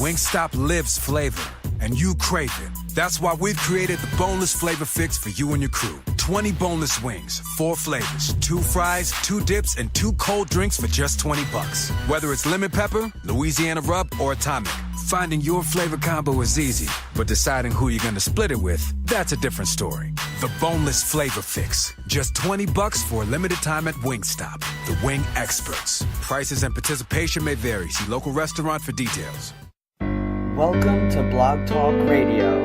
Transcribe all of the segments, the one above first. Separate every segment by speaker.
Speaker 1: Wingstop lives flavor, and you crave it. That's why we've created the boneless flavor fix for you and your crew. 20 boneless wings, 4 flavors, 2 fries, 2 dips, and 2 cold drinks for just $20. Whether it's lemon pepper, Louisiana rub, or atomic, finding your flavor combo is easy, but deciding who you're gonna split it with, that's a different story. The boneless flavor fix, just $20 for a limited time at Wingstop. The wing experts. Prices and participation may vary. See local restaurant for details.
Speaker 2: Welcome to Blog Talk Radio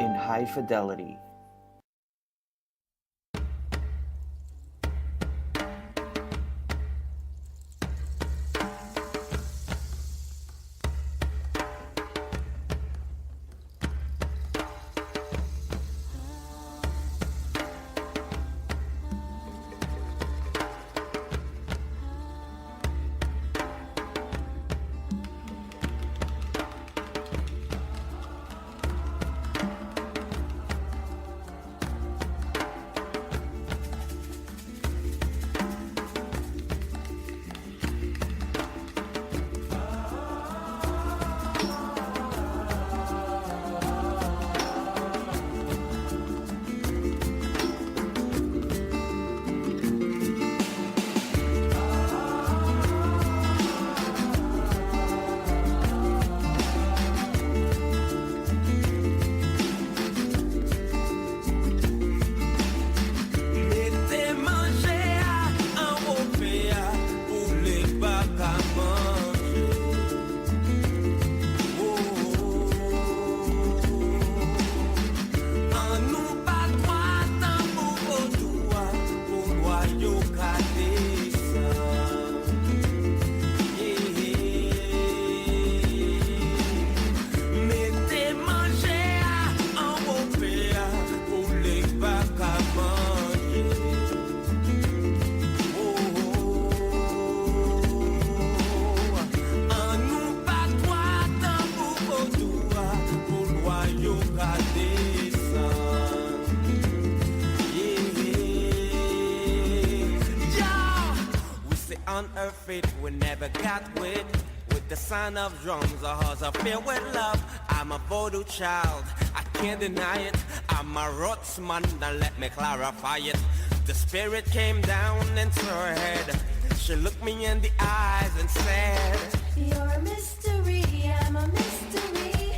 Speaker 2: in high fidelity.
Speaker 3: We never got with the sound of drums, a hearts are filled with love. I'm a Vodou child, I can't deny it. I'm a roots man, now let me clarify it. The spirit came down into her head. She looked me in the eyes and said,
Speaker 4: you're a mystery, I'm a mystery.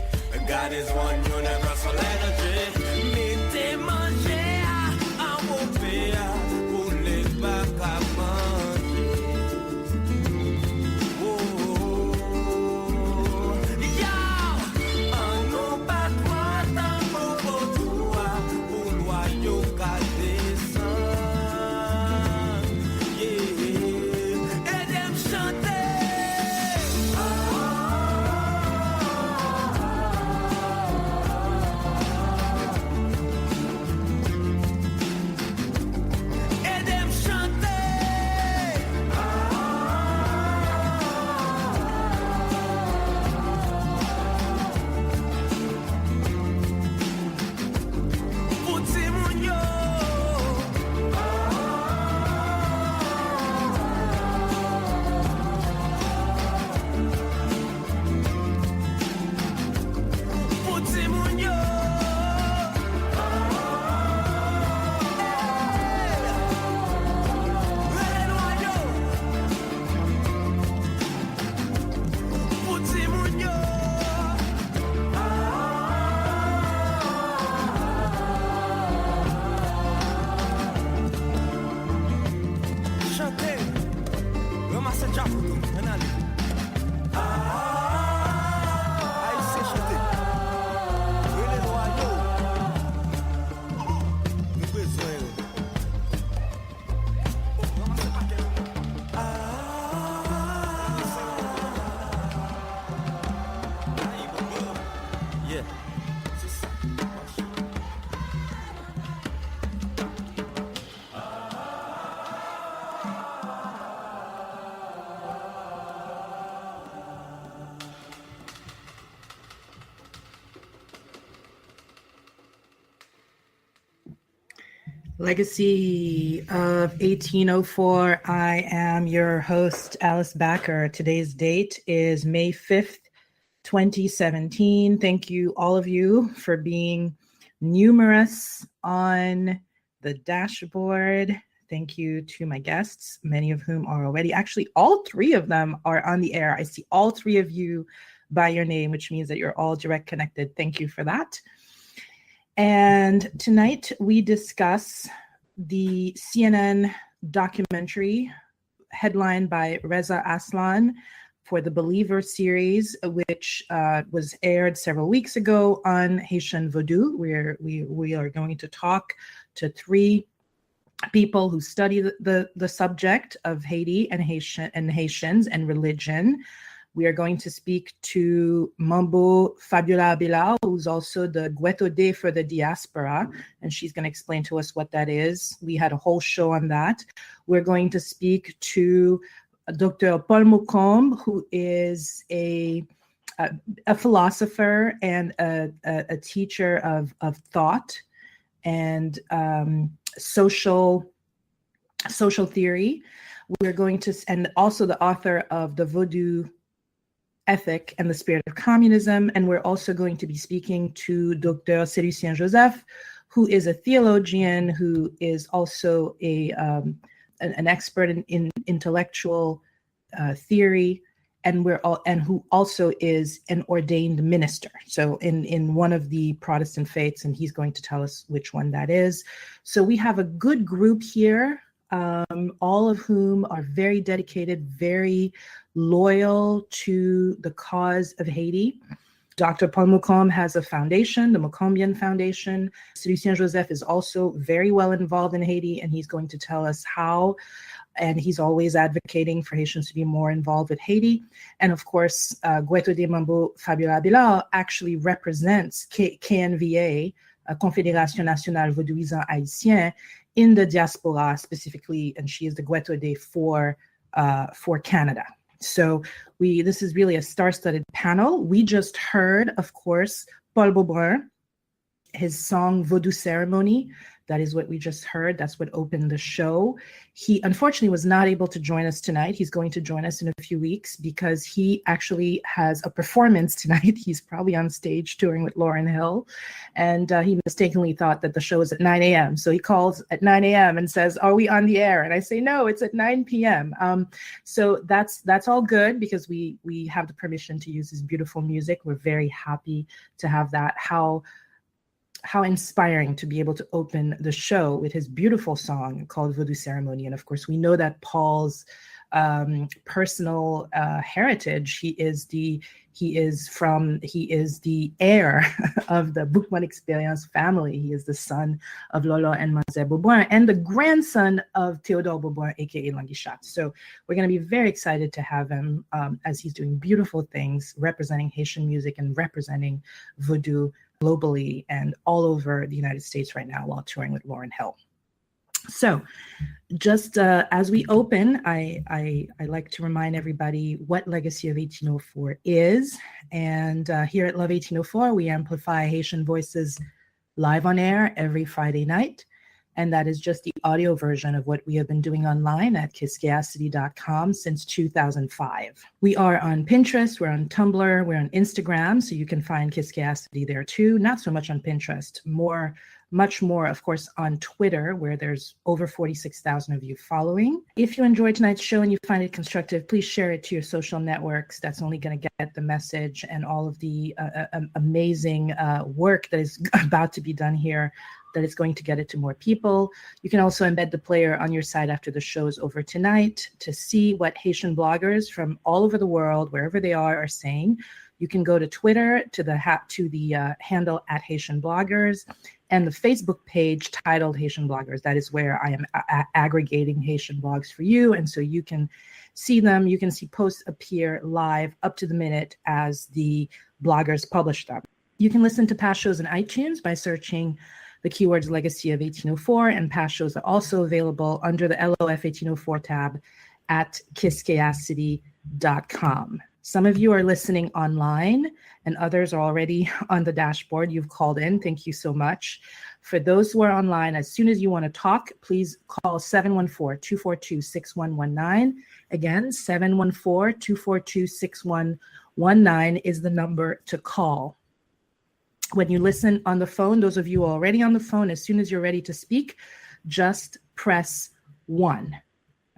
Speaker 3: God is one universal energy. Mettez manger, un beau pays, pour les bacs à manger.
Speaker 5: Legacy of 1804. I am your host, Alice Backer. Today's date is May 5th, 2017. Thank you, all of you, for being numerous on the dashboard. Thank you to my guests, many of whom are already, actually, all three of them are on the air. I see all three of you by your name, which means that you're all direct connected. Thank you for that. And tonight we discuss the CNN documentary headlined by Reza Aslan for the Believer series, which was aired several weeks ago on Haitian Vodou, where we are going to talk to three people who study the subject of Haiti and Haitians and religion. We are going to speak to Manbo Fabiola Abellard, who's also the Vodou for the diaspora, and she's going to explain to us what that is. We had a whole show on that. We're going to speak to Dr. Paul Mocombe, who is a philosopher and a teacher of thought and social theory. We're going to, and also the author of the Vodou Ethic and the Spirit of Communism. And we're also going to be speaking to Dr. Celucien Joseph, who is a theologian, who is also an expert in intellectual theory, and who also is an ordained minister. So in one of the Protestant faiths, and he's going to tell us which one that is. So we have a good group here, all of whom are very dedicated, very loyal to the cause of Haiti. Dr. Paul Mocombe has a foundation, the Mocombian Foundation. Celucien Joseph is also very well involved in Haiti, and he's going to tell us how, and he's always advocating for Haitians to be more involved with Haiti. And of course, Gueto de Manbo Fabiola Abellard actually represents KNVA, Confédération Nationale Vaudouisant Haïtien, in the diaspora specifically, and she is the Gueto de for Canada. So this is really a star-studded panel. We just heard, of course, Paul Beaubrun, his song Vodou Ceremony. That is what we just heard. That's what opened the show. He unfortunately was not able to join us tonight. He's going to join us in a few weeks because he actually has a performance tonight. He's probably on stage touring with Lauryn Hill. And he mistakenly thought that the show is at 9 a.m. So he calls at 9 a.m. and says, "Are we on the air?" And I say, "No, it's at 9 p.m." So that's all good because we have the permission to use his beautiful music. We're very happy to have that. How inspiring to be able to open the show with his beautiful song called Vodou Ceremony. And of course, we know that Paul's personal heritage, he is the heir of the Boukman Experience family. He is the son of Lolo and Mademoiselle Beaubrun and the grandson of Théodore Beaubrun, aka Languichat. So we're going to be very excited to have him as he's doing beautiful things, representing Haitian music and representing Vodou globally and all over the United States right now while touring with Lauryn Hill. So just as we open, I like to remind everybody what Legacy of 1804 is. And here at Love 1804, we amplify Haitian voices live on air every Friday night. And that is just the audio version of what we have been doing online at kiskeacity.com since 2005. We are on Pinterest, we're on Tumblr, we're on Instagram, so you can find Kiskeacity there too. Not so much on Pinterest, much more, of course, on Twitter, where there's over 46,000 of you following. If you enjoyed tonight's show and you find it constructive, please share it to your social networks. That's only going to get the message and all of the amazing work that is about to be done here, that is going to get it to more people. You can also embed the player on your site after the show is over tonight to see what Haitian bloggers from all over the world, wherever they are saying. You can go to Twitter to the handle at Haitian Bloggers, and the Facebook page titled Haitian Bloggers. That is where I am aggregating Haitian blogs for you. And so you can see them. You can see posts appear live up to the minute as the bloggers publish them. You can listen to past shows in iTunes by searching the keywords Legacy of 1804, and past shows are also available under the LOF 1804 tab at kiskeacity.com. Some of you are listening online and others are already on the dashboard. You've called in. Thank you so much. For those who are online, as soon as you want to talk, please call 714-242-6119. Again, 714-242-6119. is the number to call. When you listen on the phone, those of you already on the phone, as soon as you're ready to speak, just press 1.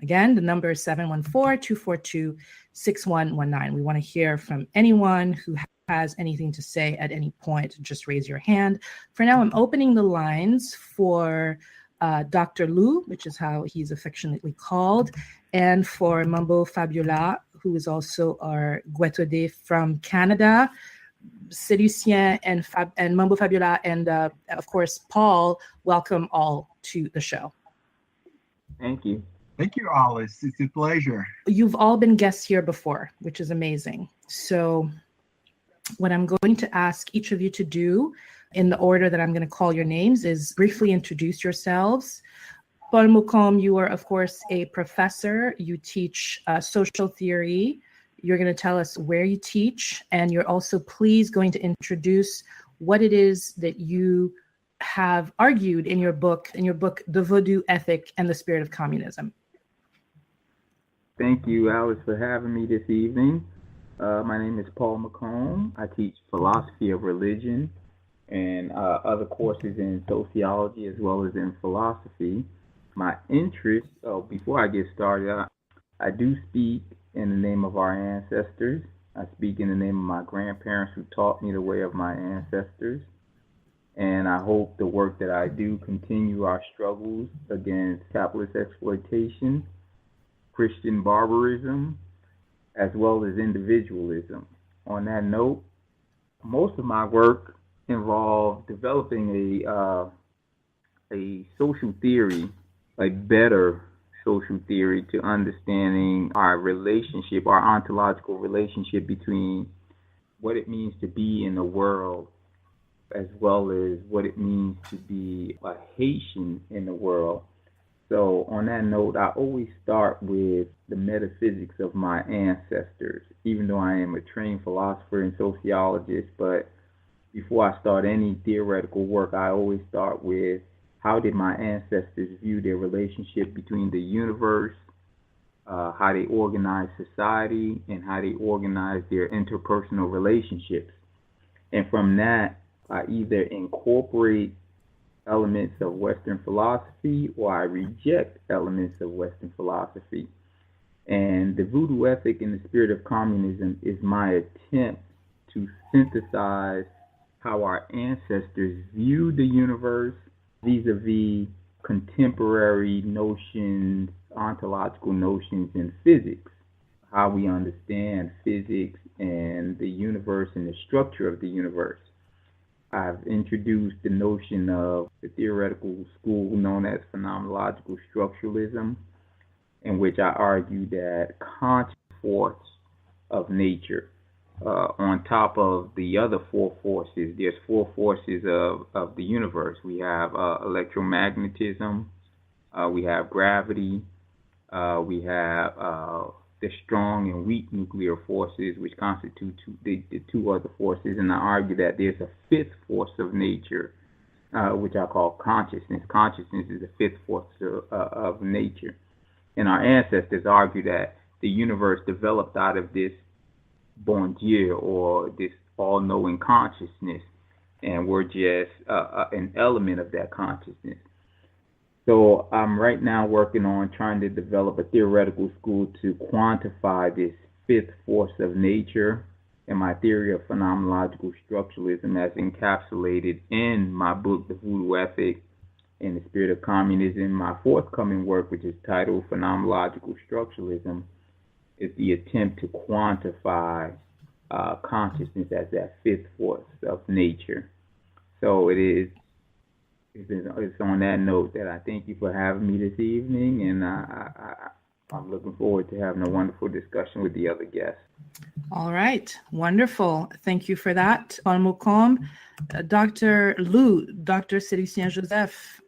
Speaker 5: Again, the number is 714-242-6119. We want to hear from anyone who has anything to say at any point. Just raise your hand. For now, I'm opening the lines for Dr. Lou, which is how he's affectionately called, and for Manbo Fabiola, who is also our Guetode from Canada. Celucien and Mambo Fabiola and of course Paul, welcome all to the show.
Speaker 6: Thank you.
Speaker 7: Thank you, Alice. It's a pleasure.
Speaker 5: You've all been guests here before, which is amazing. So what I'm going to ask each of you to do in the order that I'm going to call your names is briefly introduce yourselves. Paul Mocombe, you are of course a professor. You teach social theory. You're going to tell us where you teach, and you're also please going to introduce what it is that you have argued in your book, The Vodou Ethic and the Spirit of Communism.
Speaker 6: Thank you, Alice, for having me this evening. My name is Paul Mocombe. I teach philosophy of religion and other courses in sociology as well as in philosophy. My interest, before I get started, I do speak in the name of our ancestors. I speak in the name of my grandparents who taught me the way of my ancestors. And I hope the work that I do continue our struggles against capitalist exploitation, Christian barbarism, as well as individualism. On that note, most of my work involved developing a social theory, a better social theory to understanding our relationship, our ontological relationship between what it means to be in the world, as well as what it means to be a Haitian in the world. So on that note, I always start with the metaphysics of my ancestors, even though I am a trained philosopher and sociologist. But before I start any theoretical work, I always start with how did my ancestors view their relationship between the universe, how they organized society, and how they organized their interpersonal relationships. And from that, I either incorporate elements of Western philosophy or I reject elements of Western philosophy. And the Vodou Ethic and the Spirit of Communism is my attempt to synthesize how our ancestors viewed the universe vis-a-vis contemporary notions, ontological notions in physics, how we understand physics and the universe and the structure of the universe. I've introduced the notion of the theoretical school known as phenomenological structuralism, in which I argue that conscious force of nature, on top of the other four forces, there's four forces of the universe. We have electromagnetism, we have gravity, we have the strong and weak nuclear forces, which constitute the two other forces. And I argue that there's a fifth force of nature, which I call consciousness. Consciousness is the fifth force of nature. And our ancestors argue that the universe developed out of this bon Dieu, or this all-knowing consciousness, and we're just an element of that consciousness. So I'm right now working on trying to develop a theoretical school to quantify this fifth force of nature and my theory of phenomenological structuralism as encapsulated in my book, The Vodou Ethic and the Spirit of Communism. My forthcoming work, which is titled Phenomenological Structuralism, is the attempt to quantify consciousness as that fifth force of nature. So it's on that note that I thank you for having me this evening, and I'm looking forward to having a wonderful discussion with the other guests.
Speaker 5: All right, wonderful. Thank you for that, Paul Mocombe. Dr. Lou, Dr. Celucien Joseph,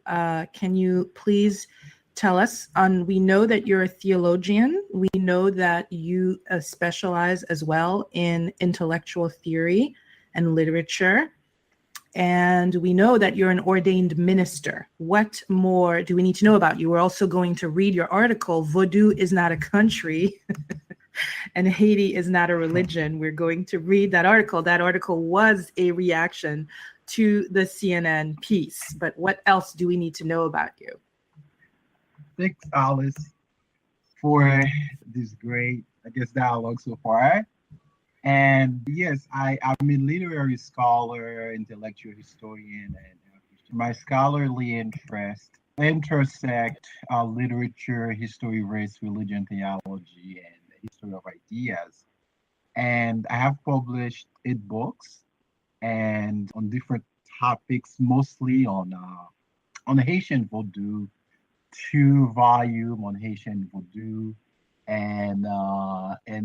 Speaker 5: can you please tell us, we know that you're a theologian. We know that you specialize as well in intellectual theory and literature. And we know that you're an ordained minister. What more do we need to know about you? We're also going to read your article, Vodou is Not a Country, and Haiti is not a religion. We're going to read that article. That article was a reaction to the CNN piece. But what else do we need to know about you?
Speaker 7: Thanks, Alice, for this great, dialogue so far. And yes, I'm a literary scholar, intellectual historian, and my scholarly interest intersect literature, history, race, religion, theology, and the history of ideas. And I have published 8 books and on different topics, mostly on Haitian Vodou, 2 volume on Haitian Vodou, and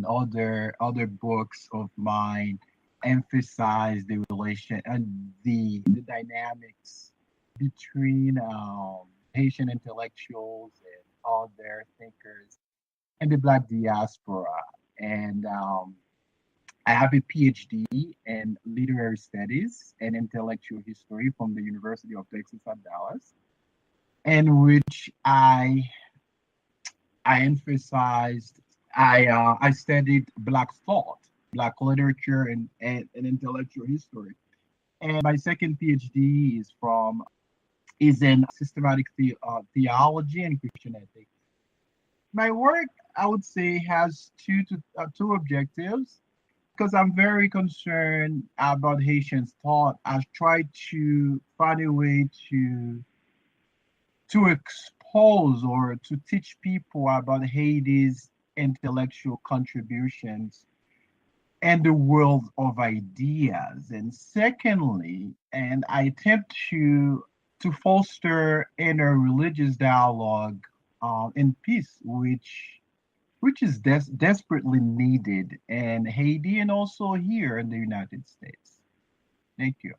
Speaker 7: other books of mine emphasize the relation and the dynamics between Haitian intellectuals and other thinkers and the Black diaspora. And I have a PhD in literary studies and intellectual history from the University of Texas at Dallas, in which I emphasized, I studied Black thought, Black literature, and intellectual history. And my second PhD is in systematic theology and Christian ethics. My work, I would say, has two objectives. Because I'm very concerned about Haitians' thought, I try to find a way to expose or to teach people about Haiti's intellectual contributions and the world of ideas. And secondly, and I attempt to foster interreligious dialogue in peace, which is desperately needed in Haiti and also here in the United States. Thank you.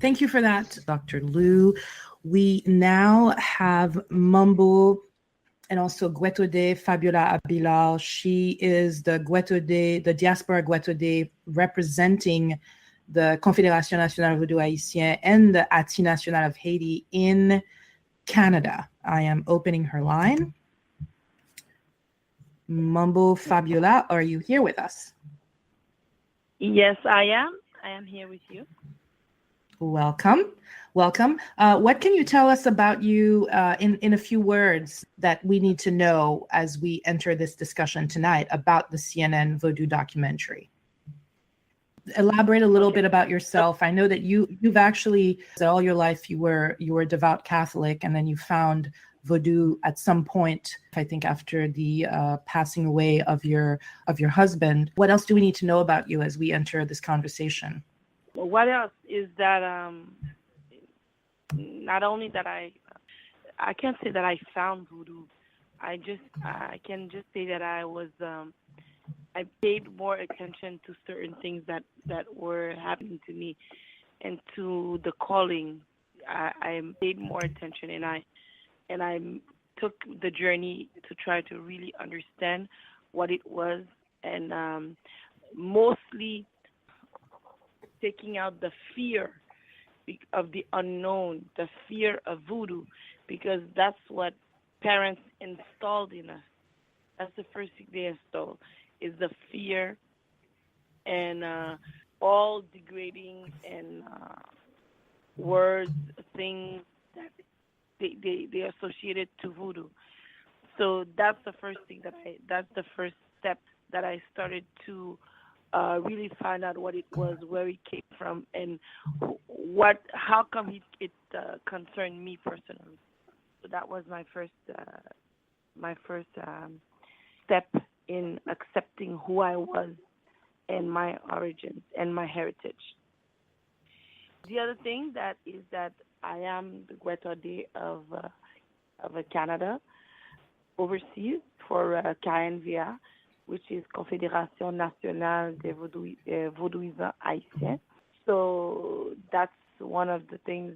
Speaker 5: Thank you for that, Dr. Liu. We now have Manbo and also Guetode Fabiola Abellard. She is the diaspora Guetode representing the Confédération Nationale Vodou Haïtien and the Ati National of Haiti in Canada. I am opening her line. Manbo Fabiola, are you here with us?
Speaker 8: Yes, I am. I am here with you.
Speaker 5: Welcome. What can you tell us about you in a few words that we need to know as we enter this discussion tonight about the CNN Vodou documentary? Elaborate a little bit about yourself. I know that you've actually, all your life you were a devout Catholic, and then you found Vodou at some point, I think after the passing away of your husband. What else do we need to know about you as we enter this conversation?
Speaker 8: What else is that not only that I can't say that I found Vodou. I can just say that I paid more attention to certain things that were happening to me and to the calling. I paid more attention, and I took the journey to try to really understand what it was, and mostly taking out the fear of the unknown, the fear of voodoo, because that's what parents installed in us. That's the first thing they installed, is the fear and all degrading and words, things that they associated to voodoo. So that's the first thing that's the first step that I started to really find out what it was, where it came from, and how come it concerned me personally. So that was my first step in accepting who I was and my origins and my heritage. The other thing that is that I am the Guetode of Canada, overseas for KNVA, which is Confédération Nationale des Vaudouisants Haïtiens. So that's one of the things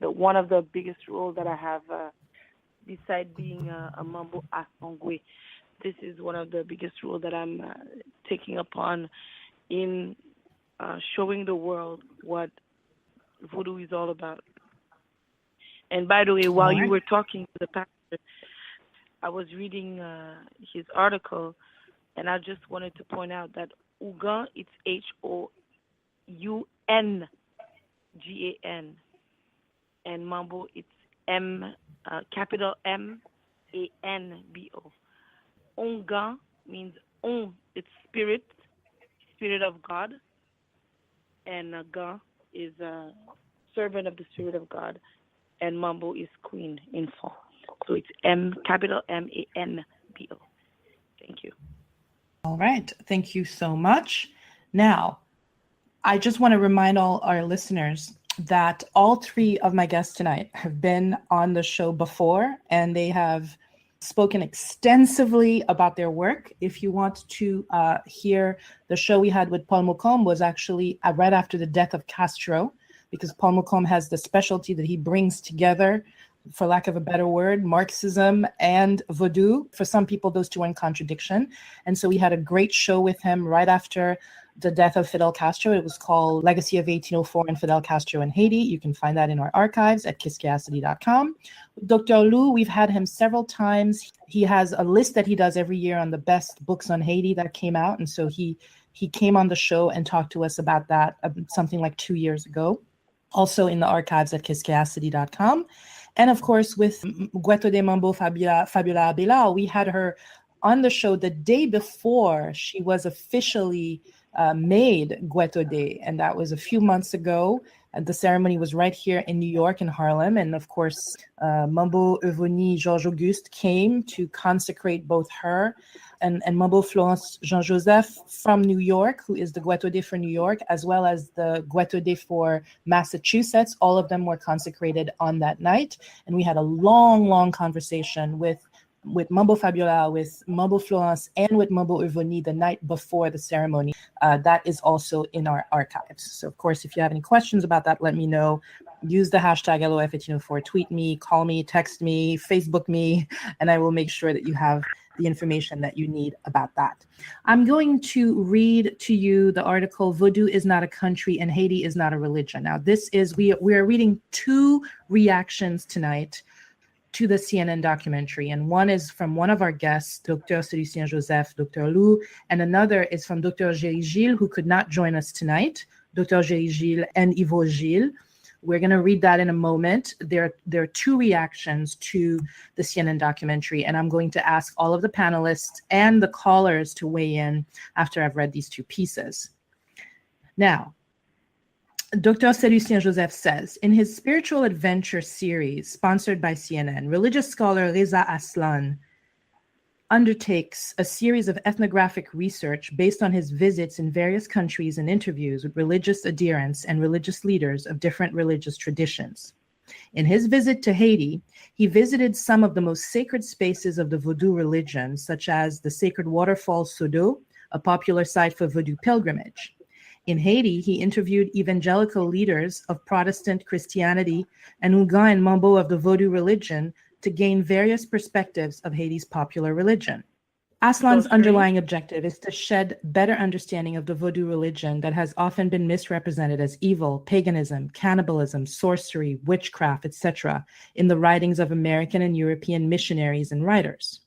Speaker 8: one of the biggest roles that I have, besides being a Manbo Aslan. This is one of the biggest roles that I'm taking upon in showing the world what Vodou is all about. And by the way, while you were talking to the pastor, I was reading his article, and I just wanted to point out that Ougan, it's HOUNGAN, and Manbo, it's capital MANBO. Ougan means it's spirit of God, and Gan is a servant of the Spirit of God, and Manbo is queen in fall. So it's capital MANBO. Thank you.
Speaker 5: All right. Thank you so much. Now, I just want to remind all our listeners that all three of my guests tonight have been on the show before, and they have spoken extensively about their work. If you want to hear the show we had with Paul Mocombe was actually right after the death of Castro, because Paul Mocombe has the specialty that he brings together, for lack of a better word, Marxism and Vodou. For some people, those two are in contradiction. And so we had a great show with him right after the death of Fidel Castro. It was called Legacy of 1804 and Fidel Castro in Haiti. You can find that in our archives at kiskiacity.com. Dr. Lou, we've had him several times. He has a list that he does every year on the best books on Haiti that came out. And so he came on the show and talked to us about that something like 2 years ago, also in the archives at kiskiacity.com. And of course, with Goueto de Manbo, Fabiola Abellard, we had her on the show the day before she was officially made Goueto de, and that was a few months ago. And the ceremony was right here in New York in Harlem. And of course, Manbo Evony Georges Auguste came to consecrate both her and Manbo Florence Jean-Joseph from New York, who is the Goueto de for New York, as well as the Goueto de for Massachusetts. All of them were consecrated on that night. And we had a long conversation with Manbo Fabiola, with Manbo Florence, and with Manbo Evony the night before the ceremony. That is also in our archives. So, of course, if you have any questions about that, let me know. Use the hashtag LOF1804. Tweet me, call me, text me, Facebook me, and I will make sure that you have the information that you need about that. I'm going to read to you the article, Vodou is not a country and Haiti is not a religion. Now, we are reading two reactions tonight to the CNN documentary. And one is from one of our guests, Dr. Celucien Joseph, Dr. Lou, and another is from Dr. Géry Gilles, who could not join us tonight, Dr. Géry Gilles and Ivo Gilles. We're going to read that in a moment. There are two reactions to the CNN documentary, and I'm going to ask all of the panelists and the callers to weigh in after I've read these two pieces. Now, Dr. Celucien Joseph says, in his Spiritual Adventure series sponsored by CNN, religious scholar Reza Aslan undertakes a series of ethnographic research based on his visits in various countries and interviews with religious adherents and religious leaders of different religious traditions. In his visit to Haiti, he visited some of the most sacred spaces of the Vodou religion, such as the sacred waterfall Sodo, a popular site for Vodou pilgrimage. In Haiti, he interviewed evangelical leaders of Protestant Christianity and Ougan and Manbo of the Vodou religion to gain various perspectives of Haiti's popular religion. Aslan's underlying objective is to shed better understanding of the Vodou religion that has often been misrepresented as evil, paganism, cannibalism, sorcery, witchcraft, etc., in the writings of American and European missionaries and writers.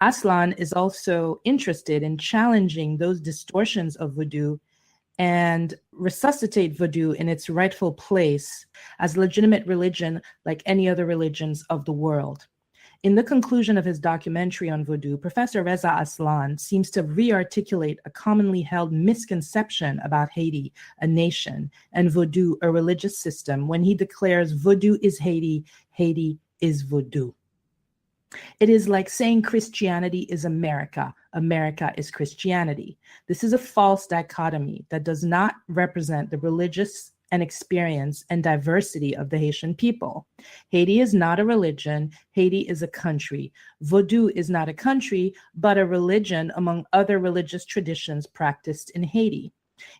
Speaker 5: Aslan is also interested in challenging those distortions of Vodou and resuscitate Vodou in its rightful place as legitimate religion like any other religions of the world. In the conclusion of his documentary on Vodou, Professor Reza Aslan seems to re-articulate a commonly held misconception about Haiti, a nation, and Vodou, a religious system, when he declares Vodou is Haiti, Haiti is Vodou. It is like saying Christianity is America, America is Christianity. This is a false dichotomy that does not represent the religious and experience and diversity of the Haitian people. Haiti is not a religion, Haiti is a country. Vodou is not a country, but a religion among other religious traditions practiced in Haiti.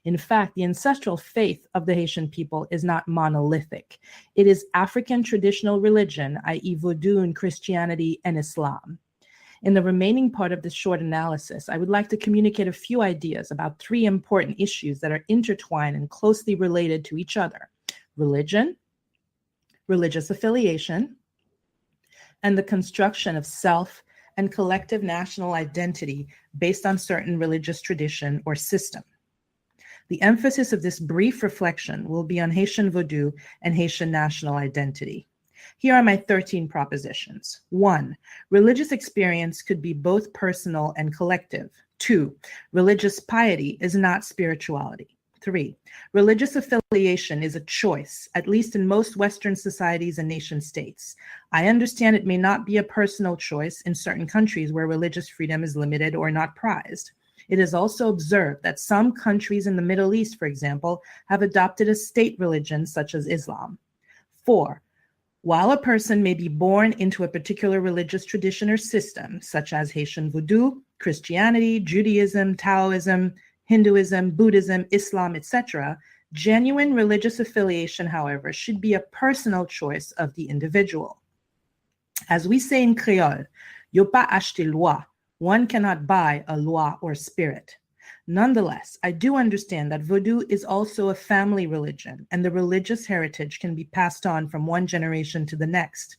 Speaker 5: In fact, the ancestral faith of the Haitian people is not monolithic. It is African traditional religion, i.e. Vodou and Christianity and Islam. In the remaining part of this short analysis, I would like to communicate a few ideas about three important issues that are intertwined and closely related to each other: religion, religious affiliation, and the construction of self and collective national identity based on certain religious tradition or system. The emphasis of this brief reflection will be on Haitian Vodou and Haitian national identity. Here are my 13 propositions. 1. Religious experience could be both personal and collective. 2. Religious piety is not spirituality. 3. Religious affiliation is a choice, at least in most Western societies and nation states. I understand it may not be a personal choice in certain countries where religious freedom is limited or not prized. It is also observed that some countries in the Middle East, for example, have adopted a state religion such as Islam. 4. While a person may be born into a particular religious tradition or system, such as Haitian Vodou, Christianity, Judaism, Taoism, Hinduism, Buddhism, Islam, etc., genuine religious affiliation, however, should be a personal choice of the individual. As we say in Creole, yo pas acheter loi, one cannot buy a loi or spirit. Nonetheless, I do understand that Vodou is also a family religion, and the religious heritage can be passed on from one generation to the next.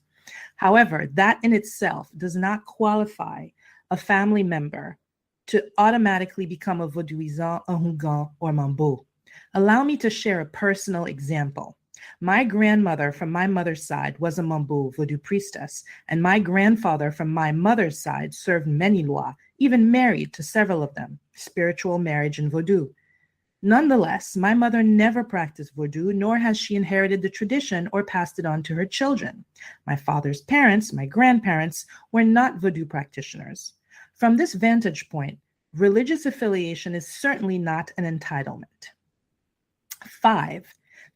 Speaker 5: However, that in itself does not qualify a family member to automatically become a Vodouisan, a Hougan, or Manbo. Allow me to share a personal example. My grandmother from my mother's side was a Manbo Vodou priestess, and my grandfather from my mother's side served many lois, even married to several of them, spiritual marriage in Vodou. Nonetheless, my mother never practiced Vodou, nor has she inherited the tradition or passed it on to her children. My father's parents, my grandparents, were not Vodou practitioners. From this vantage point, religious affiliation is certainly not an entitlement. 5.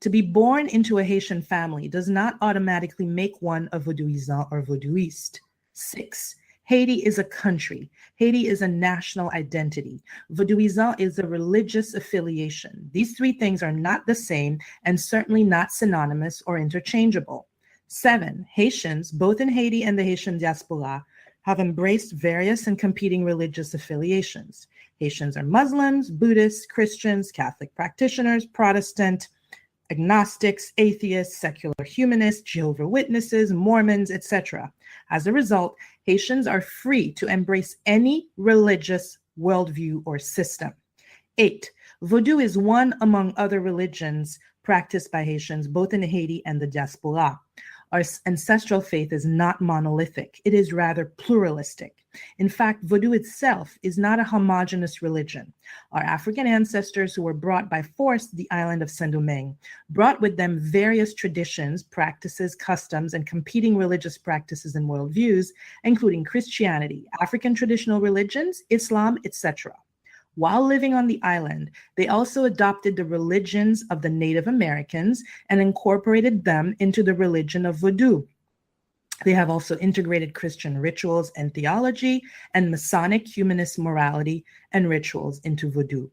Speaker 5: To be born into a Haitian family does not automatically make one a Vodouisan or Vodouiste. 6. Haiti is a country. Haiti is a national identity. Vodouisan is a religious affiliation. These three things are not the same and certainly not synonymous or interchangeable. 7. Haitians, both in Haiti and the Haitian diaspora, have embraced various and competing religious affiliations. Haitians are Muslims, Buddhists, Christians, Catholic practitioners, Protestant, agnostics, atheists, secular humanists, Jehovah's Witnesses, Mormons, etc. As a result, Haitians are free to embrace any religious worldview or system. 8. Vodou is one among other religions practiced by Haitians both in Haiti and the diaspora. Our ancestral faith is not monolithic. It is rather pluralistic. In fact, Vodou itself is not a homogeneous religion. Our African ancestors who were brought by force to the island of Saint-Domingue brought with them various traditions, practices, customs, and competing religious practices and worldviews, including Christianity, African traditional religions, Islam, etc. While living on the island, they also adopted the religions of the Native Americans and incorporated them into the religion of Vodou. They have also integrated Christian rituals and theology and Masonic humanist morality and rituals into Vodou.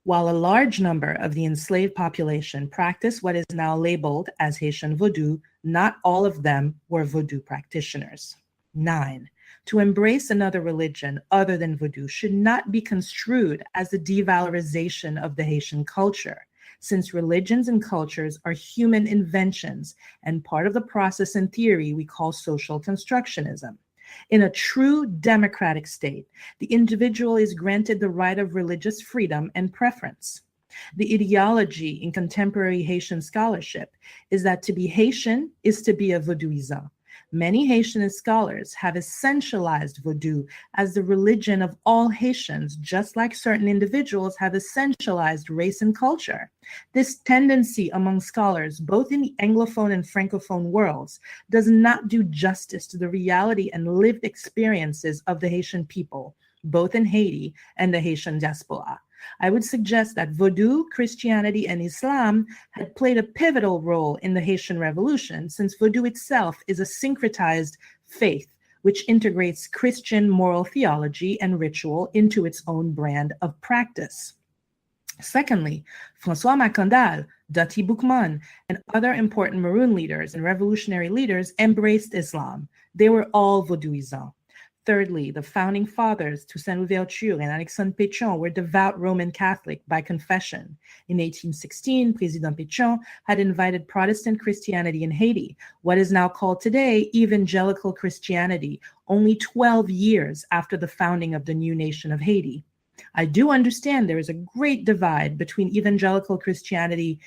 Speaker 5: While a large number of the enslaved population practiced what is now labeled as Haitian Vodou, not all of them were Vodou practitioners. 9. To embrace another religion other than Vodou should not be construed as a devalorization of the Haitian culture, since religions and cultures are human inventions and part of the process and theory we call social constructionism. In a true democratic state, the individual is granted the right of religious freedom and preference. The ideology in contemporary Haitian scholarship is that to be Haitian is to be a Vodouisan. Many Haitian scholars have essentialized Vodou as the religion of all Haitians, just like certain individuals have essentialized race and culture. This tendency among scholars, both in the Anglophone and Francophone worlds, does not do justice to the reality and lived experiences of the Haitian people, both in Haiti and the Haitian diaspora. I would suggest that Vodou, Christianity, and Islam had played a pivotal role in the Haitian Revolution, since Vodou itself is a syncretized faith which integrates Christian moral theology and ritual into its own brand of practice. Secondly, François Macandal, Dati Boukman, and other important Maroon leaders and revolutionary leaders embraced Islam. They were all Vodouisans. Thirdly, the founding fathers, Toussaint Louverture and Alexandre Pétion, were devout Roman Catholic by confession. In 1816, President Pétion had invited Protestant Christianity in Haiti, what is now called today evangelical Christianity, only 12 years after the founding of the new nation of Haiti. I do understand there is a great divide between evangelical Christianity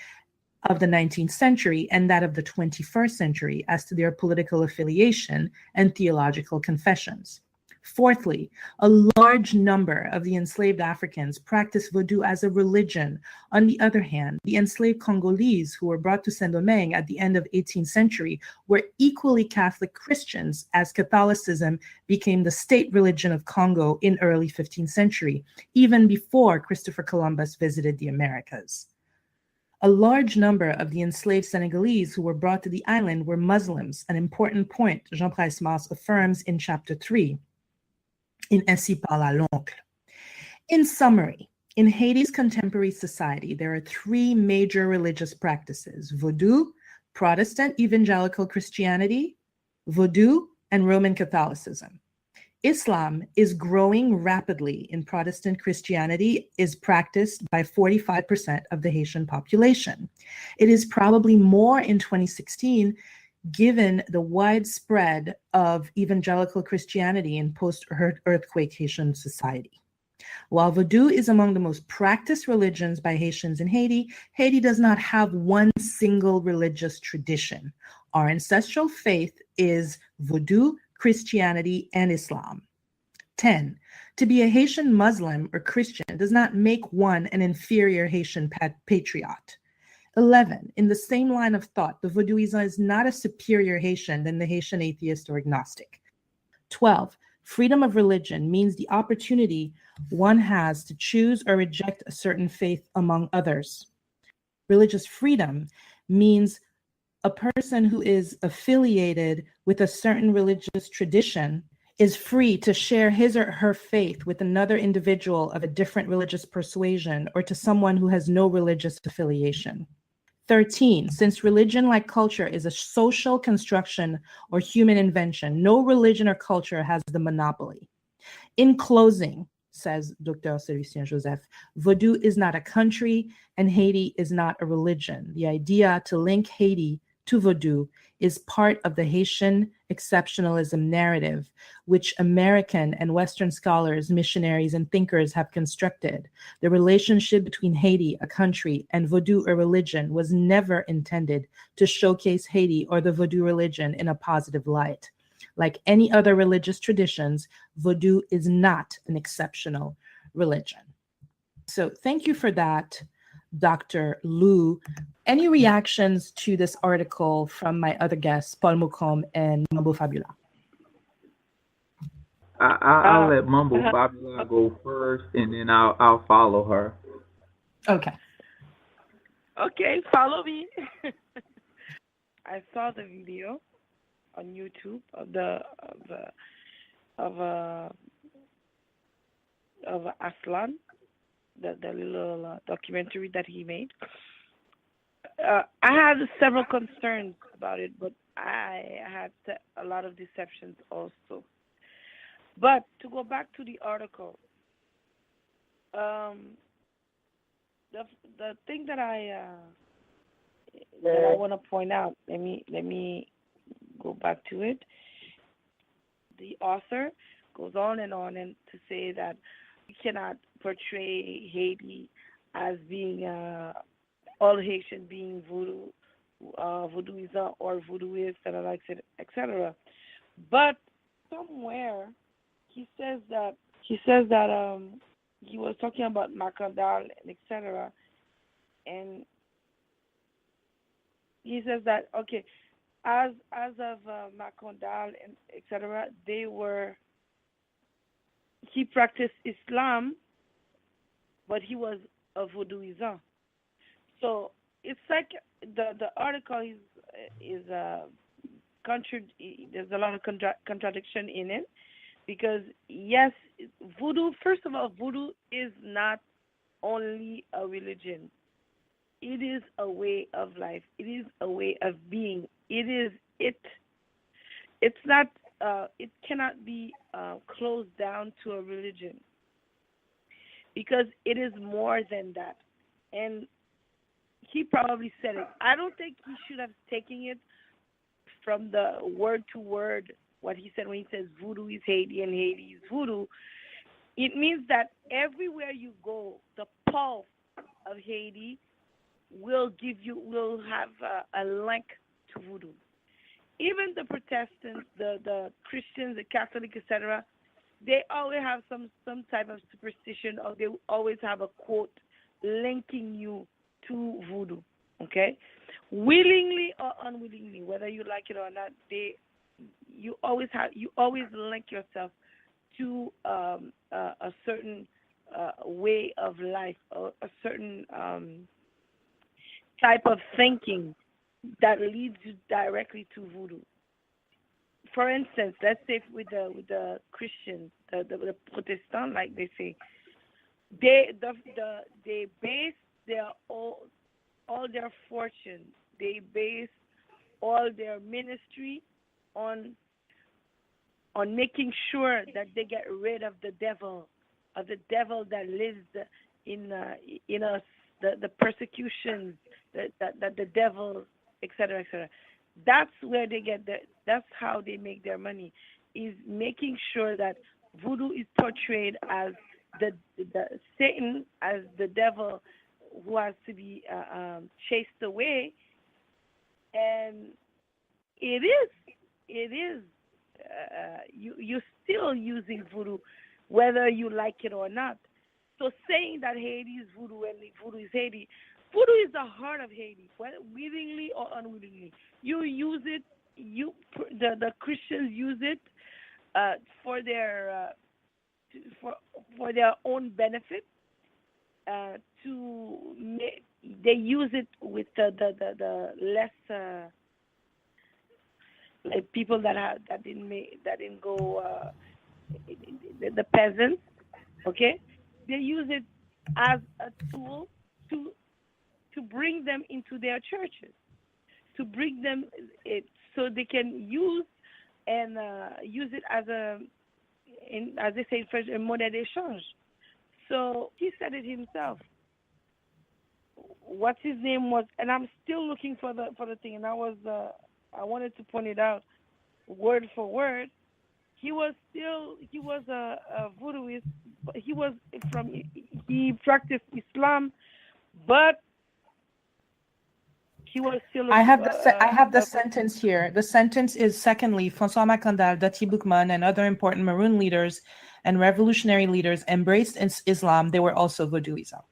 Speaker 5: of the 19th century and that of the 21st century as to their political affiliation and theological confessions. Fourthly, a large number of the enslaved Africans practiced Vodou as a religion. On the other hand, the enslaved Congolese who were brought to Saint-Domingue at the end of 18th century were equally Catholic Christians as Catholicism became the state religion of Congo in early 15th century, even before Christopher Columbus visited the Americas. A large number of the enslaved Senegalese who were brought to the island were Muslims, an important point Jean Price-Mars affirms in chapter 3. In Ainsi parla l'oncle. In summary, in Haiti's contemporary society, there are three major religious practices: Vodou, Protestant evangelical Christianity, Vodou, and Roman Catholicism. Islam is growing rapidly in Protestant Christianity, is practiced by 45% of the Haitian population. It is probably more in 2016 given the widespread of evangelical Christianity in post-earthquake Haitian society. While Vodou is among the most practiced religions by Haitians in Haiti, Haiti does not have one single religious tradition. Our ancestral faith is Vodou, Christianity, and Islam. 10. To be a Haitian Muslim or Christian does not make one an inferior Haitian patriot. 11. In the same line of thought, the Vodouisant is not a superior Haitian than the Haitian atheist or agnostic. 12. Freedom of religion means the opportunity one has to choose or reject a certain faith among others. Religious freedom means a person who is affiliated with a certain religious tradition is free to share his or her faith with another individual of a different religious persuasion or to someone who has no religious affiliation. 13, since religion, like culture, is a social construction or human invention, no religion or culture has the monopoly. In closing, says Dr. Celucien Joseph, Vodou is not a country and Haiti is not a religion. The idea to link Haiti to Vodou is part of the Haitian exceptionalism narrative, which American and Western scholars, missionaries, and thinkers have constructed. The relationship between Haiti, a country, and Vodou, a religion, was never intended to showcase Haiti or the Vodou religion in a positive light. Like any other religious traditions, Vodou is not an exceptional religion. So thank you for that, Dr. Lou. Any reactions to this article from my other guests, Paul Mocombe and Manbo Fabiola?
Speaker 6: I'll let Manbo Fabiola go first, and then I'll follow her.
Speaker 5: Okay.
Speaker 8: Okay, follow me. I saw the video on YouTube of Aslan, the little documentary that he made. I had several concerns about it, but I had a lot of deceptions also. But to go back to the article, the thing that I want to point out, let me go back to it. The author goes on and to say that you cannot portray Haiti as being all Haitian being Vodouisant or Vodouist, etc. But somewhere he says that he was talking about Macandal, etc. And he says that okay, as of Macandal and etc. He practiced Islam, but he was a Vodouisant. So it's like the article is there's a lot of contradiction in it, because yes, Vodou, first of all, Vodou is not only a religion. It is a way of life. It is a way of being. It's not it cannot be closed down to a religion, because it is more than that. And he probably said it. I don't think he should have taken it from the word to word, what he said when he says voodoo is Haiti and Haiti is voodoo. It means that everywhere you go, the pulse of Haiti will have a link to voodoo. Even the Protestants, the Christians, the Catholics, etc., they always have some type of superstition, or they always have a quote linking you to voodoo. Okay, willingly or unwillingly, whether you like it or not, you always link yourself to a certain way of life, or a certain type of thinking that leads you directly to voodoo. For instance, let's say with the Christians, the Protestants, like they say, they base their all their fortune, they base all their ministry on making sure that they get rid of the devil that lives in us, the persecution that the devil, etc., etc. That's where they get that's how they make their money, is making sure that voodoo is portrayed as the Satan, as the devil who has to be chased away. And it is you're still using voodoo, whether you like it or not. So saying that Haiti is voodoo and voodoo is Haiti, voodoo is the heart of Haiti, whether willingly or unwillingly. You use it. The Christians use it for their own benefit. They use it with the less like people that didn't go, the peasants. Okay, they use it as a tool to bring them into their churches, to bring them so they can use it as as they say in French, a monnaie d'échange. So he said it himself. What his name was, and I'm still looking for the thing, and I wanted to point it out word for word. He was a voodooist. He practiced Islam, but he was still.
Speaker 5: I have the sentence here. The sentence is: secondly, François Macandal, Dati Boukman, and other important Maroon leaders and revolutionary leaders embraced Islam. They were also voodooism.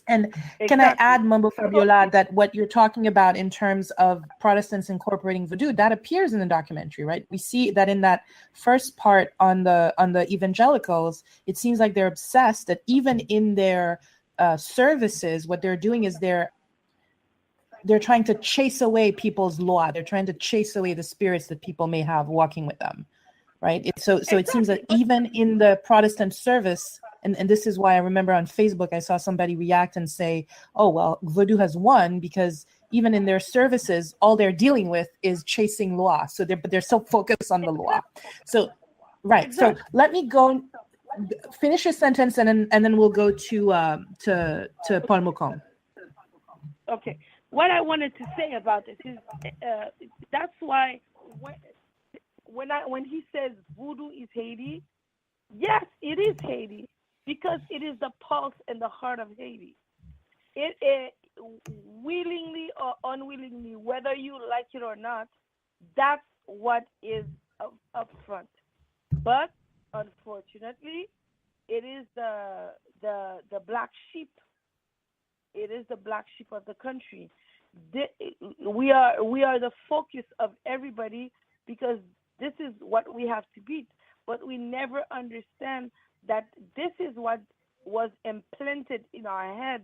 Speaker 5: And
Speaker 8: Exactly.
Speaker 5: Can I add, Manbo Fabiola, that what you're talking about in terms of Protestants incorporating voodoo, that appears in the documentary, right? We see that in that first part on the evangelicals, it seems like they're obsessed that even in their services, what they're doing is they're trying to chase away people's law. They're trying to chase away the spirits that people may have walking with them, right? So it seems that even in the Protestant service, and this is why I remember on Facebook, I saw somebody react and say, oh, well, Vodou has won because even in their services, all they're dealing with is chasing law. So they're so focused on the law. So, right. Exactly. So let me go finish your sentence and then we'll go to Paul Mocombe.
Speaker 8: Okay. What I wanted to say about this is that's why when he says voodoo is Haiti, yes, it is Haiti, because it is the pulse and the heart of Haiti. It willingly or unwillingly, whether you like it or not, that's what is up front. But unfortunately, it is the black sheep. It is the black sheep of the country. We are the focus of everybody because this is what we have to beat. But we never understand that this is what was implanted in our heads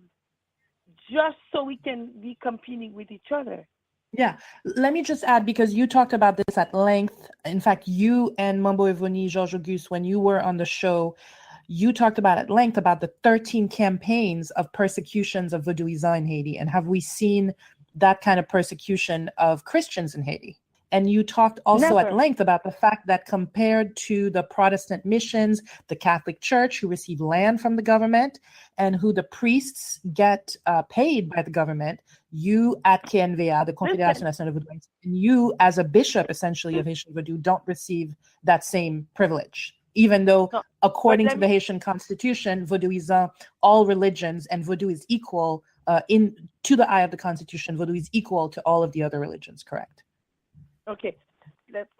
Speaker 8: just so we can be competing with each other.
Speaker 5: Yeah, let me just add, because you talked about this at length. In fact, you and Manbo Evoni, Georges Auguste, when you were on the show, you talked about at length about the 13 campaigns of persecutions of Vodouisans in Haiti. And have we seen that kind of persecution of Christians in Haiti? And you talked also at
Speaker 8: Never.
Speaker 5: length about the fact that compared to the Protestant missions, the Catholic Church, who receive land from the government and who the priests get paid by the government, you at KNVA, the Confédération Nationale de Vaudou, and you as a bishop, essentially, of Haitian Vodou, don't receive that same privilege, even though,
Speaker 8: No,
Speaker 5: according
Speaker 8: but
Speaker 5: to
Speaker 8: let
Speaker 5: the
Speaker 8: me-
Speaker 5: Haitian Constitution, Vaudouism, all religions, and Vodou is equal to the eye of the Constitution. Vodou is equal to all of the other religions, correct?
Speaker 8: Okay, let's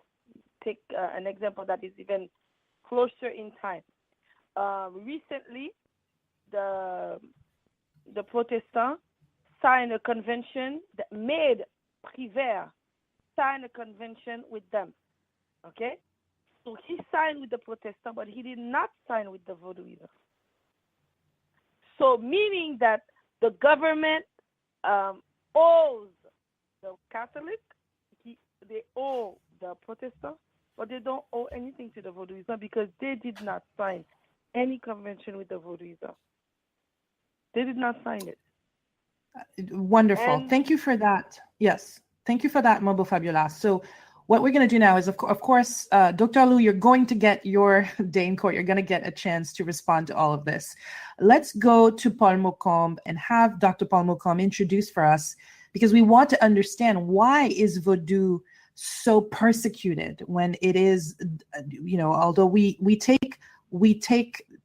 Speaker 8: take an example that is even closer in time. Recently, the Protestants signed a convention that made Privert sign a convention with them. Okay, so he signed with the Protestant, but he did not sign with the Vodouism. So meaning that the government owes the Catholic, they owe the Protestant, but they don't owe anything to the Vodouism because they did not sign any convention with the Vodouism. They did not sign it.
Speaker 5: Wonderful.
Speaker 8: And-
Speaker 5: Thank you for that. Yes. Thank you for that, Manbo Fabiola. So what we're going to do now is, of course, Dr. Lou, you're going to get your day in court. You're going to get a chance to respond to all of this. Let's go to Paul Mocombe and have Dr. Paul Mocombe introduce for us, because we want to understand, why is Vodou so persecuted when it is, although we take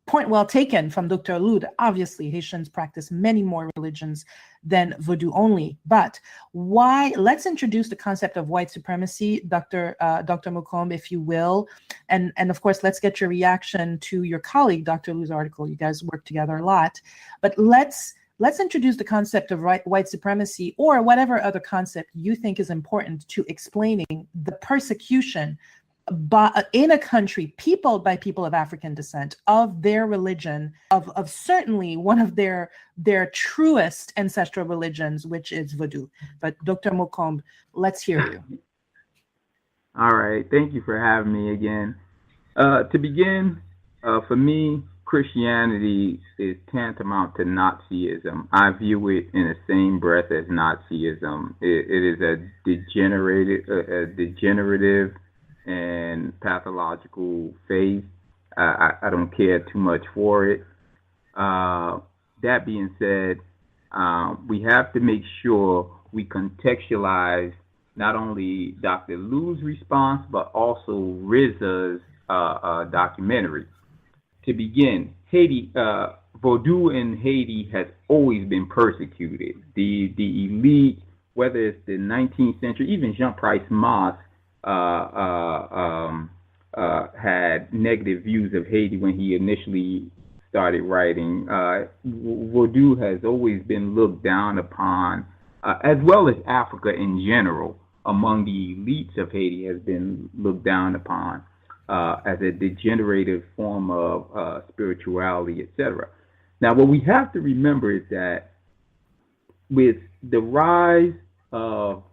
Speaker 5: point well taken from Dr. Lou that obviously Haitians practice many more religions than Vodou only. But why? Let's introduce the concept of white supremacy, Dr. Mocombe, if you will, and of course let's get your reaction to your colleague Dr. Lou's article. You guys work together a lot, but let's introduce the concept of white supremacy, or whatever other concept you think is important to explaining the persecution in a country peopled by people of African descent, of their religion, of certainly one of their truest ancestral religions, which is Vodou. But Dr. Mocombe, let's hear you.
Speaker 6: All right. Thank you for having me again. To begin, for me, Christianity is tantamount to Nazism. I view it in the same breath as Nazism. It is a degenerative and pathological faith. I don't care too much for it. That being said, we have to make sure we contextualize not only Dr. Lou's response, but also Reza's documentary. To begin, Haiti, Vodou in Haiti has always been persecuted. The elite, whether it's the 19th century, even Jean-Price Moss had negative views of Haiti when he initially started writing. Vodou has always been looked down upon, as well as Africa in general, among the elites of Haiti, has been looked down upon as a degenerative form of spirituality, etc. Now, what we have to remember is that with the rise of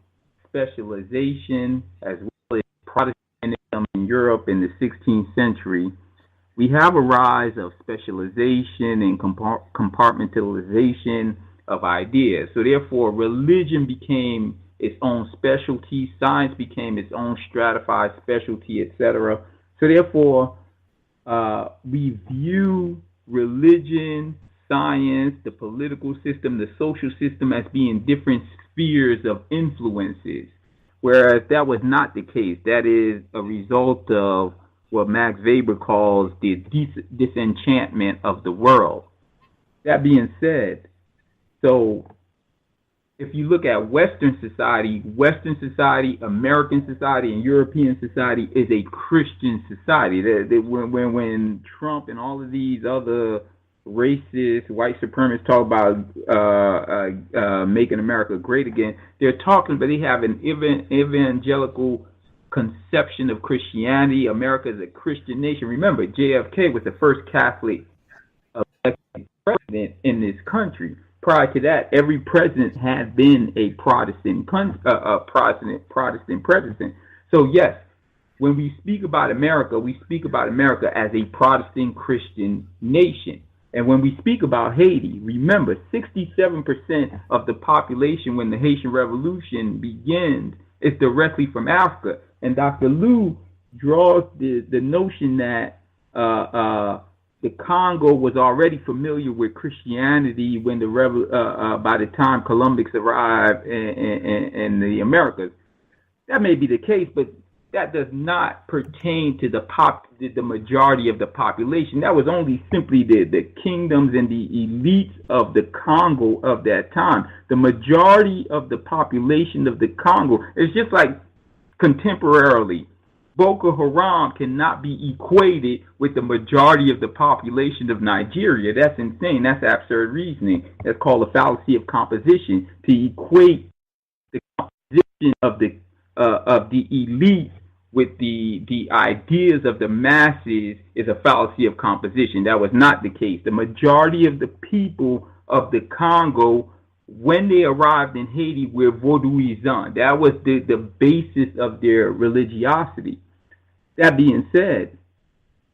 Speaker 6: specialization as well as Protestantism in Europe in the 16th century, we have a rise of specialization and compartmentalization of ideas. So therefore, religion became its own specialty, science became its own stratified specialty, etc. So therefore, we view religion, science, the political system, the social system as being different spheres of influences, whereas that was not the case. That is a result of what Max Weber calls the disenchantment of the world. That being said, so if you look at Western society, American society, and European society is a Christian society. When Trump and all of these other racist, white supremacists talk about making America great again, they're talking, but they have an evangelical conception of Christianity. America is a Christian nation. Remember, JFK was the first Catholic elected president in this country. Prior to that, every president had been a Protestant president. So yes, when we speak about America, we speak about America as a Protestant Christian nation. And when we speak about Haiti, remember, 67% of the population when the Haitian Revolution began It's directly from Africa. And Dr. Liu draws the notion that the Congo was already familiar with Christianity when by the time Columbus arrived in the Americas. That may be the case, but that does not pertain to the majority of the population. That was only simply the kingdoms and the elites of the Congo of that time. The majority of the population of the Congo is just like contemporarily. Boko Haram cannot be equated with the majority of the population of Nigeria. That's insane. That's absurd reasoning. That's called a fallacy of composition. To equate the composition of the elite with the ideas of the masses is a fallacy of composition. That was not the case. The majority of the people of the Congo, when they arrived in Haiti, were Vodouisans. That was the basis of their religiosity. That being said,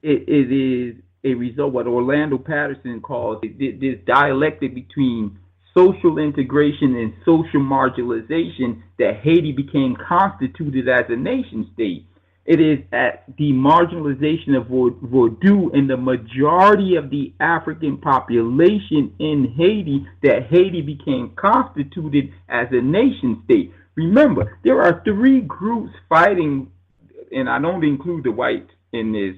Speaker 6: it is a result what Orlando Patterson calls this dialectic between social integration and social marginalization that Haiti became constituted as a nation state. It is at the marginalization of Vodou and the majority of the African population in Haiti that Haiti became constituted as a nation state. Remember, there are three groups fighting, and I don't include the whites in this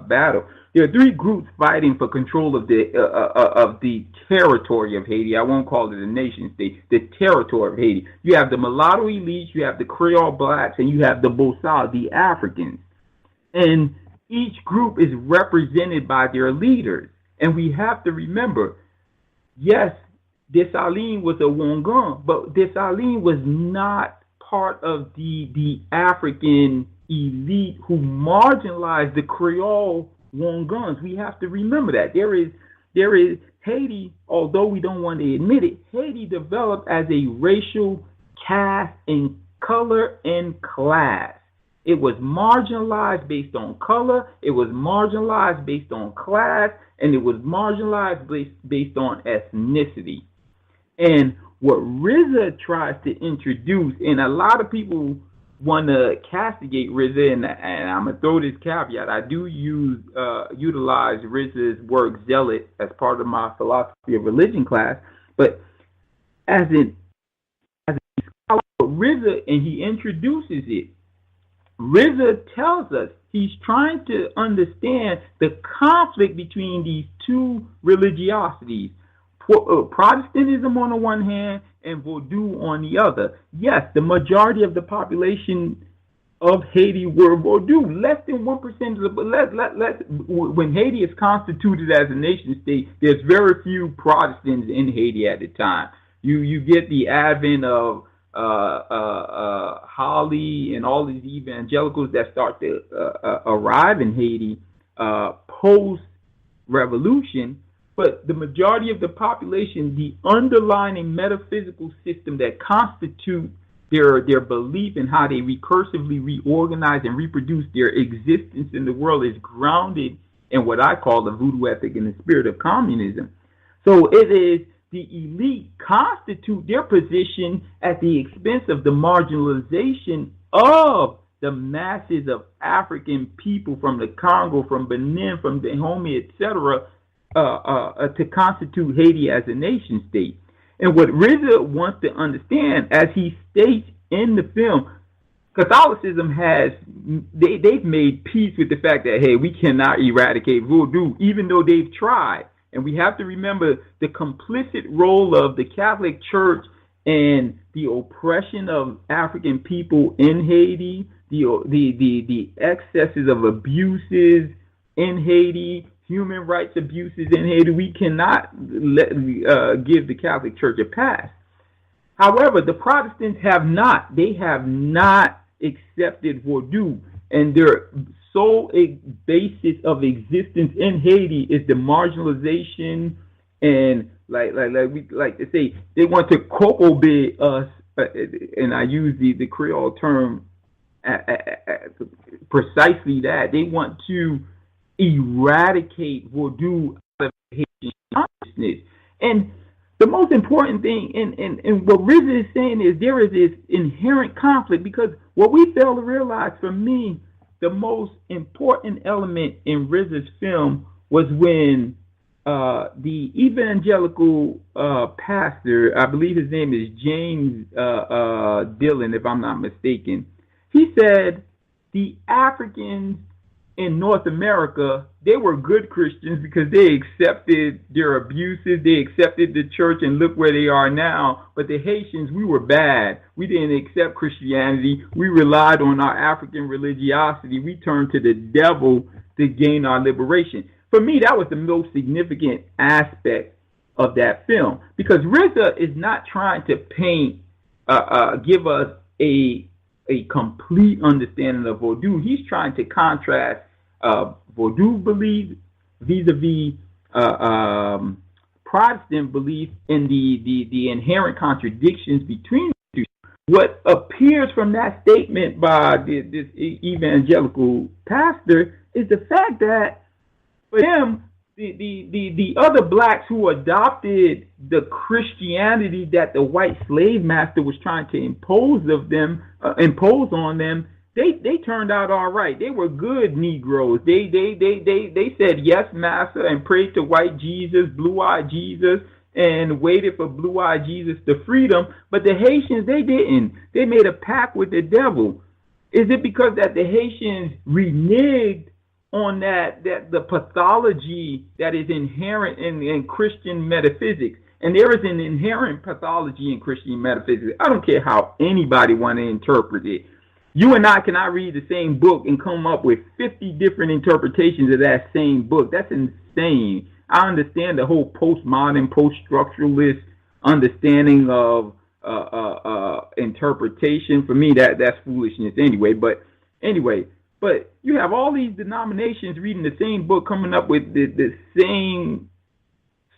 Speaker 6: battle. There are three groups fighting for control of the territory of Haiti. I won't call it a nation state. The territory of Haiti. You have the mulatto elites, you have the Creole blacks, and you have the Bosal, the Africans. And each group is represented by their leaders. And we have to remember, yes, Dessalines was a Wangan, but Dessalines was not part of the African elite who marginalized the Creole Wangans. We have to remember that. There is Haiti, although we don't want to admit it, Haiti developed as a racial caste in color and class. It was marginalized based on color, it was marginalized based on class, and it was marginalized based on ethnicity. And what Reza tries to introduce, and a lot of people want to castigate Reza, and I'm going to throw this caveat. I do utilize Reza's work, Zealot, as part of my philosophy of religion class, but as a scholar, Reza, and he introduces it, Reza tells us he's trying to understand the conflict between these two religiosities, Protestantism on the one hand and Vodou on the other. Yes, the majority of the population of Haiti were Vodou. Less than 1% of the when Haiti is constituted as a nation state, there's very few Protestants in Haiti at the time. You get the advent of Holly and all these evangelicals that start to arrive in Haiti post-revolution. But the majority of the population, the underlying metaphysical system that constitute their belief in how they recursively reorganize and reproduce their existence in the world is grounded in what I call the voodoo ethic and the spirit of communism. So it is the elite constitute their position at the expense of the marginalization of the masses of African people from the Congo, from Benin, from Dahomey, etc., to constitute Haiti as a nation state. And what Reza wants to understand, as he states in the film, Catholicism they've made peace with the fact that, hey, we cannot eradicate voodoo, even though they've tried. And we have to remember the complicit role of the Catholic Church and the oppression of African people in Haiti, the excesses of abuses in Haiti, human rights abuses in Haiti. We cannot give the Catholic Church a pass. However, the Protestants have not. They have not accepted Vodou, and their sole basis of existence in Haiti is the marginalization and, like we like to say, they want to kokobe us, and I use the Creole term precisely that. They want to eradicate Vodou out of Haitian consciousness. And the most important thing, and what Reza is saying is there is this inherent conflict, because what we fail to realize, for me, the most important element in Reza's film was when the evangelical pastor, I believe his name is James Dillon, if I'm not mistaken, he said the Africans in North America, they were good Christians because they accepted their abuses, they accepted the church, and look where they are now. But the Haitians, we were bad. We didn't accept Christianity. We relied on our African religiosity. We turned to the devil to gain our liberation. For me, that was the most significant aspect of that film, because Reza is not trying to paint, give us a complete understanding of Vodou. He's trying to contrast Vodou belief vis-a-vis Protestant belief, and the inherent contradictions between the two. What appears from that statement by this evangelical pastor is the fact that for him, the other blacks who adopted the Christianity that the white slave master was trying to impose on them, they turned out all right. They were good Negroes. They said yes, master, and prayed to white Jesus, blue-eyed Jesus, and waited for blue-eyed Jesus to free them. But the Haitians, they didn't. They made a pact with the devil. Is it because that the Haitians reneged on the pathology that is inherent in Christian metaphysics? And there is an inherent pathology in Christian metaphysics. I don't care how anybody want to interpret it. You and I cannot read the same book and come up with 50 different interpretations of that same book. That's insane. I understand the whole postmodern, post-structuralist understanding of interpretation. For me, that's foolishness anyway. But you have all these denominations reading the same book, coming up with the same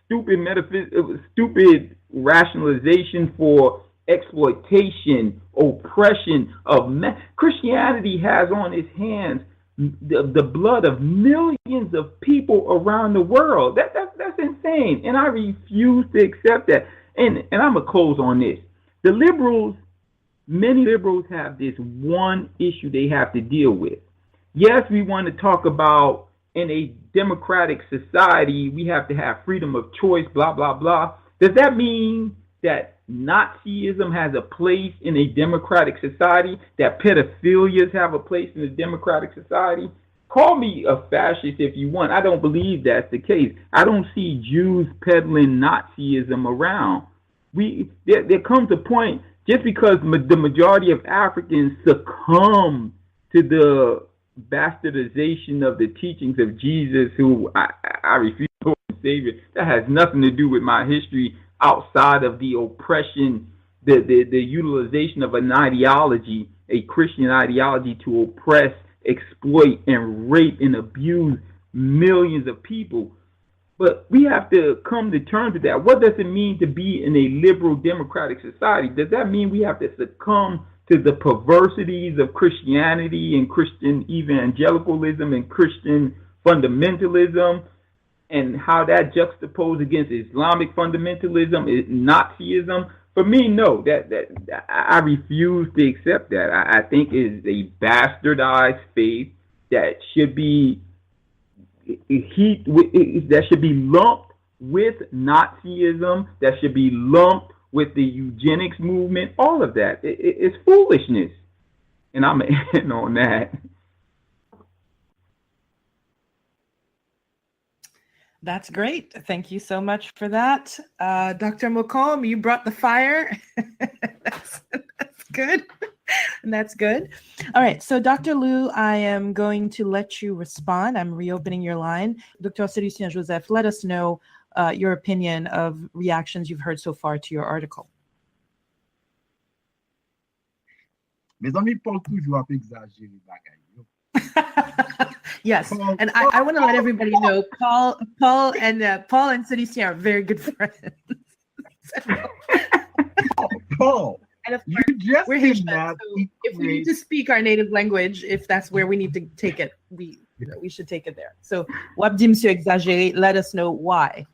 Speaker 6: stupid rationalization for exploitation, oppression of Christianity has on its hands the blood of millions of people around the world. That's insane, and I refuse to accept that. And I'm gonna close on this. The liberals, many liberals have this one issue they have to deal with. Yes, we want to talk about in a democratic society we have to have freedom of choice, blah blah blah. Does that mean that Nazism has a place in a democratic society, that pedophilias have a place in a democratic society? Call me a fascist if you want. I don't believe that's the case. I don't see Jews peddling Nazism around. There comes a point, just because the majority of Africans succumb to the bastardization of the teachings of Jesus, who I refuse to call him Savior, that has nothing to do with my history outside of the oppression, the utilization of an ideology, a Christian ideology, to oppress, exploit, and rape and abuse millions of people. But we have to come to terms with that. What does it mean to be in a liberal democratic society? Does that mean we have to succumb to the perversities of Christianity and Christian evangelicalism and Christian fundamentalism, and how that juxtaposed against Islamic fundamentalism is Nazism? For me, no. That I refuse to accept that. I think it is a bastardized faith that should be lumped with Nazism, that should be lumped with the eugenics movement. All of that, it's foolishness. And I'm going to end on that.
Speaker 5: That's great. Thank you so much for that. Dr. Mocombe, you brought the fire. That's good. That's good. All right. So, Dr. Liu, I am going to let you respond. I'm reopening your line. Dr. Celucien Joseph, let us know your opinion of reactions you've heard so far to your article.
Speaker 7: Mes amis parlent toujours avec exagérer bagay.
Speaker 5: Yes, and I want to let everybody know Paul and Celucien are very good friends.
Speaker 7: Paul,
Speaker 5: and of
Speaker 7: you
Speaker 5: course,
Speaker 7: just
Speaker 5: we're
Speaker 7: did
Speaker 5: Haitian,
Speaker 7: not
Speaker 5: so if we need to speak our native language, if that's where we need to take it, we should take it there. So, Wabdi Monsieur Exagéré, let us know why.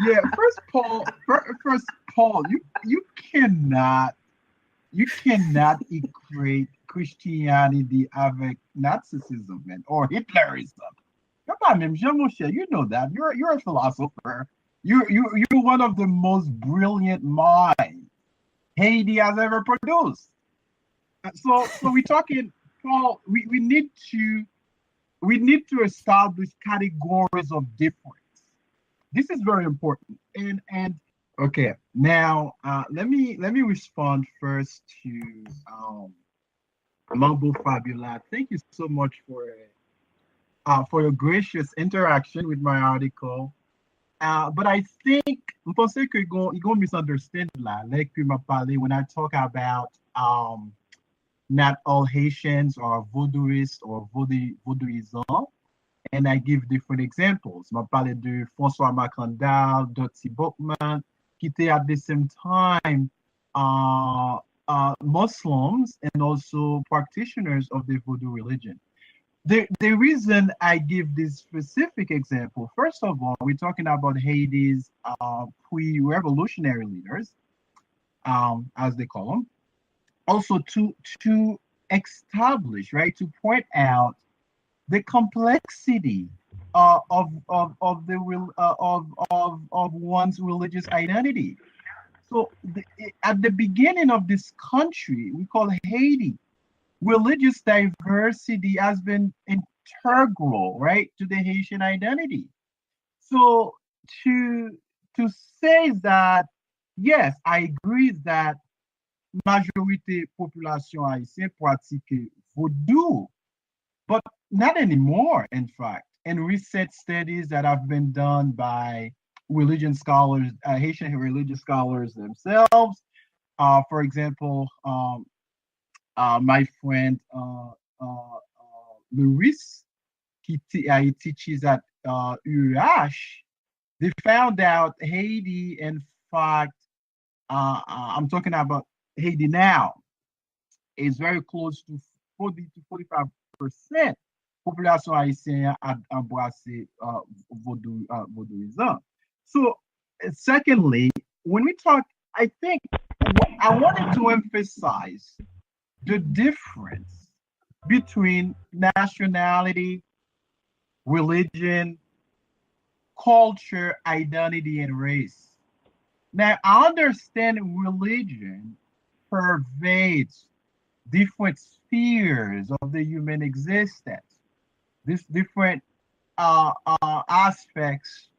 Speaker 7: Yeah, first Paul, you cannot equate Christianity avec Nazism man, or Hitlerism. You're pas même Jean, mon cher, you know that. You're a philosopher. You're one of the most brilliant minds Haiti has ever produced. So we're talking, Paul. We need to establish categories of difference. This is very important. And okay, now let me respond first to Manbo Fabiola. Thank you so much for your gracious interaction with my article. But I think je pense que you go misunderstand là, like m'a parlé when I talk about not all Haitians are Vodouists or Vodouisants. And I give different examples. Je parle de François Macandal, Dottie Bookman, qui étaient at the same time Muslims and also practitioners of the Vodou religion. The reason I give this specific example, first of all, we're talking about Haiti's pre-revolutionary leaders, as they call them. Also to establish, right, to point out the complexity of one's religious identity. So at the beginning of this country, we call Haiti, religious diversity has been integral, right, to the Haitian identity. So to say that, yes, I agree that majorité population haïtienne pratique Vodou, but not anymore, in fact. And recent studies that have been done by religion scholars, Haitian religious scholars themselves. For example, my friend Luis, he teaches at UH, they found out Haiti, in fact, I'm talking about Haiti now, is very close to 40 to 45% population haïtienne a embrassé vaudouisme. So, secondly, when we talk, I think I wanted to emphasize the difference between nationality, religion, culture, identity, and race. Now, I understand religion pervades different spheres of the human existence, these different aspects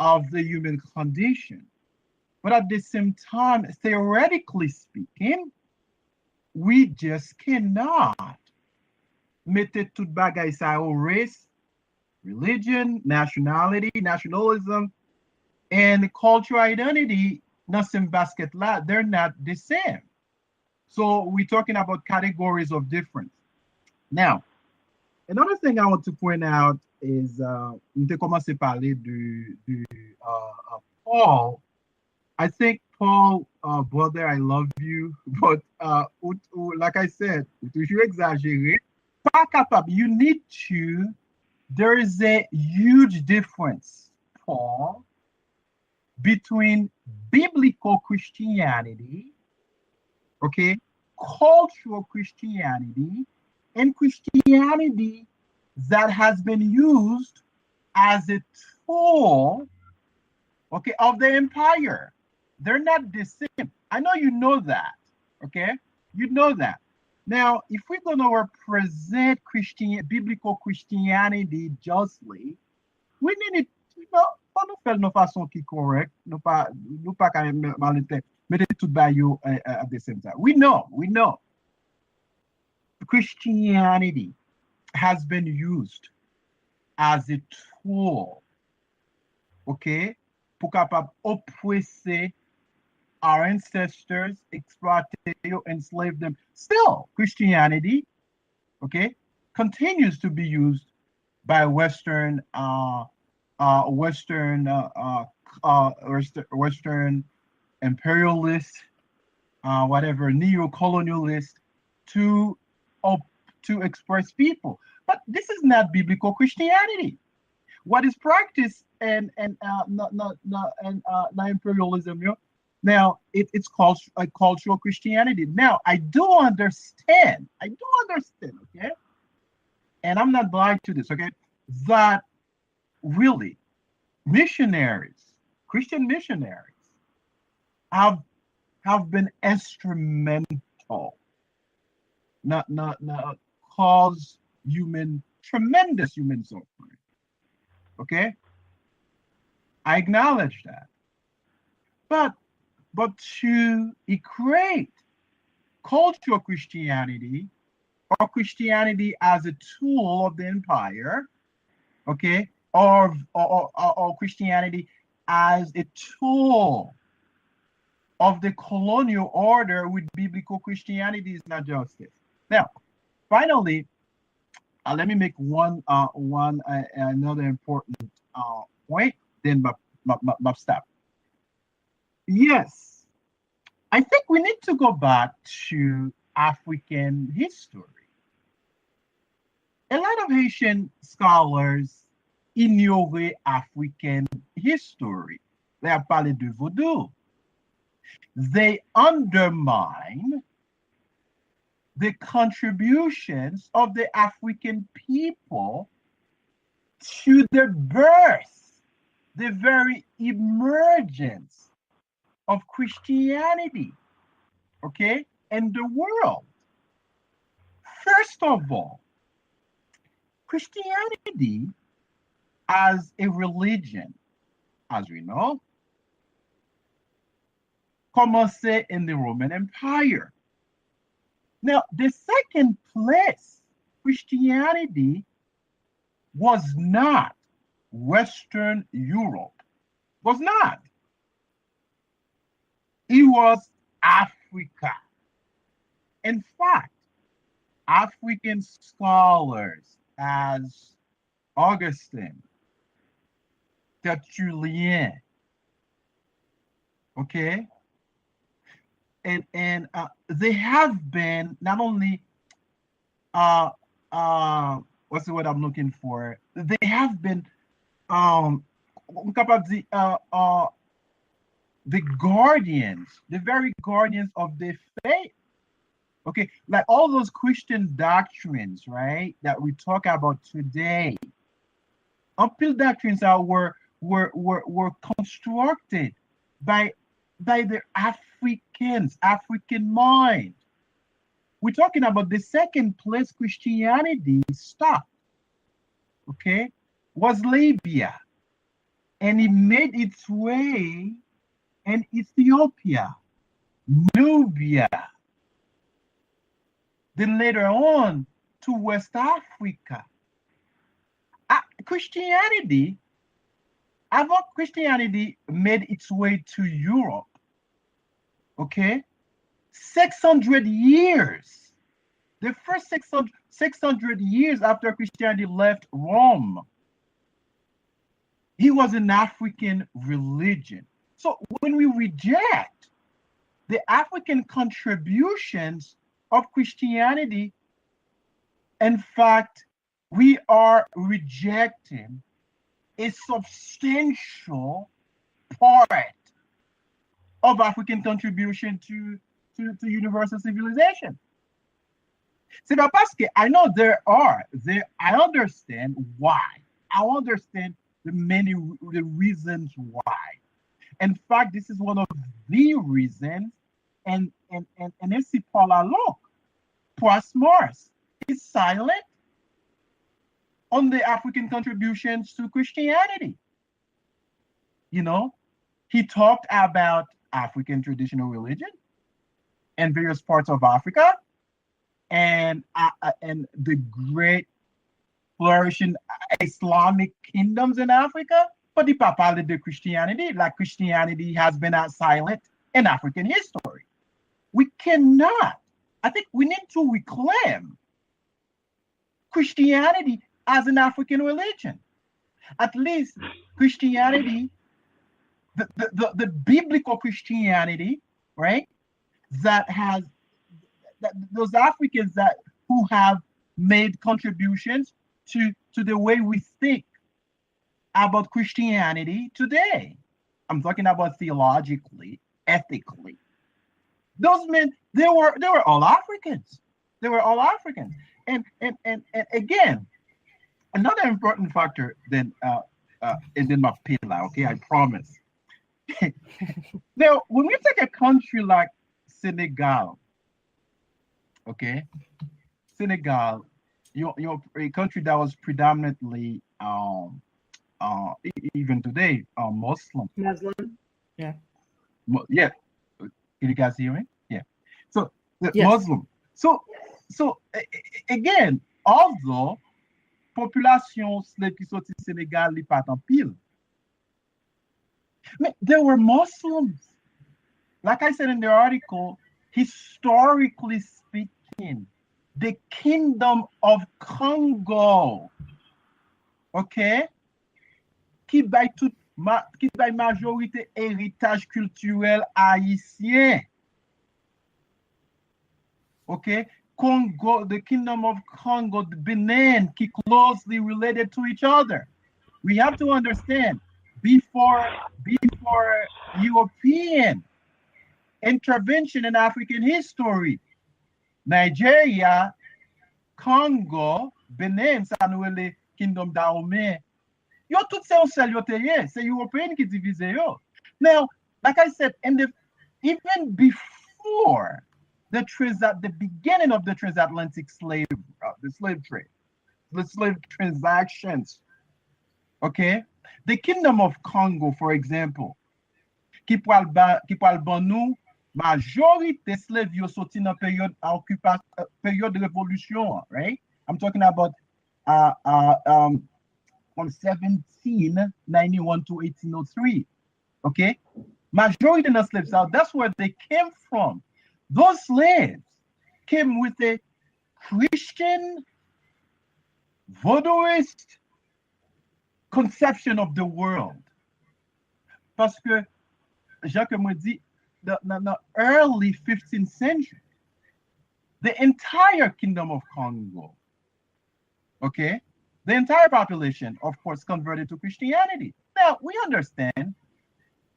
Speaker 7: of the human condition. But at the same time, theoretically speaking, we just cannot mette tout bagay sa au race, religion, nationality, nationalism, and cultural identity, nothing basket la, they're not the same. So we're talking about categories of difference. Now, another thing I want to point out is, nous avons commencé à parler de Paul. I think Paul, brother, I love you, but like I said, toujours exagéré, pas capable. You need to, there is a huge difference, Paul, between biblical Christianity, okay, cultural Christianity, and Christianity that has been used as a tool, okay, of the empire. They're not the same. I know you know that, okay? You know that. Now, if we're going to represent biblical Christianity justly, we need it, pas nous faire de façon qui correcte, nous pas quand même mettre tout bas at the same time. We know. Christianity has been used as a tool, okay, pour capable oppresser our ancestors, exploit them, enslave them. Still, Christianity, okay, continues to be used by Western imperialists, whatever, neo-colonialists, to express people. But this is not biblical Christianity. what is practiced and not imperialism. You know? Now it's called cultural Christianity. Now I do understand. Okay, and I'm not blind to this. Okay, that really missionaries, Christian missionaries, have been instrumental, not cause tremendous human suffering. Okay, I acknowledge that, but to equate cultural Christianity or Christianity as a tool of the empire, okay, or Christianity as a tool of the colonial order with biblical Christianity is not justice. Now, finally, let me make another important point. Then, stop. Yes, I think we need to go back to African history. A lot of Haitian scholars ignore African history. They have parlé de Vodou. They undermine the contributions of the African people to the birth, the very emergence of Christianity, okay, in the world. First of all, Christianity as a religion, as we know, commenced in the Roman Empire. Now, the second place, Christianity was not Western Europe. Was not. It was Africa. In fact, African scholars as Augustine, Celucien, okay, and they have been not only what's the word I'm looking for? They have been the guardians, the very guardians of the faith. Okay, like all those Christian doctrines, right, that we talk about today. Uphill doctrines were constructed by the African mind. We're talking about the second place Christianity stopped, okay, was Libya. And it made its way in Ethiopia, Nubia, then later on to West Africa. Christianity made its way to Europe, okay? 600 years. The first 600 years after Christianity left Rome, it was an African religion. So when we reject the African contributions of Christianity, in fact, we are rejecting a substantial part of African contribution to universal civilization. C'est pas parce que I know I understand why. I understand the reasons why. In fact, this is one of the reasons, and ainsi Paul alone, Pois Mars, is silent on the African contributions to Christianity. You know, he talked about African traditional religion in various parts of Africa and the great flourishing Islamic kingdoms in Africa, but he pas parlé de Christianity, like Christianity has been silent in African history. We cannot, I think we need to reclaim Christianity as an African religion. At least Christianity, the biblical Christianity, right? Those Africans who have made contributions to the way we think about Christianity today. I'm talking about theologically, ethically. Those men, they were all Africans. They were all Africans. And again, another important factor then and then my pillar, okay, I promise. Now, when we take a country like Senegal, okay, Senegal, a country that was predominantly even today Muslim.
Speaker 5: Yeah.
Speaker 7: Yeah. Can you guys hear me? Yeah. So the
Speaker 5: Yes.
Speaker 7: Muslim. So again, although population slave qui sorti Sénégal li pas en pile, but there were Muslims. Like I said in the article, historically speaking, the Kingdom of Congo, okay, qui baille majorité héritage culturel haïtien. Okay, Congo, the Kingdom of Congo, the Benin, qui closely related to each other. We have to understand, before European intervention in African history, Nigeria, Congo, Benin, ça nous le Kingdom Dahomey. Yo tout c'est un seul yo teye, c'est European qui divise yo. Now, like I said, even before the beginning of the transatlantic the slave trade, the slave transactions, okay, the Kingdom of Congo, for example, qui parle ban nous majorité slave yo sorti dans période occupation, période de révolution, right? I'm talking about from 1791 to 1803, okay? Majority of the slaves out, that's where they came from. Those slaves came with a Christian, Vodouist conception of the world. Parce que, Jacques me dit, the early 15th century, the entire Kingdom of Congo, okay, the entire population, of course, converted to Christianity. Now, we understand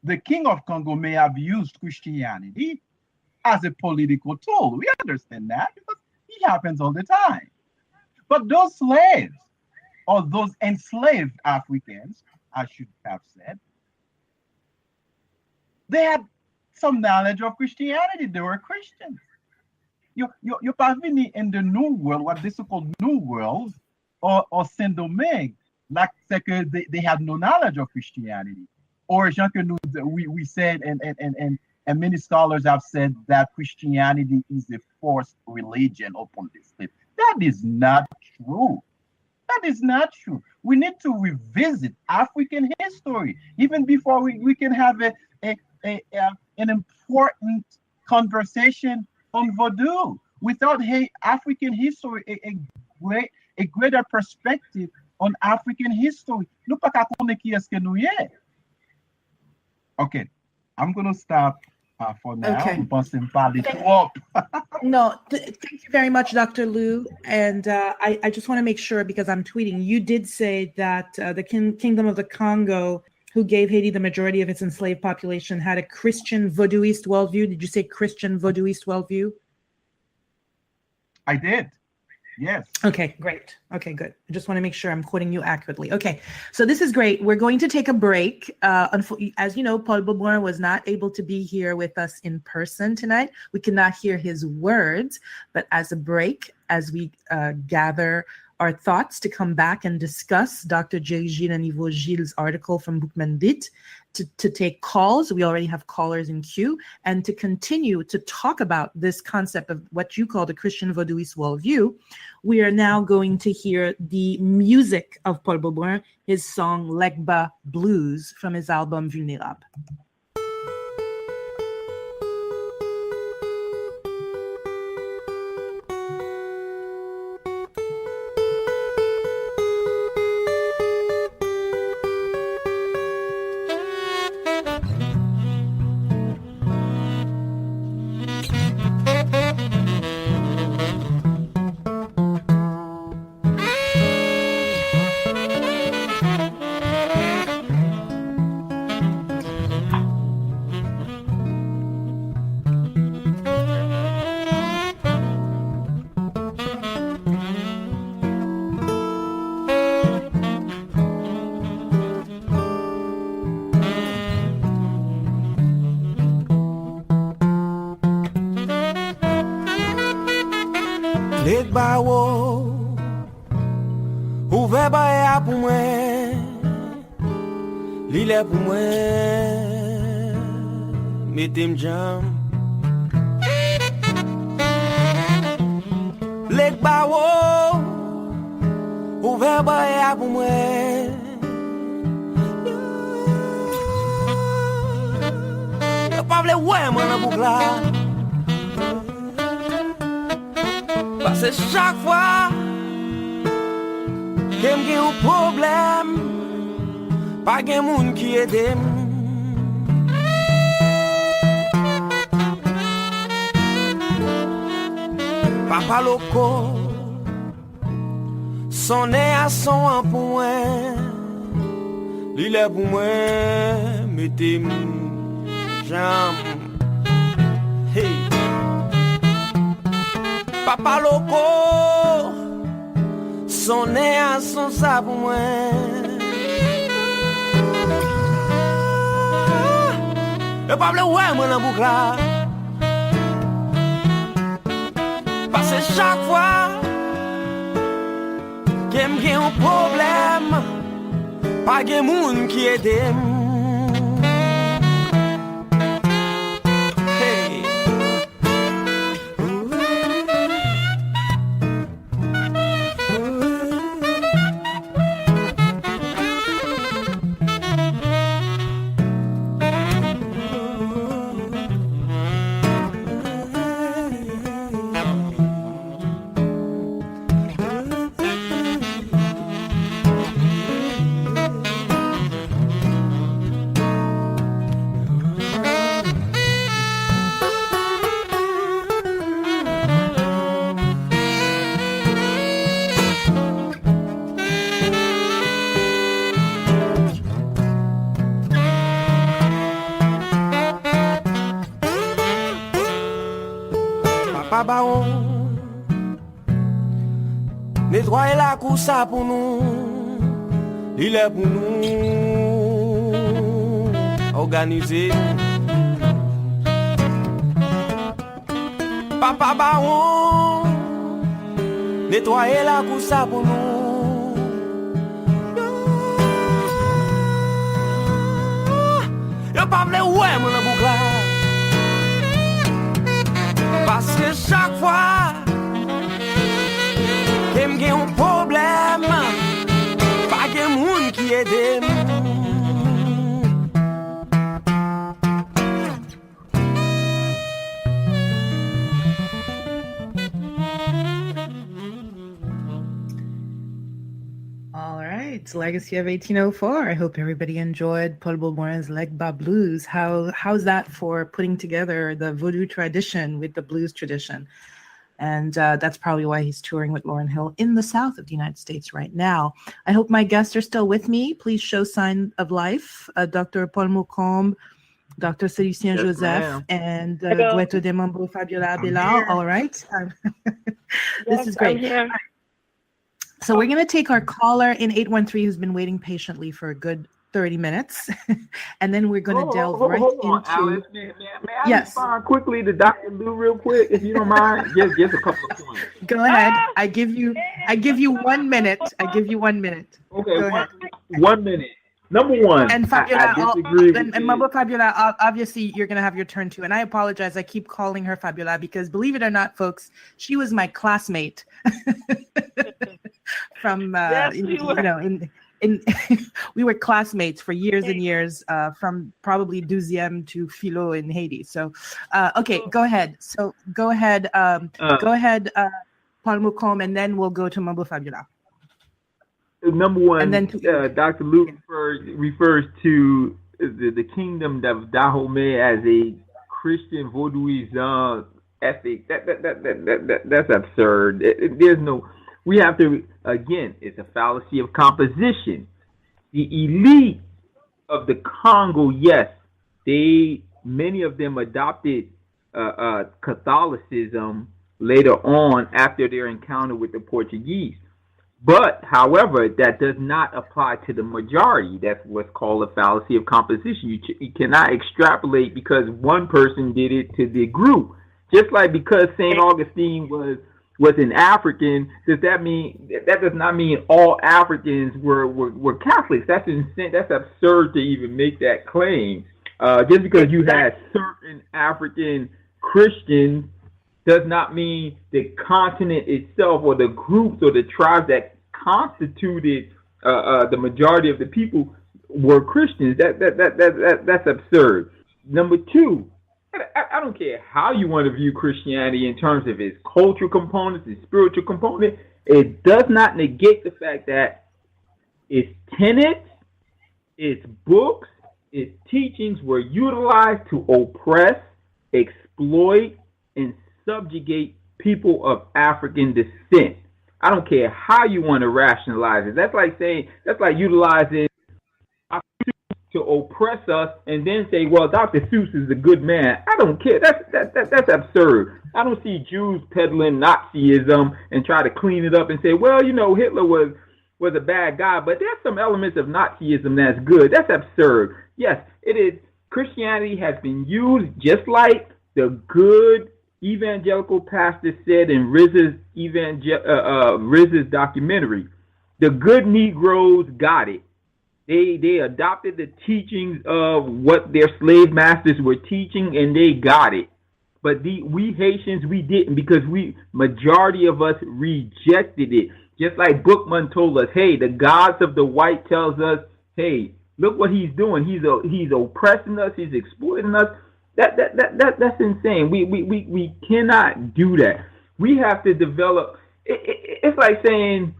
Speaker 7: the King of Congo may have used Christianity as a political tool. We understand that because it happens all the time. But those slaves, or those enslaved Africans, I should have said, they had some knowledge of Christianity. They were Christians. You're probably in the New World, what they call New World, or Saint-Domingue, like they had no knowledge of Christianity. Or we said, and many scholars have said that Christianity is a forced religion upon this state. That is not true. That is not true. We need to revisit African history, even before we can have an important conversation on Vodou. Without African history, a greater perspective on African history. Nous pas qu'à connaître qui est-ce que nous y est. Okay, I'm gonna stop for now.
Speaker 5: Okay.
Speaker 7: I'm passing parler trop.
Speaker 5: No, thank you very much, Dr. Liu. And I just want to make sure, because I'm tweeting, you did say that the Kingdom of the Congo, who gave Haiti the majority of its enslaved population, had a Christian Vodouist worldview. Did you say Christian Vodouist worldview?
Speaker 7: I did. Yes.
Speaker 5: Okay, great. Okay, good. I just want to make sure I'm quoting you accurately. Okay, so this is great. We're going to take a break. As you know, Paul Beaubourn was not able to be here with us in person tonight. We cannot hear his words, but as a break, as we gather our thoughts to come back and discuss Dr. J. Gilles and Ivo Gilles' article from Bookmandit, to take calls. We already have callers in queue, and to continue to talk about this concept of what you call the Christian Vodouist worldview. We are now going to hear the music of Paul Beaubourn, his song Legba Blues from his album Vulnérable.
Speaker 3: Lek ba wo, ouve ba ya pou mwen, li le pou mwen, metem jam. Lek ba wo, ouve ba ya pou mwen, yo pa vle wè mwen nan bouk la. Parce chaque fois que j'ai un problème, pas de monde qui aide. Papa loco, son nez à son pour moi, il est pour moi, mettez jambes. Hey. Papa loco, son nez à son ça pour moi. Le peuple ouais moi dans boucle là. Parce que chaque fois qu'il y a un problème, pas de monde qui aide. Baron, nettoyer la course pour nous, il est pour nous organiser. Papa Baron, nettoyer la course pour nous. Yo pas vle ouais mon boucle. Parce que chaque fois qu'il y a un problème, pas de monde qui aide.
Speaker 5: All right, Legacy of 1804. I hope everybody enjoyed Paul Beaumoin's Legba Blues. How's that for putting together the Vodou tradition with the blues tradition? And that's probably why he's touring with Lauryn Hill in the south of the United States right now. I hope my guests are still with me. Please show sign of life. Dr. Paul Mocombe, Dr. Celucien Joseph, and Gueto de Manbo, Fabiola, Abellard. All right. This is great. So we're going to take our caller in 813 who's been waiting patiently for a good 30 minutes. And then we're going to delve right into...
Speaker 6: Alice, may I respond quickly to Dr. Lou real quick, if you don't mind? Just a couple of points.
Speaker 5: Go ahead. I give you 1 minute. I give you 1 minute.
Speaker 6: Okay, 1 minute. Number one,
Speaker 5: and Fabiola,
Speaker 6: I disagree
Speaker 5: and Manbo Fabiola, obviously you're going to have your turn too. And I apologize. I keep calling her Fabiola because, believe it or not, folks, she was my classmate from, we were classmates for years and years, from probably 12e to Philo in Haiti. So, okay, go ahead. So go ahead, Paul Mocombe, and then we'll go to Manbo Fabiola.
Speaker 6: Number one, Dr. Luke refers to the kingdom of Dahomey as a Christian Vaudouism ethic. That's absurd. There's no. We have to, again, it's a fallacy of composition. The elite of the Congo, yes, many of them adopted Catholicism later on after their encounter with the Portuguese. But, however, that does not apply to the majority. That's what's called a fallacy of composition. You cannot extrapolate because one person did it to the group. Just like because St. Augustine was an African, does not mean all Africans were Catholics? That's insane. That's absurd to even make that claim. Just because you had certain African Christians does not mean the continent itself or the groups or the tribes that constituted the majority of the people were Christians. That's absurd. Number two, I don't care how you want to view Christianity in terms of its cultural components, its spiritual component. It does not negate the fact that its tenets, its books, its teachings were utilized to oppress, exploit, and subjugate people of African descent. I don't care how you want to rationalize it. That's like utilizing to oppress us and then say, well, Dr. Seuss is a good man. I don't care. That's absurd. I don't see Jews peddling Nazism and try to clean it up and say, well, Hitler was a bad guy, but there's some elements of Nazism that's good. That's absurd. Yes, it is. Christianity has been used just like the good evangelical pastor said in Reza's documentary. The good Negroes got it. They adopted the teachings of what their slave masters were teaching, and they got it. But we Haitians, we didn't, because majority of us rejected it. Just like Bookman told us, hey, the gods of the white tells us, hey, look what he's doing. He's oppressing us. He's exploiting us. That's insane. We cannot do that. We have to develop. It's like saying,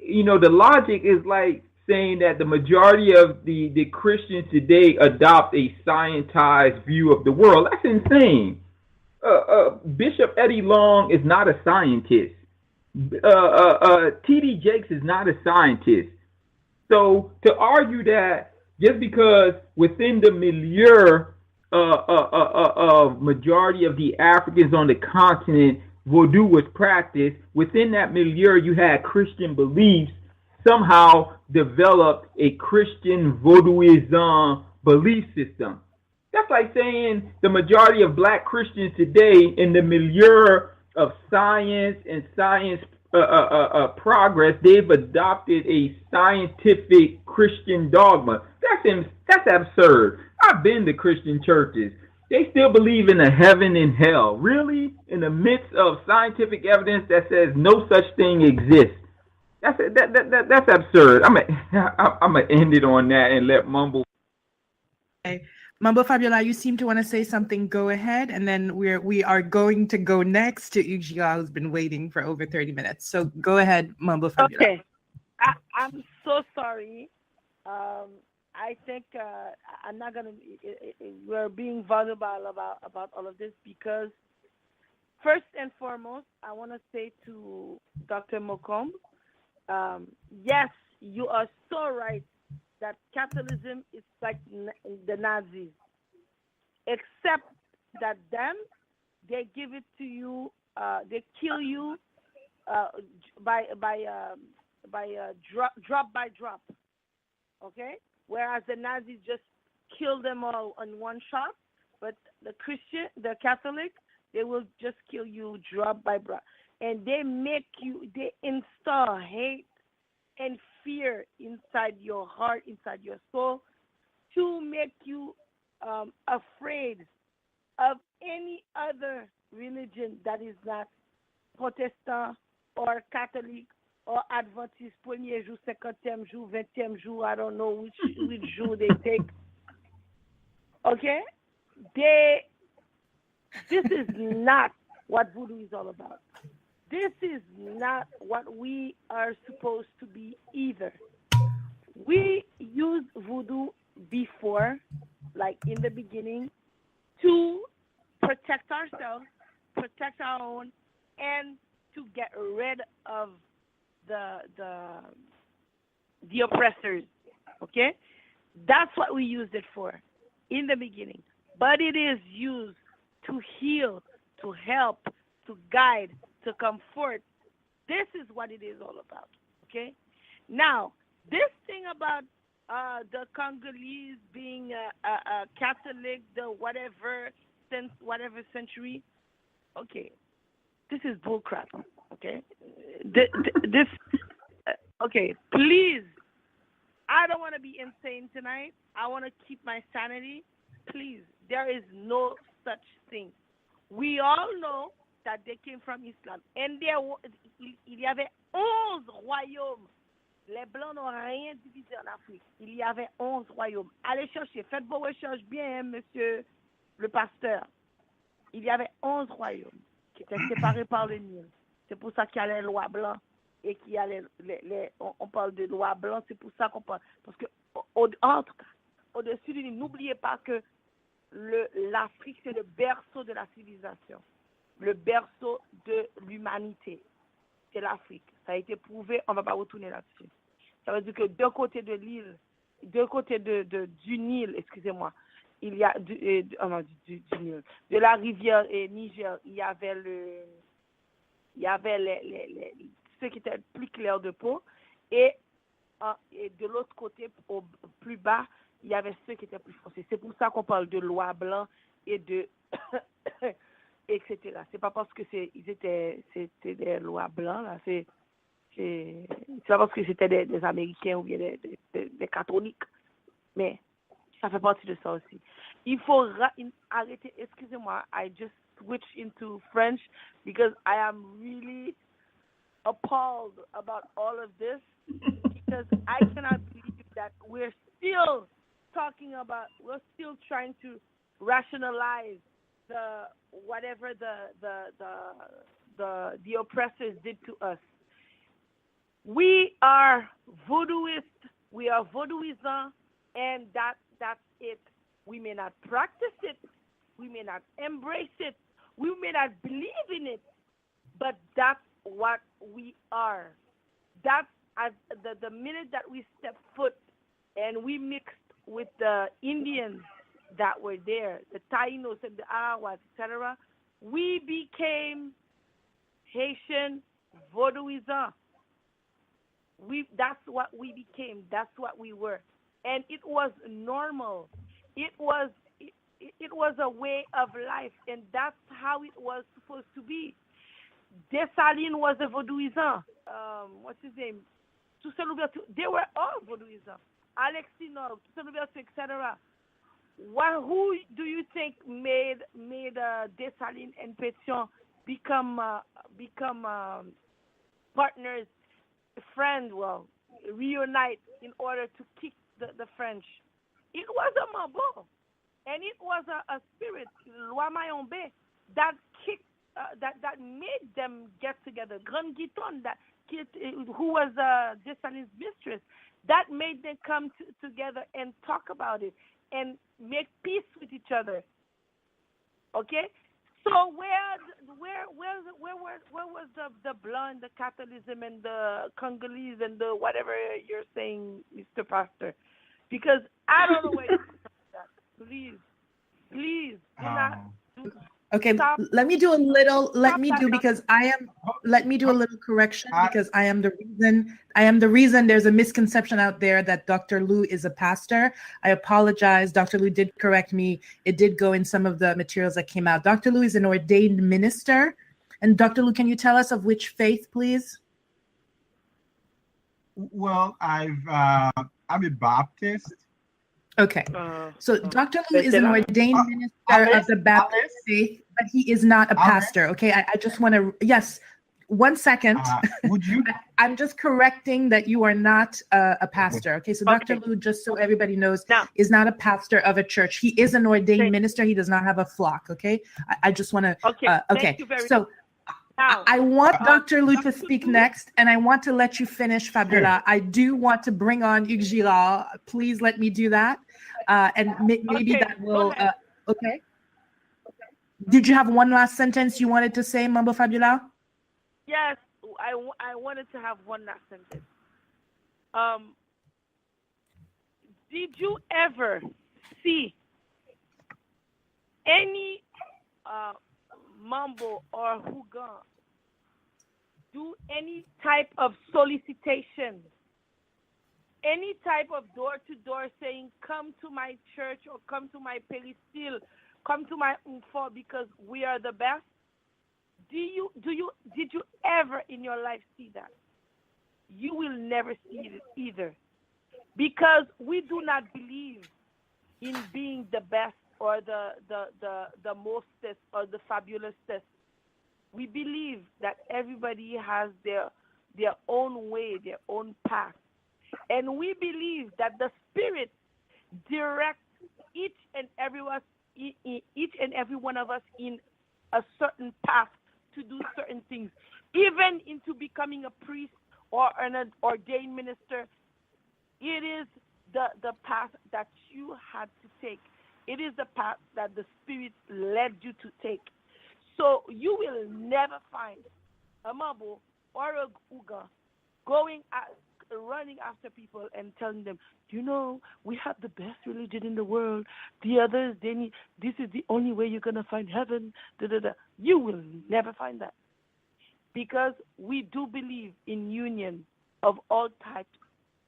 Speaker 6: the logic is like saying that the majority of the Christians today adopt a scientized view of the world. That's insane. Bishop Eddie Long is not a scientist. T.D. Jakes is not a scientist. So to argue that just because within the milieu of majority of the Africans on the continent, Vodou was practiced, within that milieu you had Christian beliefs, somehow developed a Christian Vaudouism belief system. That's like saying the majority of black Christians today in the milieu of science and science progress, they've adopted a scientific Christian dogma. That's absurd. I've been to Christian churches. They still believe in a heaven and hell. Really? In the midst of scientific evidence that says no such thing exists. That's absurd. I'm gonna end it on that and let Manbo.
Speaker 5: Okay. Manbo, Fabiola, you seem to want to say something. Go ahead, and then we are going to go next to Ugia, who's been waiting for over 30 minutes. So go ahead, Manbo, Fabiola.
Speaker 8: Okay, I'm so sorry. I think I'm not gonna. We're being vulnerable about all of this because first and foremost, I want to say to Dr. Mocombe, yes, you are so right that capitalism is like the Nazis, except that them, they give it to you, they kill you by drop by drop, okay? Whereas the Nazis just kill them all in one shot, but the Catholic, they will just kill you drop by drop. And they install hate and fear inside your heart, inside your soul, to make you afraid of any other religion that is not Protestant or Catholic or Adventist, premier jour, 50e jour, 20e jour, I don't know which jour they take. Okay? This is not what Vodou is all about. This is not what we are supposed to be either. We used Vodou before, like in the beginning, to protect ourselves, protect our own, and to get rid of the oppressors. Okay? That's what we used it for in the beginning. But it is used to heal, to help, to guide, to comfort. This is what it is all about. Okay? Now, this thing about the Congolese being a Catholic, the whatever century, okay, this is bullcrap. Okay, this. Okay, please. I don't want to be insane tonight. I want to keep my sanity. Please, there is no such thing. We all know that they came from Islam. And il y avait 11 royaumes. Les Blancs n'ont rien divisé en Afrique. Il y avait 11 royaumes. Allez chercher, faites vos recherches bien, hein, monsieur le pasteur. Il y avait 11 royaumes qui étaient séparés par le Nil. C'est pour ça qu'il y a les lois blancs et qu'il y a on parle de lois blancs. C'est pour ça qu'on parle. Parce que, en tout cas, au-dessus du Nil, n'oubliez pas que l'Afrique, c'est le berceau de la civilisation, le berceau de l'humanité. C'est l'Afrique. Ça a été prouvé, on ne va pas retourner là-dessus. Ça veut dire que deux côtés de l'île, deux côtés du Nil, excusez-moi, il y a du Nil, de la rivière Niger, il y avait ceux qui étaient plus clairs de peau, et de l'autre côté, au plus bas, il y avait ceux qui étaient plus foncés. C'est pour ça qu'on parle de loi blanc et de etc. C'est pas parce que c'était des lois blancs là, c'est pas parce que c'était des Américains ou bien des catholiques, mais ça fait partie de ça aussi. Il faut arrêter. Excusez-moi, I just switched into French because I am really appalled about all of this because I cannot believe that we're still trying to rationalize whatever the oppressors did to us. We are Vodouists, we are Vodouisans, and that's it. We may not practice it, we may not embrace it, we may not believe in it, but that's what we are. That's the minute that we step foot and we mixed with the Indians that were there, the Tainos and the Arawas, etc., we became Haitian Vodouisans. That's what we became. That's what we were. And it was normal. It was a way of life, and that's how it was supposed to be. Dessalines was a Vodouisan. What's his name? They were all Vodouisans. Alexinov, etc. Who do you think made Dessalines and Pétion become partners, friends? Well, reunite in order to kick the French. It was a Manbo, and it was a spirit, Mocombe, that kicked, that made them get together. Grand Guiton, who was Dessalines' mistress, that made them come together and talk about it and make peace with each other. Okay, so where was the Blanc, the Catholicism, and the Congolese, and the whatever you're saying, Mr. Pastor? Because I don't know where you're that. Please, do not.
Speaker 5: Okay, let me do a little correction because I am the reason there's a misconception out there that Dr. Lou is a pastor. I apologize. Dr. Lou did correct me. It did go in some of the materials that came out. Dr. Lou is an ordained minister. And Dr. Lou, can you tell us of which faith, please?
Speaker 7: Well, I'm a Baptist.
Speaker 5: Okay, so Dr. Lou is an ordained minister of the Baptist faith, but he is not a pastor. Okay, I just want to, yes, 1 second.
Speaker 7: Would you?
Speaker 5: I'm just correcting that you are not a pastor. Okay, so Dr. Lou, just so everybody knows, is not a pastor of a church. He is an ordained minister. He does not have a flock. Okay, I just want to. Okay.
Speaker 8: Thank you very much.
Speaker 5: I want Dr. Lou to speak next, and I want to let you finish, Fabiola. I do want to bring on Hugues Girard. Please let me do that. And maybe that will, okay. Did you have one last sentence you wanted to say, Manbo Fabiola?
Speaker 8: Yes, I wanted to have one last sentence. Did you ever see any Manbo or Hugan do any type of solicitation, any type of door-to-door saying, come to my church or come to my peristyle, come to my umfo because we are the best? Did you ever in your life see that? You will never see it either, because we do not believe in being the best or the mostest or the fabulousest. We believe that everybody has their own way, their own path, and we believe that the Spirit directs each and every one of us in a certain path to do certain things, even into becoming a priest or an ordained minister. It is the path that you had to take. It is the path that the Spirit led you to take. So you will never find a Manbo or a Uga running after people and telling them, we have the best religion in the world. The others, this is the only way you're going to find heaven. Da, da, da. You will never find that. Because we do believe in union of all types,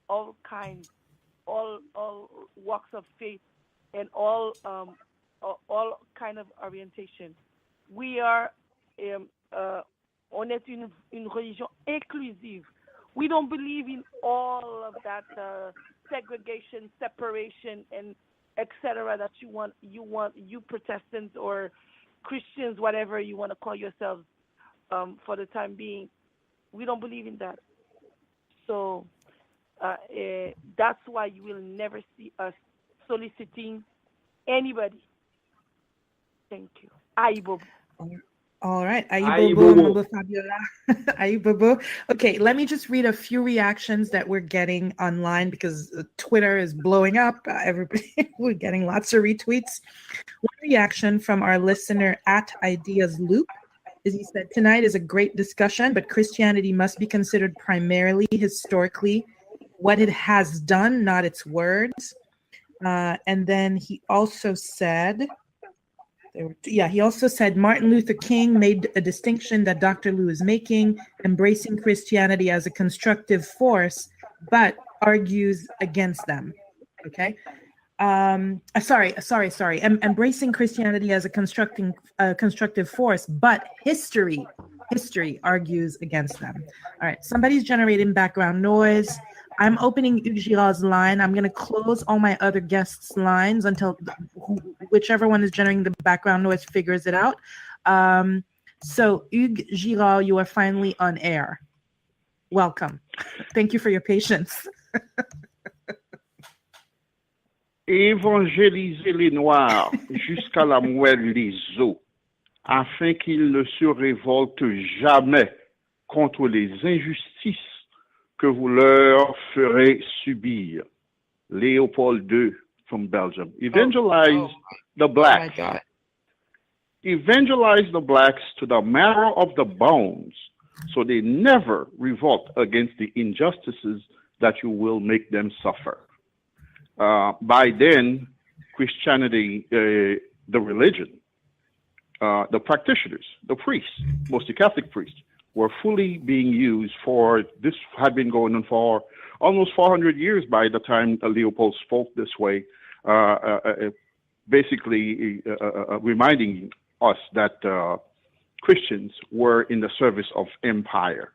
Speaker 8: all kinds, all walks of faith, and all kind of orientation. We are on est une religion inclusive. We don't believe in all of that segregation, separation, and etc. that you Protestants or Christians, whatever you want to call yourselves, for the time being. We don't believe in that. So that's why you will never see us soliciting anybody. Thank you. Aibo.
Speaker 5: All right.
Speaker 6: Aibo.
Speaker 5: Manbo, Fabiola. Aibo. Okay, let me just read a few reactions that we're getting online because Twitter is blowing up. Everybody, we're getting lots of retweets. One reaction from our listener at Ideas Loop is he said, tonight is a great discussion, but Christianity must be considered primarily historically what it has done, not its words. And then he also said, Martin Luther King made a distinction that Dr. Lou is making, embracing Christianity as a constructive force, but argues against them. Okay. Embracing Christianity as a constructive force, but history argues against them. All right. Somebody's generating background noise. I'm opening Hugues Girard's line. I'm going to close all my other guests' lines until whichever one is generating the background noise figures it out. So Hugues Girard, you are finally on air. Welcome. Thank you for your patience.
Speaker 9: Évangéliser les Noirs jusqu'à la moelle des os, afin qu'ils ne se révoltent jamais contre les injustices que vous leur ferez subir. Leopold II from Belgium. Evangelize the blacks.
Speaker 5: Oh my God.
Speaker 9: Evangelize the blacks to the marrow of the bones, so they never revolt against the injustices that you will make them suffer. By then, Christianity, the religion, the practitioners, the priests, mostly Catholic priests, were fully being used for, this had been going on for almost 400 years by the time Leopold spoke this way, basically reminding us that Christians were in the service of empire.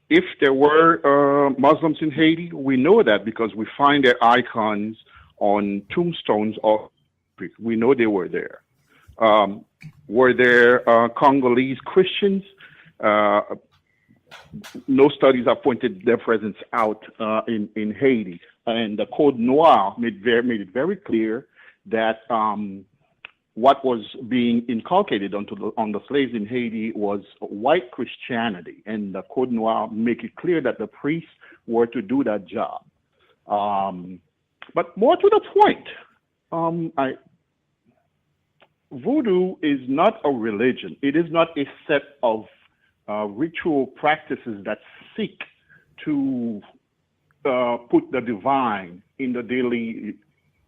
Speaker 9: If there were Muslims in Haiti, we know that because we find their icons on tombstones. We know they were there. Were there Congolese Christians? No studies have pointed their presence out in Haiti. And the Code Noir made it very clear that what was being inculcated on the slaves in Haiti was white Christianity, and the Code Noir make it clear that the priests were to do that job. But more to the point, Vodou is not a religion. It is not a set of ritual practices that seek to put the divine in the daily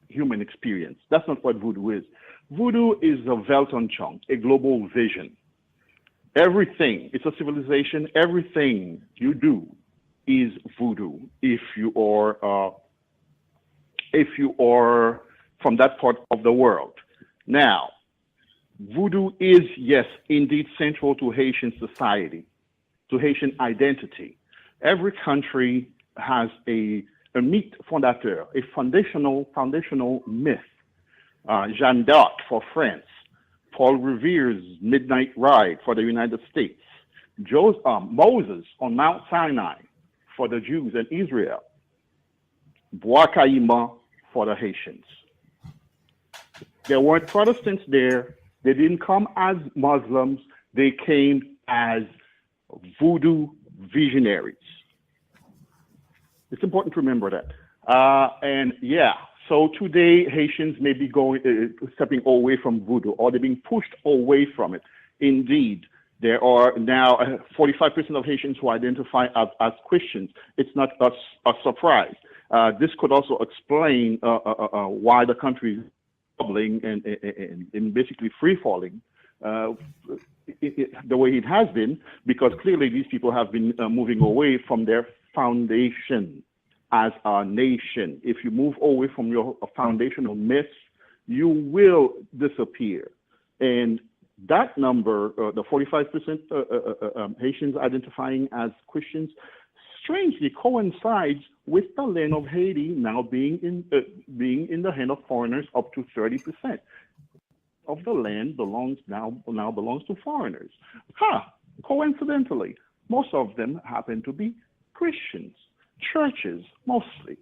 Speaker 9: human experience. That's not what Vodou is. Vodou is a Weltanschauung, a global vision. Everything, it's a civilization, everything you do is Vodou if you are from that part of the world. Now, Voodoo is, yes, indeed central to Haitian society, to Haitian identity. Every country has a mythe fondateur, a foundational myth. Jeanne d'Arc for France, Paul Revere's Midnight Ride for the United States, Moses on Mount Sinai for the Jews and Israel, Bois Caïma for the Haitians. There weren't Protestants there. They didn't come as Muslims. They came as voodoo visionaries. It's important to remember that. So today Haitians may be stepping away from voodoo, or they're being pushed away from it. Indeed, there are now 45% of Haitians who identify as Christians. It's not a surprise. This could also explain why the country is bubbling and basically free falling the way it has been, because clearly these people have been moving away from their foundation as a nation. If you move away from your foundational myths, you will disappear. And that number, the 45% Haitians identifying as Christians, strangely coincides with the land of Haiti now being in the hand of foreigners. Up to 30% of the land now belongs to foreigners. Coincidentally, most of them happen to be Christians, churches mostly.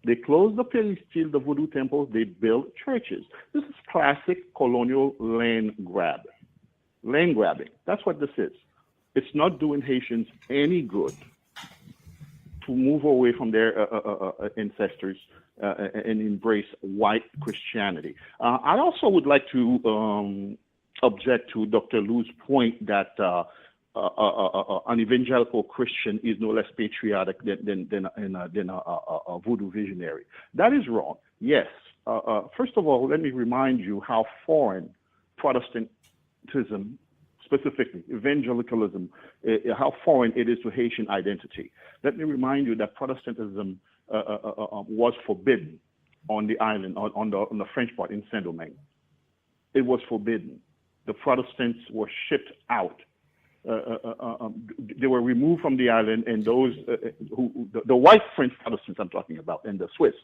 Speaker 9: They closed the peristyle, the voodoo temples, they built churches. This is classic colonial land grabbing. That's what this is. It's not doing Haitians any good to move away from their ancestors and embrace white Christianity. I also would like to object to Dr. Lou's point that an evangelical Christian is no less patriotic than a voodoo visionary. That is wrong. Yes. First of all, let me remind you how foreign Protestantism, specifically evangelicalism, how foreign it is to Haitian identity. Let me remind you that Protestantism was forbidden on the island, on the French part in Saint-Domingue. It was forbidden. The Protestants were shipped out. They were removed from the island, and those the white French Protestants I'm talking about, and the Swiss,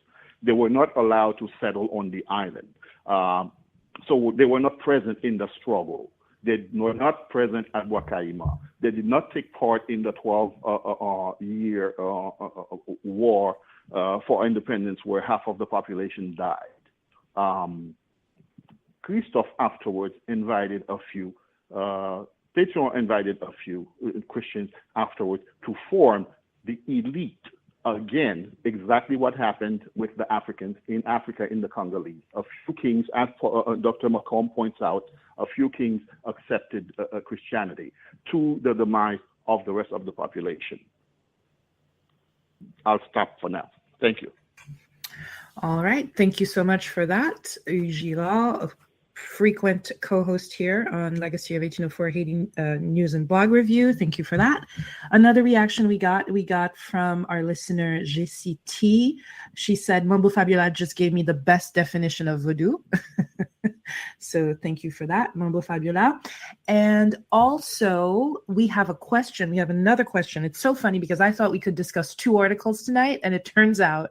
Speaker 9: they were not allowed to settle on the island. So they were not present in the struggle. They were not present at Wakaima. They did not take part in the 12-year war for independence, where half of the population died. Christophe afterwards invited a few, Pétion invited a few Christians afterwards to form the elite. Again, exactly what happened with the Africans in Africa, in the Congolese. A few kings, as Dr. Mocombe points out, a few kings accepted Christianity to the demise of the rest of the population. I'll stop for now. Thank you.
Speaker 5: All right. Thank you so much for that. Girard, a frequent co-host here on Legacy of 1804 Haiti News and Blog Review. Thank you for that. Another reaction we got from our listener, JCT. She said, Manbo Fabiola just gave me the best definition of voodoo. So thank you for that, Manbo Fabiola. And also, we have a question. We have another question. It's so funny because I thought we could discuss 2 articles tonight, and it turns out,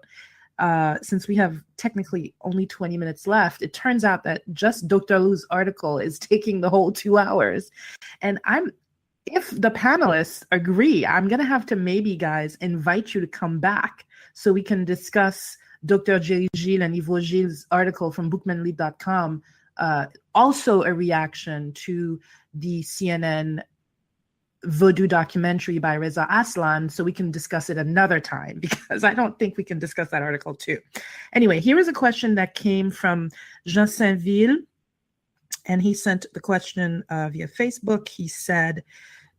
Speaker 5: since we have technically only 20 minutes left, it turns out that just Dr. Lou's article is taking the whole 2 hours. And if the panelists agree, I'm going to have to maybe, guys, invite you to come back so we can discuss Dr. Jerry Gilles and Ivo Gilles' article from bookmanlead.com, also a reaction to the CNN Vodou documentary by Reza Aslan, so we can discuss it another time, because I don't think we can discuss that article too. Anyway, here is a question that came from Jean Saint-Ville, and he sent the question via Facebook. He said,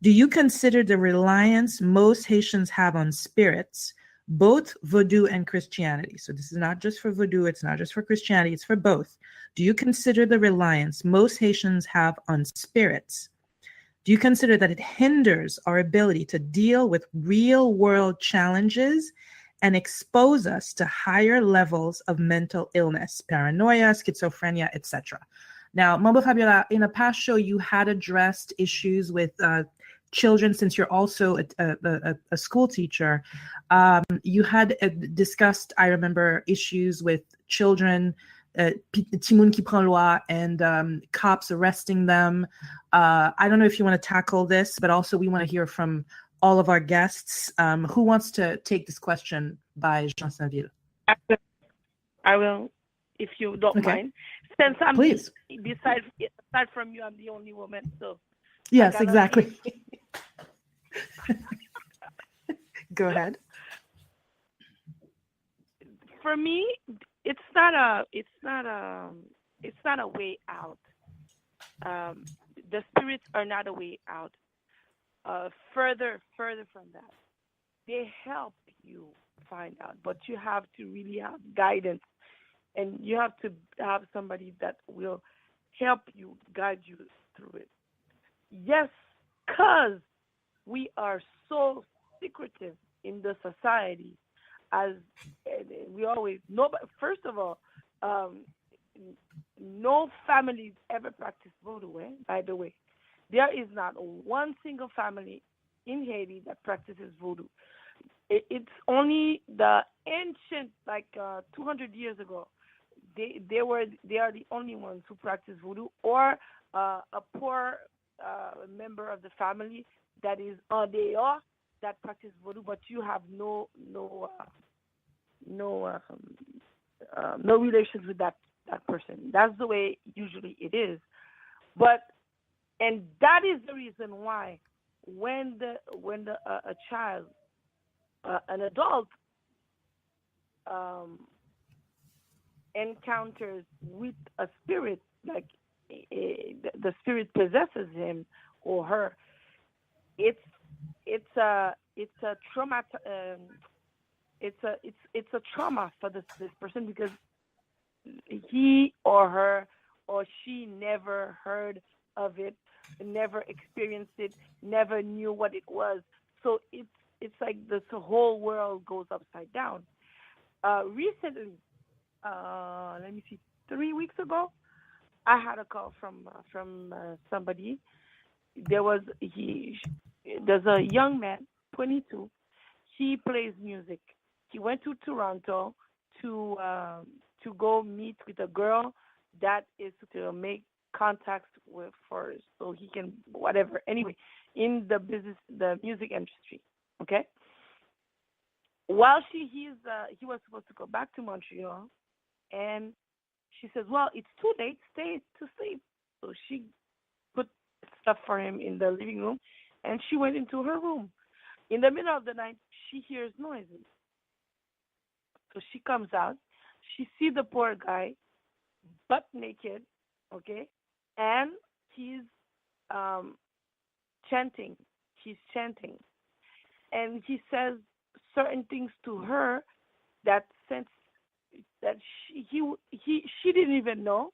Speaker 5: do you consider the reliance most Haitians have on spirits, both Vodou and Christianity? So this is not just for Vodou, it's not just for Christianity, it's for both. Do you consider the reliance most Haitians have on spirits? Do you consider that it hinders our ability to deal with real-world challenges and expose us to higher levels of mental illness, paranoia, schizophrenia, etc.? Now, Manbo Fabiola, in a past show, you had addressed issues with children, since you're also a school teacher. You had discussed, I remember, issues with children, Timoun qui prend loi, and cops arresting them. I don't know if you want to tackle this, but also we want to hear from all of our guests. Who wants to take this question by Jean Saint-Ville?
Speaker 8: I will, if you don't mind. Since I'm
Speaker 5: Please.
Speaker 8: aside from you, I'm the only woman, so.
Speaker 5: Yes, exactly. Go ahead.
Speaker 8: For me, it's not a way out. The spirits are not a way out. Further from that, they help you find out, but you have to really have guidance, and you have to have somebody that will help you, guide you through it. Yes, because we are so secretive in the society, as we always know. But first of all, no families ever practice voodoo. By the way, there is not one single family in Haiti that practices voodoo. It's only the ancient, like 200 years ago. They are the only ones who practice voodoo, or a poor member of the family that is en dehors that practice voodoo, but you have no relations with that person. That's the way usually it is. And that is the reason why when a child, an adult, encounters with a spirit, like the spirit possesses him or her, it's a trauma. It's a trauma for this person, because he or her or she never heard of it, never experienced it, never knew what it was. So it's like this whole world goes upside down. Recently, let me see, 3 weeks ago, I had a call from somebody. There's a young man, 22. He plays music. He went to Toronto to go meet with a girl that is to make contacts with for, so he can whatever. Anyway, in the music industry. Okay. While he was supposed to go back to Montreal, and she says, "Well, it's too late. Stay to sleep." So she put stuff for him in the living room, and she went into her room. In the middle of the night, she hears noises. So she comes out. She sees the poor guy, butt naked, okay, and he's chanting. He's chanting, and he says certain things to her that sense that she didn't even know,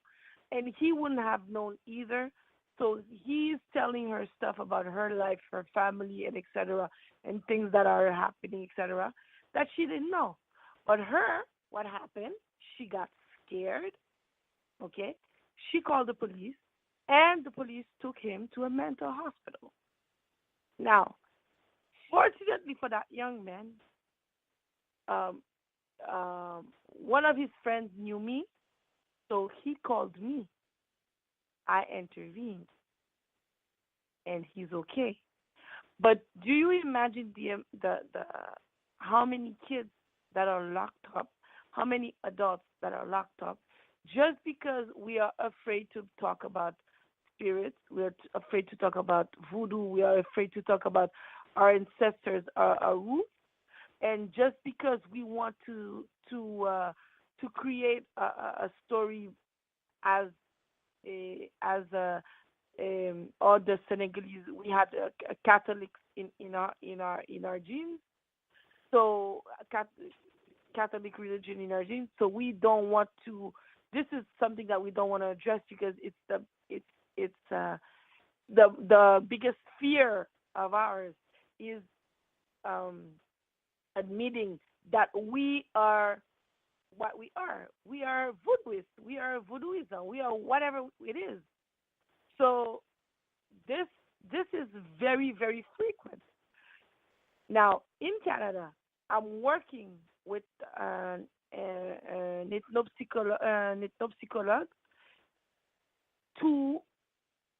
Speaker 8: and he wouldn't have known either. So he's telling her stuff about her life, her family, and etc., and things that are happening, etc., that she didn't know. But her, what happened? She got scared. Okay, she called the police, and the police took him to a mental hospital. Now, fortunately for that young man, one of his friends knew me, so he called me. I intervened, and he's okay. But do you imagine the how many kids that are locked up, how many adults that are locked up, just because we are afraid to talk about spirits, we are afraid to talk about voodoo, we are afraid to talk about our ancestors, our roots, and just because we want to create a story as or the Senegalese, we had Catholics in our genes, so Catholic religion in our genes. So we don't want to. This is something that we don't want to address, because it's the biggest fear of ours is admitting that we are what we are. We are voodooists. We are voodooism. We are whatever it is. So this is very, very frequent. Now in Canada, I'm working with an ethnopsychologue to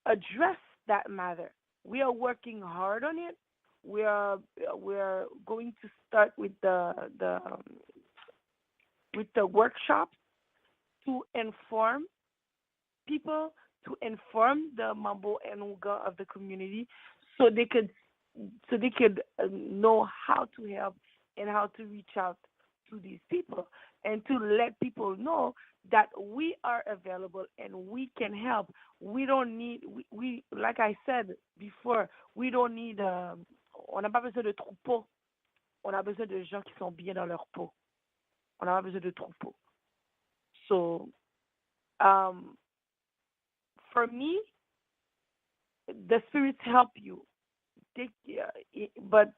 Speaker 8: address that matter. We are working hard on it. We are going to start with the workshops to inform people, to inform the Mambo and Uga of the community, so they could know how to help and how to reach out to these people, and to let people know that we are available and we can help. We don't need, we like I said before, we don't need, on n'a pas besoin de troupeaux, on a besoin de gens qui sont bien dans leur peau. On n'a pas besoin de troupeaux. So, for me, the spirits help you. But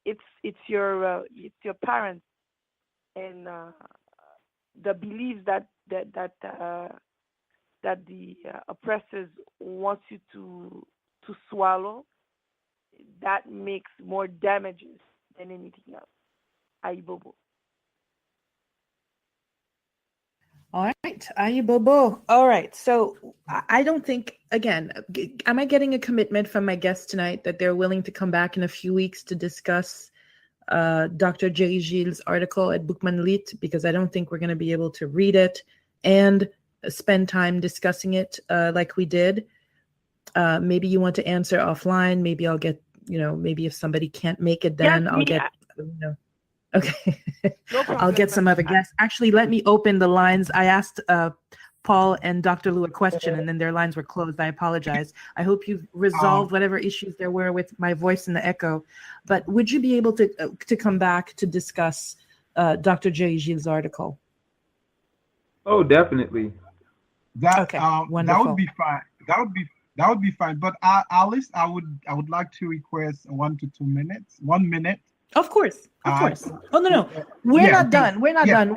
Speaker 8: it's your parents and the beliefs that the oppressors want you to swallow, that makes more damages than anything else. Aibobo.
Speaker 5: All right, Ayi Bobo. All right, so I don't think, again, am I getting a commitment from my guests tonight that they're willing to come back in a few weeks to discuss Dr. J. Gilles' article at Bookman Lit? Because I don't think we're going to be able to read it and spend time discussing it like we did. Maybe you want to answer offline. Maybe I'll get, maybe if somebody can't make it, then I'll get, Okay.
Speaker 8: No problem,
Speaker 5: I'll get some other guests. Actually, let me open the lines. I asked Paul and Dr. Lou a question, and then their lines were closed. I apologize. I hope you've resolved whatever issues there were with my voice and the echo. But would you be able to come back to discuss Dr. J. Gilles' article?
Speaker 6: Oh, definitely.
Speaker 5: Okay,
Speaker 7: That
Speaker 5: wonderful.
Speaker 7: would be fine. That would be fine. But Alice, I would like to request 1 to 2 minutes. 1 minute.
Speaker 5: Of course. Oh no, we're not done. We're not done.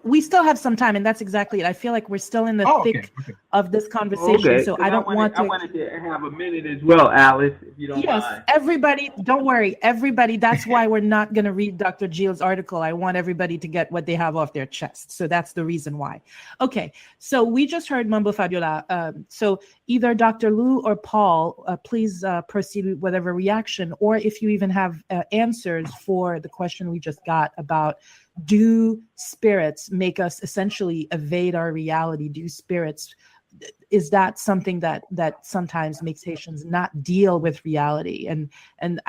Speaker 5: We still have some time, and that's exactly it. I feel like we're still in the thick of this conversation,
Speaker 6: Okay.
Speaker 5: so I don't want to.
Speaker 6: I wanted to have a minute as well, Alice, if you don't mind.
Speaker 5: Yes, everybody, don't worry. Everybody, that's why we're not going to read Dr. Gilles' article. I want everybody to get what they have off their chest. So that's the reason why. Okay, so we just heard Mambo Fabiola. So either Dr. Lou or Paul, please proceed with whatever reaction, or if you even have answers for the question we just got about, do spirits make us essentially evade our reality? Do spirits, is that something that sometimes makes Haitians not deal with reality? And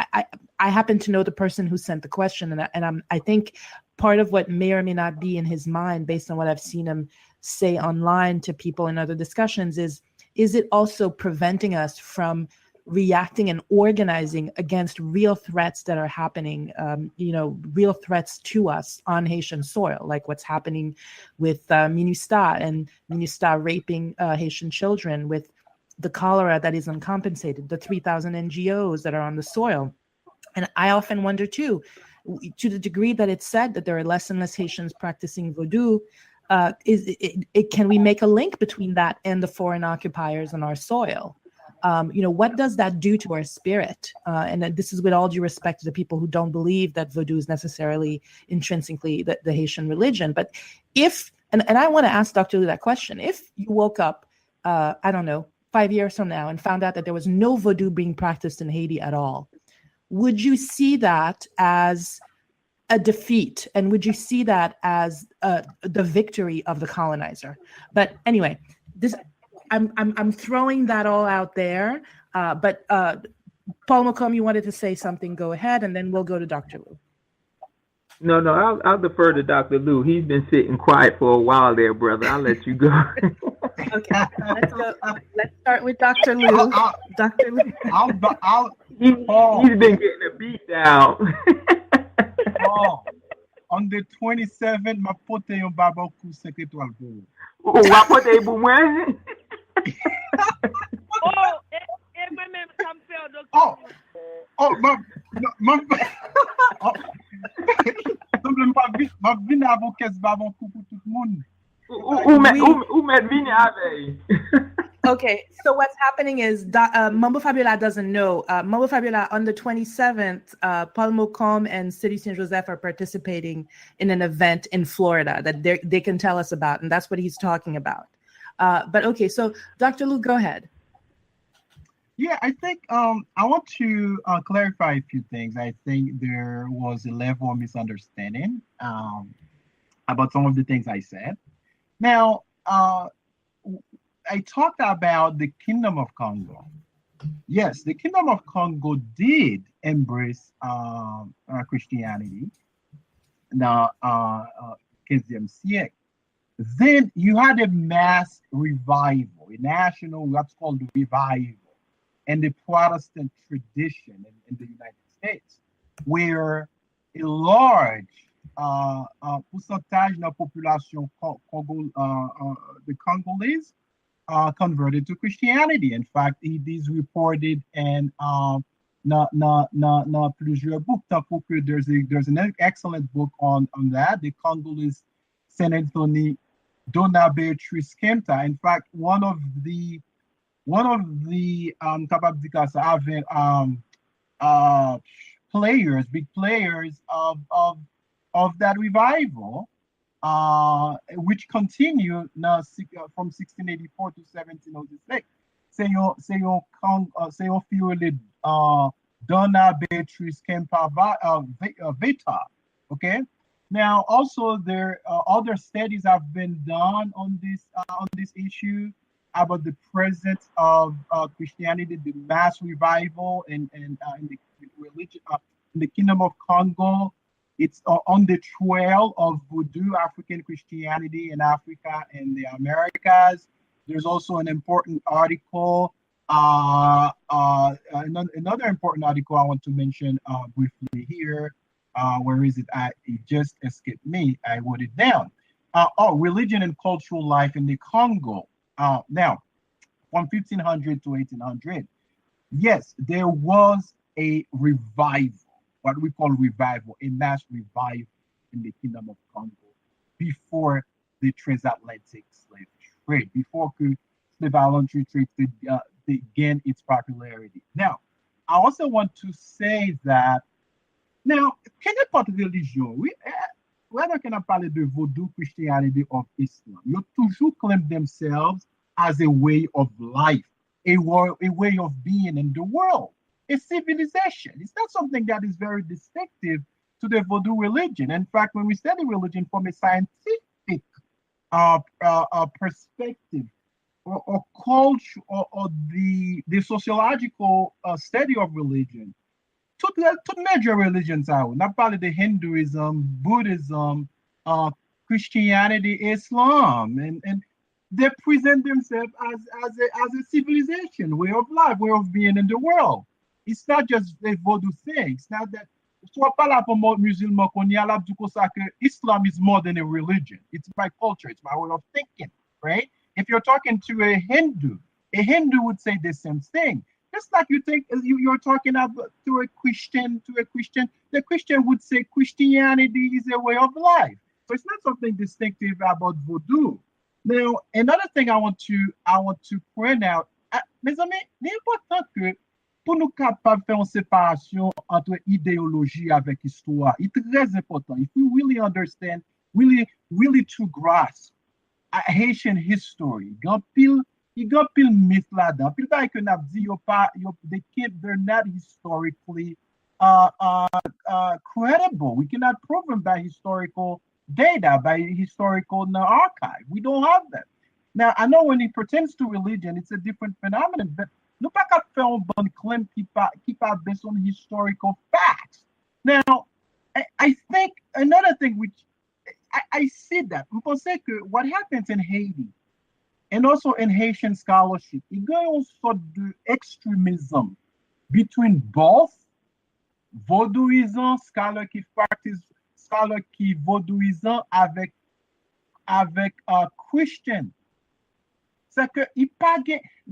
Speaker 5: I happen to know the person who sent the question, and I think part of what may or may not be in his mind, based on what I've seen him say online to people in other discussions, is it also preventing us from reacting and organizing against real threats that are happening, real threats to us on Haitian soil, like what's happening with MINUSTA and MINUSTA raping Haitian children, with the cholera that is uncompensated, the 3,000 NGOs that are on the soil. And I often wonder too, to the degree that it's said that there are less and less Haitians practicing Vodou, can we make a link between that and the foreign occupiers on our soil? What does that do to our spirit? And this is with all due respect to the people who don't believe that Vodou is necessarily intrinsically the Haitian religion. But if, and I want to ask Dr. Lou that question, if you woke up, 5 years from now and found out that there was no Vodou being practiced in Haiti at all, would you see that as a defeat? And would you see that as the victory of the colonizer? But anyway, I'm throwing that all out there, but Paul Mocombe, you wanted to say something, go ahead, and then we'll go to Dr. Lou.
Speaker 6: No, I'll defer to Dr. Lou. He's been sitting quiet for a while there, brother. I'll let you go.
Speaker 5: Okay, let's go. Let's start with Dr. Lou. Dr. Lou.
Speaker 6: He's been getting a beat down.
Speaker 7: On the 27th, ma pote yon babakou 5 étoiles pour vous.
Speaker 6: Wapote pour moi?
Speaker 8: Moi-même, ça me fait un docteur.
Speaker 7: Donc, vin avon kes bavon kou pou tout moun.
Speaker 6: Ou met vini avec.
Speaker 5: Okay, so what's happening is Mambo Fabiola doesn't know. Mambo Fabiola on the 27th, Paul Mocombe and Celucien Joseph are participating in an event in Florida that they can tell us about, and that's what he's talking about. But okay, so Dr. Luke, go ahead.
Speaker 7: Yeah, I think I want to clarify a few things. I think there was a level of misunderstanding about some of the things I said. Now, I talked about the Kingdom of Congo. Yes, the Kingdom of Congo did embrace Christianity in the 15th siècle. Then you had a mass revival, a national, what's called revival, and the Protestant tradition in the United States, where a large percentage of the population, the Congolese, converted to Christianity. In fact, it is reported in plusieurs books. There's an excellent book on that, the Congolese Saint Anthony Dona Beatrice Kempta. In fact, one of the big players of that revival, which continued now from 1684 to 1706. C'est un fiole Dona Beatrice Kempa Veta. Okay. Now, also there other studies have been done on this issue about the presence of Christianity, the mass revival in the religion in the Kingdom of Congo. It's on the trail of Vodou, African Christianity in Africa and the Americas. There's also an important article, another important article I want to mention briefly here. Where is it? It just escaped me. I wrote it down. Religion and cultural life in the Congo. Now, from 1500 to 1800, yes, there was a revival. What we call revival, a mass revival in the Kingdom of Congo before the transatlantic slave trade, before slave voluntary trade gained its popularity. Now, I also want to say that now, quelle est votre religion? Oui, whether can I parler de Vodou, Christianity, or Islam, you toujours claim themselves as a way of life, a way of being in the world. A civilization. It's not something that is very distinctive to the Vodou religion. In fact, when we study religion from a scientific perspective, or culture, or the sociological study of religion, toutes major religions are. Not probably the Hinduism, Buddhism, Christianity, Islam, and they present themselves as a civilization, way of life, way of being in the world. It's not just a Vodou thing. It's not that. Soit pas là pour musulman qu'on y a là du coup ça que Islam is more than a religion. It's my culture. It's my way of thinking, right? If you're talking to a Hindu would say the same thing. Just like you think you're talking about to a Christian, the Christian would say Christianity is a way of life. So it's not something distinctive about Vodou. Now, another thing I want to point out, mes amis, il est important que pour nous capables de faire une séparation entre idéologie avec histoire, it's très important. If we really understand, really to grasp Haitian history, il y a pile myth là-dedans. Pile pas que n'a dit they're not historically credible. We cannot prove them by historical data, by historical archive. We don't have that. Now, I know when it pertains to religion, it's a different phenomenon, but nous pas qu'à faire un bon claim qui pas based on historical facts. Now, I think another thing which I see that, we can say que what happens in Haiti and also in Haitian scholarship, il y a une sorte d'extrémisme between both vaudouisant, scholar qui vaudouisant avec Christian. C'est que il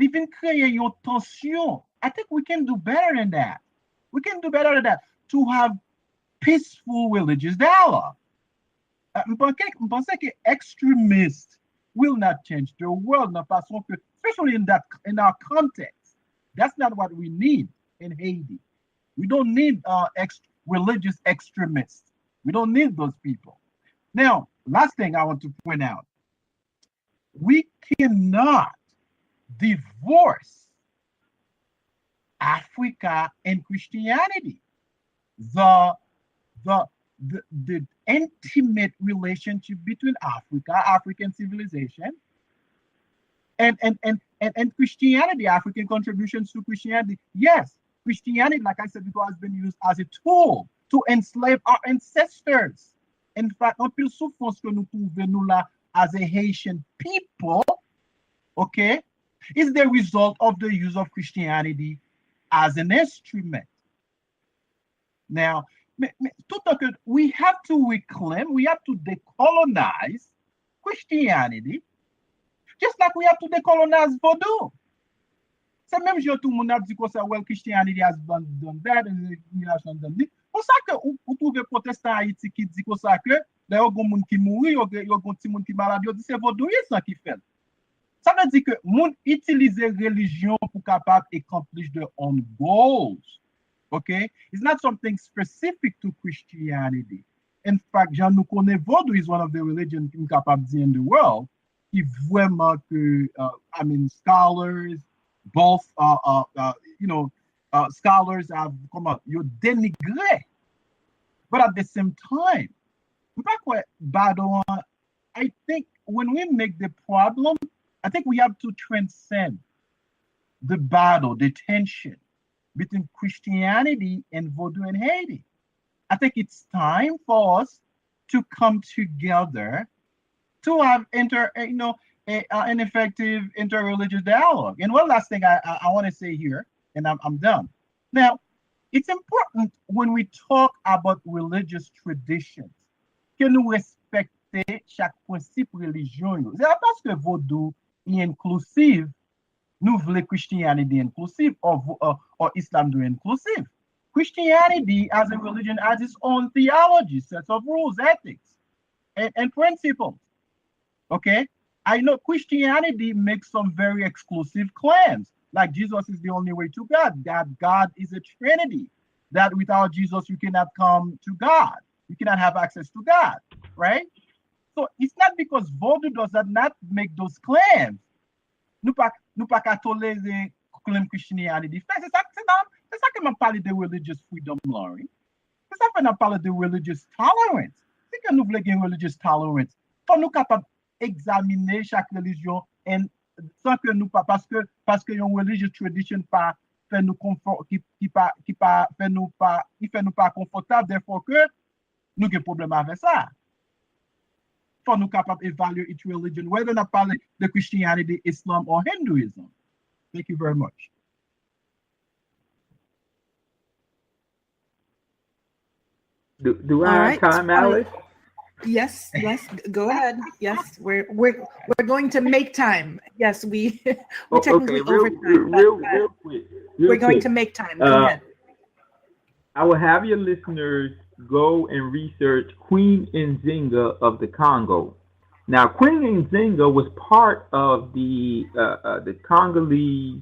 Speaker 7: vient créer une tension. I think we can do better than that. We can do better than that to have peaceful religious dialogue. Je pense que extremists will not change the world, especially in our context. That's not what we need in Haiti. We don't need religious extremists. We don't need those people. Now, last thing I want to point out, we cannot divorce Africa and Christianity. The intimate relationship between African civilization, and Christianity, African contributions to Christianity. Yes, Christianity, like I said before, has been used as a tool to enslave our ancestors. In fact, un peu souffrance que nous trouvons nous là as a Haitian people, okay, is the result of the use of Christianity as an instrument. Now, we have to reclaim, we have to decolonize Christianity, just like we have to decolonize Vodou. C'est même si tout le monde a dit que well, Christianity has done that, and pour ça que vous trouvez protestant Haïti qui dit que ça que il y a des gens qui mourent, il y a des gens qui malades, il dit c'est vaudouisme qui fait. Ça veut dire que moun utilise religion pour capable accomplir their own goals. Okay? It's not something specific to Christianity. In fact, Jean nous connaît Vodou is one of the religions capable in the world. Qui vraiment que scholars, both scholars have come out, you dénigré. But at the same time, I think when we make the problem, I think we have to transcend the battle, the tension between Christianity and Vodou in Haiti. I think it's time for us to come together to have an effective interreligious dialogue. And one last thing I want to say here, and I'm done. Now, it's important when we talk about religious traditions que nous respecter chaque principe religieux. C'est pas parce que Vodou est inclusive, nous voulons Christianity inclusive or Islam do inclusive. Christianity as a religion has its own theology, sets of rules, ethics, and principles. Okay? I know Christianity makes some very exclusive claims, like Jesus is the only way to God, that God is a Trinity, that without Jesus you cannot come to God, you cannot have access to God, right? So it's not because Vodou does not make those claims. Nous pas qu'à tolérer claim Christianity. C'est ça que m'a parlé de religious freedom, Laurie. C'est ça que m'a parlé de religious tolerance. C'est que nous voulons gagner religious tolerance. Pour nous capables examiner chaque religion et sans que nous pas parce que une religious tradition pas fait nous confort qui fait nous pas confortable, therefore que nous avons problème avec ça. For nous capables d'évaluer each religion, whether not parler de Christianity, Islam, or Hinduism. Thank you very much.
Speaker 6: Do I have time, Alice?
Speaker 5: Yes, go ahead. Yes, we're going to make time. Yes, we technically over time. Real quick. We're going to make time. Go ahead.
Speaker 6: I will have your listeners go and research Queen Nzinga of the Congo. Now, Queen Nzinga was part of the Congolese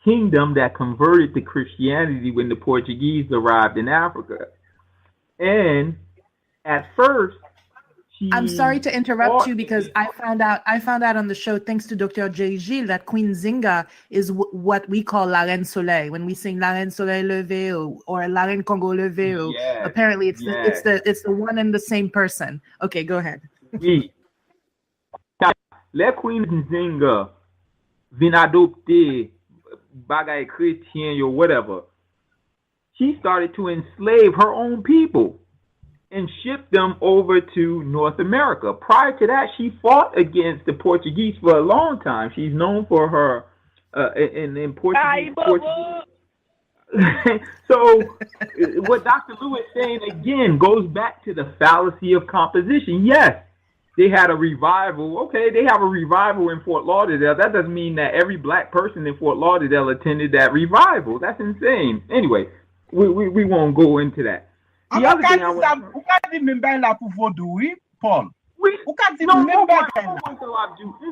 Speaker 6: kingdom that converted to Christianity when the Portuguese arrived in Africa. And at first,
Speaker 5: I'm sorry to interrupt you because I found out on the show, thanks to Dr. J. Gilles, that Queen Nzinga is what we call La Reine Soleil. When we sing La Reine Soleil Levée or La Reine Congo Levée, apparently it's the one and the same person. Okay, go ahead.
Speaker 6: Oui. La Queen Nzinga vient adopter bagay chrétien or whatever. She started to enslave her own people and shipped them over to North America. Prior to that, she fought against the Portuguese for a long time. She's known for her in Portuguese. So what Dr. Lou is saying again goes back to the fallacy of composition. Yes, they had a revival. Okay, they have a revival in Fort Lauderdale. That doesn't mean that every black person in Fort Lauderdale attended that revival. That's insane. Anyway, we won't go into that. The other thing I want
Speaker 7: Paul.
Speaker 6: Oui,
Speaker 7: Ou ka di
Speaker 6: non,
Speaker 7: men bagay la.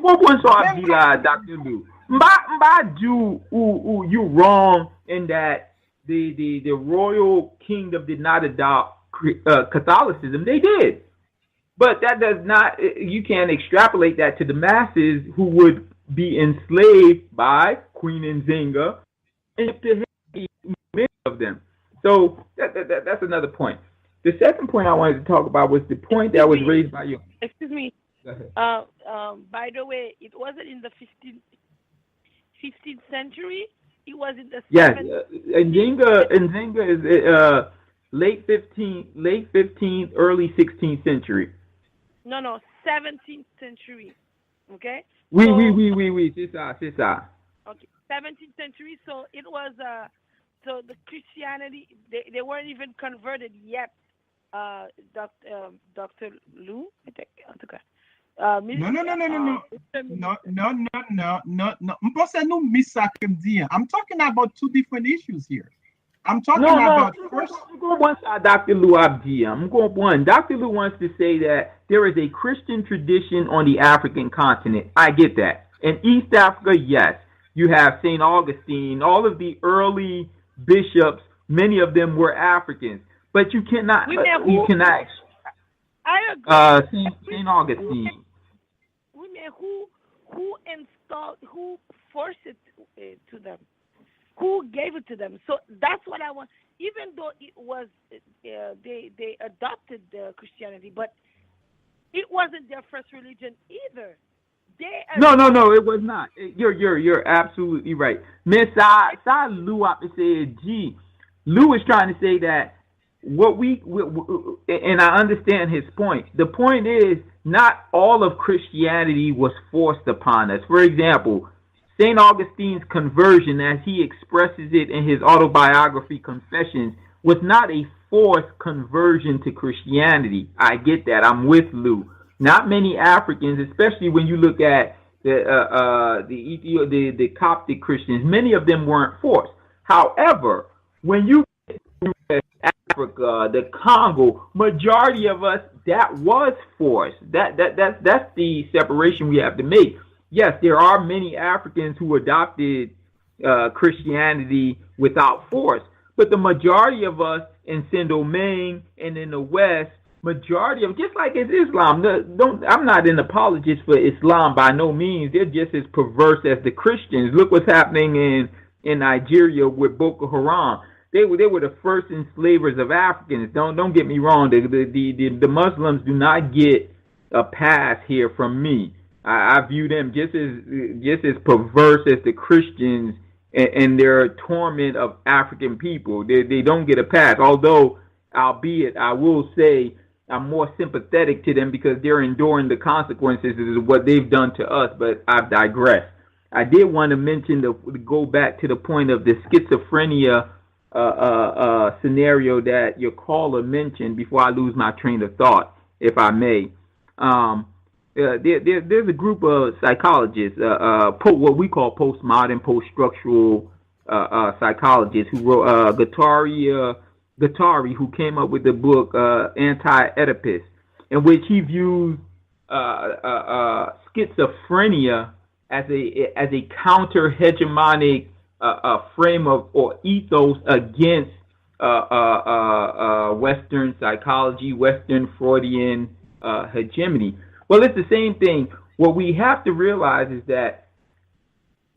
Speaker 6: Mwen so ap di la, Dr. Lou. Mba do ou you wrong in that the royal kingdom did not adopt Catholicism. They did. But that does not, you can't extrapolate that to the masses who would be enslaved by Queen Nzinga and to many of them. So that's another point. The second point I wanted to talk about was the point that was raised by you.
Speaker 8: Excuse me. By the way, it wasn't in the 15th century. It was in the 17th.
Speaker 6: Nzinga is late 15th, early 16th century.
Speaker 8: No, 17th century. Okay?
Speaker 6: Oui, c'est ça.
Speaker 8: Okay, 17th century. So it was, so the Christianity, they weren't even converted yet. Dr. Lou, I think.
Speaker 7: No. M'pense nou miss sa kem di. I'm talking about two different issues here. I'm talking about first.
Speaker 6: Dr. Lou Abdia. Dr. Lou wants to say that there is a Christian tradition on the African continent. I get that. In East Africa, yes. You have St. Augustine, all of the early bishops, many of them were Africans. But you cannot.
Speaker 8: I agree.
Speaker 6: St. Augustine.
Speaker 8: Women who installed, who forced it to them, who gave it to them. So that's what I want. Even though it was, they adopted Christianity, but it wasn't their first religion either. No,
Speaker 6: it was not. You're absolutely right. Miss Lou said, gee, Lou is trying to say that what we and I understand his point. The point is not all of Christianity was forced upon us. For example, St. Augustine's conversion, as he expresses it in his autobiography Confessions, was not a forced conversion to Christianity. I get that. I'm with Lou. Not many Africans, especially when you look at the Coptic Christians, many of them weren't forced. However, when you get to Africa, the Congo, majority of us, that was forced. That's the separation we have to make. Yes, there are many Africans who adopted Christianity without force, but the majority of us in Saint-Domingue and in the West, majority of, just like it's Islam, I'm not an apologist for Islam by no means. They're just as perverse as the Christians. Look what's happening in Nigeria with Boko Haram. They were the first enslavers of Africans. Don't get me wrong. The Muslims do not get a pass here from me. I view them just as perverse as the Christians and their torment of African people. They don't get a pass. Although, albeit, I will say I'm more sympathetic to them because they're enduring the consequences of what they've done to us. But I digress. I did want to mention go back to the point of the schizophrenia scenario that your caller mentioned before I lose my train of thought, if I may. There's a group of psychologists, what we call postmodern, post-structural psychologists who wrote Guattari, who came up with the book Anti-Oedipus, in which he views schizophrenia as a counter-hegemonic frame of or ethos against Western psychology, Western Freudian hegemony. Well, it's the same thing. What we have to realize is that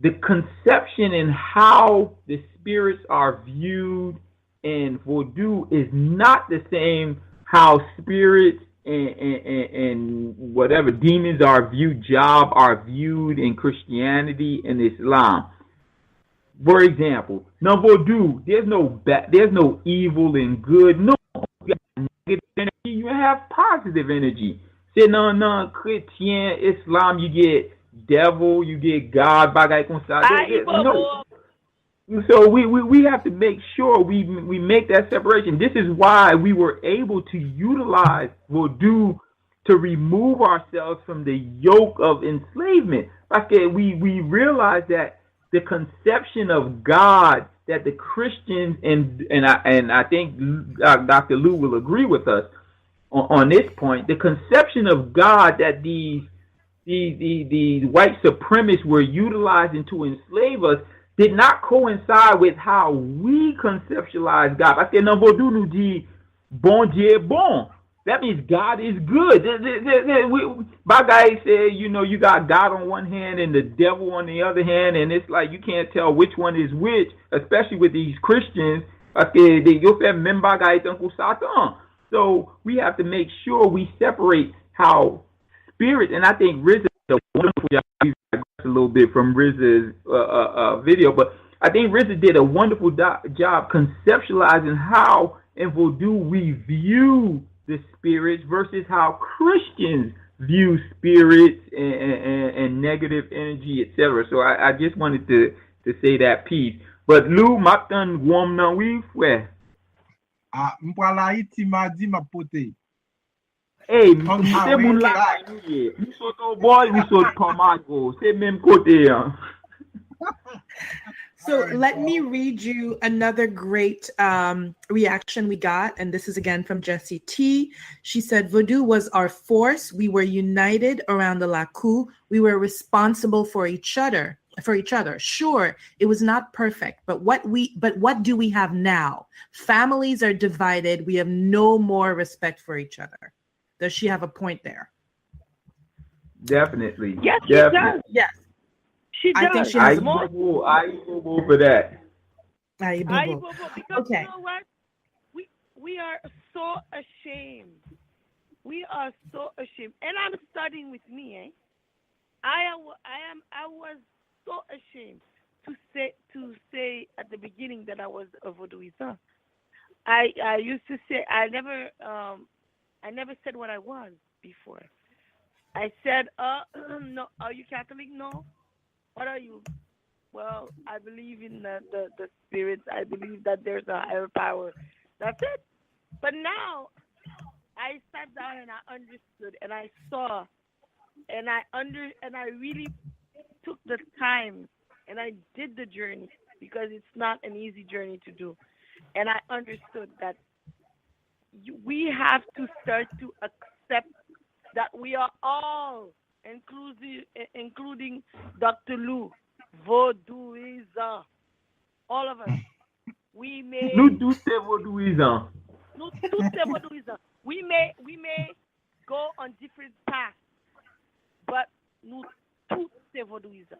Speaker 6: the conception and how the spirits are viewed in Vodou is not the same how spirits and whatever demons are viewed, are viewed in Christianity and Islam. For example, now Vodou, there's no evil and good. No, you have negative energy. You have positive energy. Say non Christian Islam, you get devil, you get God, bagay kon sa. No. So we have to make sure we make that separation. This is why we were able to utilize Vodou to remove ourselves from the yoke of enslavement. We realize that the conception of God that the Christians and I think Dr. Lou will agree with us, on this point, the conception of God that these the white supremacists were utilizing to enslave us did not coincide with how we conceptualize God. Parce que dans Vodou nous dit bon Dieu est bon. That means God is good. Bagay say, you know, you got God on one hand and the devil on the other hand, and it's like you can't tell which one is which, especially with these Christians. Parce que yo fait même bagay tant pour Satan. So we have to make sure we separate how spirit, and I think Reza did a wonderful job. We digressed a little bit from Reza's video, but I think Reza did a wonderful job conceptualizing how in Vodou we view the spirits versus how Christians view spirits and negative energy, etc. So I just wanted to say that piece. But Lou, Matan Wom nan we fwe.
Speaker 7: Mpwala iti madi mapote.
Speaker 6: Hey, se moun la nou ye. Mi soto boy, mi soto tomago. Se menm kote yan.
Speaker 5: So let me read you another great reaction we got. And this is again from Jessie T. She said, Vodou was our force. We were united around the Lakou. We were responsible for each other. Sure, it was not perfect, but what do we have now? Families are divided. We have no more respect for each other. Does she have a point there?
Speaker 6: Definitely.
Speaker 8: Yes, she does.
Speaker 5: Yes.
Speaker 8: She does.
Speaker 5: I think she has more.
Speaker 6: I go for that.
Speaker 8: Because
Speaker 5: okay.
Speaker 8: You know what? We are so ashamed. We are so ashamed. And I'm starting with me, eh? I was so ashamed to say at the beginning that I was a Vodouisan. I used to say I never said what I was before. I said, no, are you Catholic? No. What are you? Well, I believe in the spirits. I believe that there's a higher power. That's it. But now I sat down and I understood and I saw and I really took the time and I did the journey because it's not an easy journey to do. And I understood that we have to start to accept that we are all, including Dr. Lou, Vodouisan, all of us. We may.
Speaker 6: Nous tous c'est Vodouisan.
Speaker 8: We may go on different paths, but nous tous c'est Vodouisan.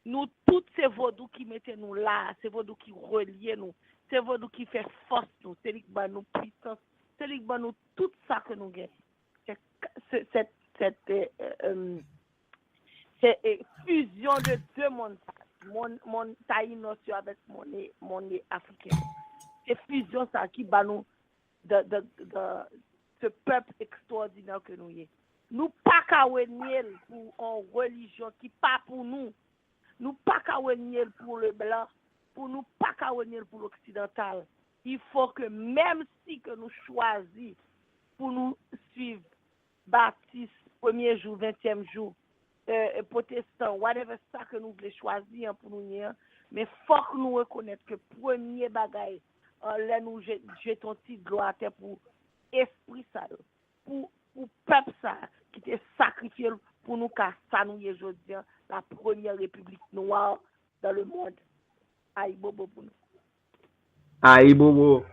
Speaker 8: Nous tous c'est Vodou qui mette nous là, c'est Vodou qui relie nous, c'est Vodou qui fait force nous, c'est lui qui bat nous puissance, c'est lui qui bat nous tout ça que nous gagnons. Cette fusion de deux mondes, mon taïno avec mon africain. C'est fusion ça qui bat nous de ce peuple extraordinaire que nous y est. Nous pas qu'à nier pour une religion qui pas pour nous. Nous pas qu'à nier pour le blanc, pour nous pas qu'à nier pour l'occidental. Il faut que même si que nous choisissons pour nous suivre baptiste, premier jour, 20e jour, protestant, whatever ça que nous voulons choisir pour nous dire, mais faut que nous reconnaître que premier bagaille, là nous jetons petite gloire pour esprit ça, pour peuple ça, qui était sacrifié pour nous car ça nous est aujourd'hui la première république noire dans le monde. Aïe bobo pour nous.
Speaker 6: Aïe bobo.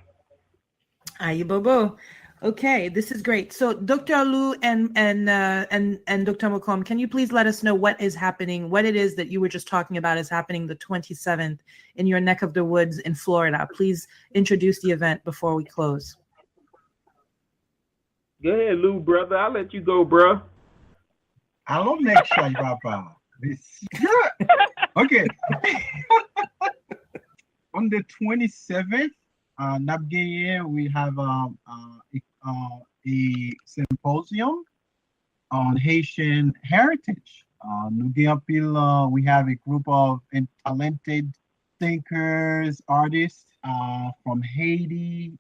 Speaker 5: Aïe bobo. Okay, this is great. So, Dr. Lou and Dr. Mocombe, can you please let us know what is happening, what it is that you were just talking about is happening the 27th in your neck of the woods in Florida? Please introduce the event before we close.
Speaker 6: Go ahead, Lou, brother. I'll let you go, bro.
Speaker 7: I don't make sure, Papa. Okay. On the 27th, we have a symposium on Haitian heritage. We have a group of talented thinkers, artists from Haiti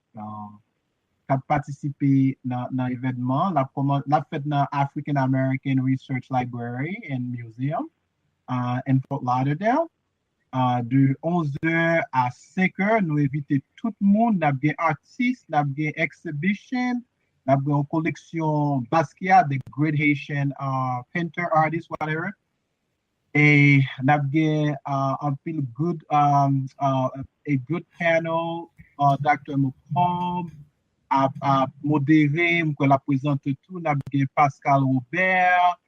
Speaker 7: qui participent dans l'événement. La fête dans African American Research Library and Museum in Fort Lauderdale. De 11h à 5h, nous invitons tout le monde, nous avons des artistes, nous avons des exhibitions, N'a gen yon collection Basquiat, the great Haitian painter, artist, whatever. Et n'a gen un pile good a good panel, Dr. Mocombe a modéré, m'ko la présente tout, n'a gen Pascal Robert,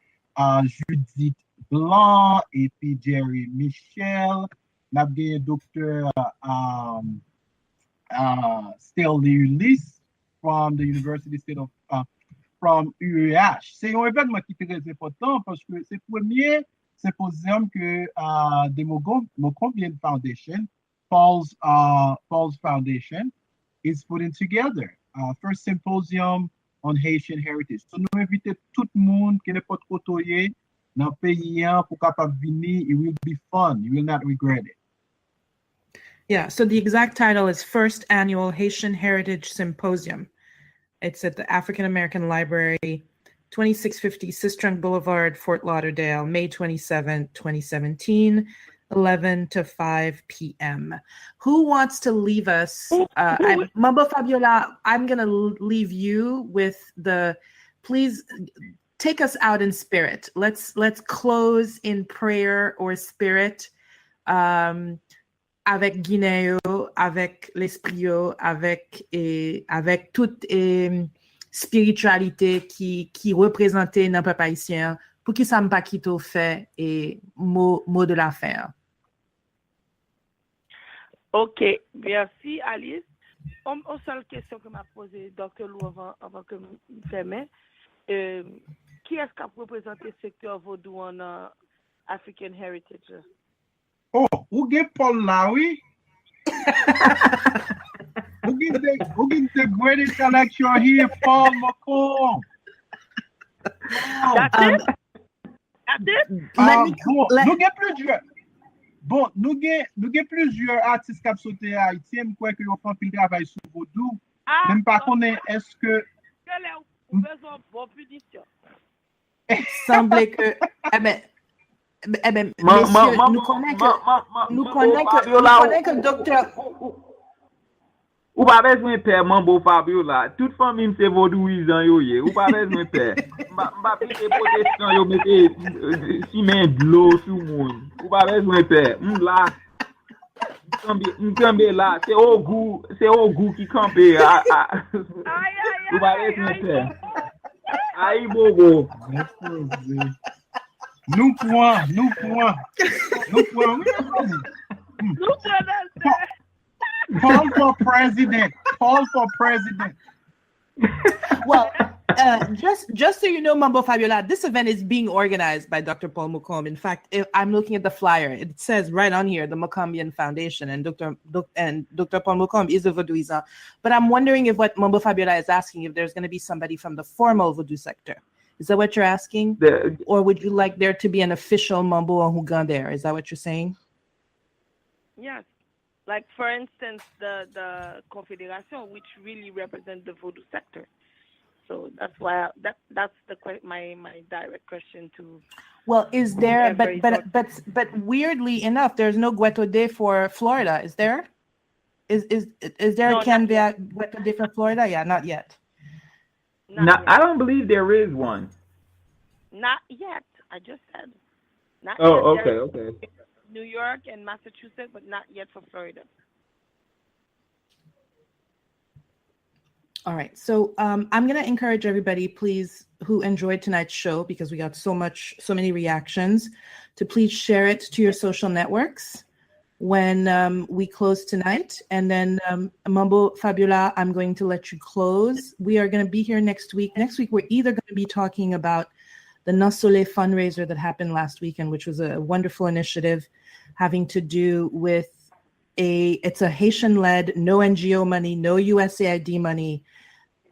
Speaker 7: Judith Blanc, et puis Jerry Michel, n'a gen Dr. Stanley Ulysse from the University State of from UEH. C'est un événement qui est très important parce que c'est le premier symposium que the Mocombe Foundation, Paul's Foundation, is putting together. First symposium on Haitian heritage. So nous invitons tout le monde qui n'est pas côtoyé dans le pays pour capable venir. It will be fun. You will not regret it.
Speaker 5: Yeah, so the exact title is First Annual Haitian Heritage Symposium. It's at the African American Library, 2650 Sistrunk Boulevard, Fort Lauderdale, May 27, 2017, 11 to 5 p.m. Who wants to leave us? Manbo Fabiola, I'm going to leave you with please take us out in spirit. Let's close in prayer or spirit. Avec Guinéo, avec l'esprit, avec toute spiritualité qui représentait dans le peuple haïtien, pour qui ça m'a quitté fait et mot de la fin.
Speaker 8: OK, merci Alice. Une seule question que m'a posée Dr. Lou avant que je ferme. Qui est-ce qui a représenté le secteur Vodou en African Heritage?
Speaker 7: Oh, ou gen Paul là, oui? Ou gen the great intellectual here, Paul Mocombe.
Speaker 8: That's it?
Speaker 7: Nous gen plusieurs artistes qui ont sauté à Haïti, je crois que ont fait un travail sur Vodou. Même pas connaître est-ce que
Speaker 8: besoin de bonne punition.
Speaker 5: Semble que messieurs, nous connaissons que docteur.
Speaker 6: Ou pas besoin père Manbo Fabiola. Toute famille c'est vaudouisant yo ye. Ou pas besoin père. M'a piqué protestant yo mette ciment de l'eau sur monde. Ou pas besoin père. Là. M'cambe là, c'est au goût qui campe. Ou pas besoin père. Aïe bobo.
Speaker 7: Nous point. Paul for president.
Speaker 5: Well, just so you know, Manbo Fabiola, this event is being organized by Dr. Paul Mocombe. In fact, I'm looking at the flyer. It says right on here, the Mocombian Foundation, and Dr. Paul Mocombe is a Vodouisan. But I'm wondering if what Manbo Fabiola is asking, if there's going to be somebody from the formal Vodou sector. Is that what you're asking? Or would you like there to be an official Manbo or Hugan there? Is that what you're saying?
Speaker 8: Yes. Like, for instance, the Confederation, which really represents the Vodou sector. So that's why that's my direct question to.
Speaker 5: Well, is there? But weirdly enough, there's no Gueto Day for Florida. Is there? Is there a Canvia Gueto Day for Florida? Yeah, not yet.
Speaker 6: Not yet. I don't believe there is one.
Speaker 8: Not yet. I just said. Not
Speaker 6: yet.
Speaker 8: Okay. New York and Massachusetts, but not yet for Florida.
Speaker 5: All right. So I'm going to encourage everybody, please, who enjoyed tonight's show, because we got so many reactions, to please share it to your social networks when we close tonight. And then Manbo Fabiola, I'm going to let you close. We are going to be here next week. Next week, we're either going to be talking about the Nasole fundraiser that happened last weekend, which was a wonderful initiative having to do with it's a Haitian-led, no NGO money, no USAID money,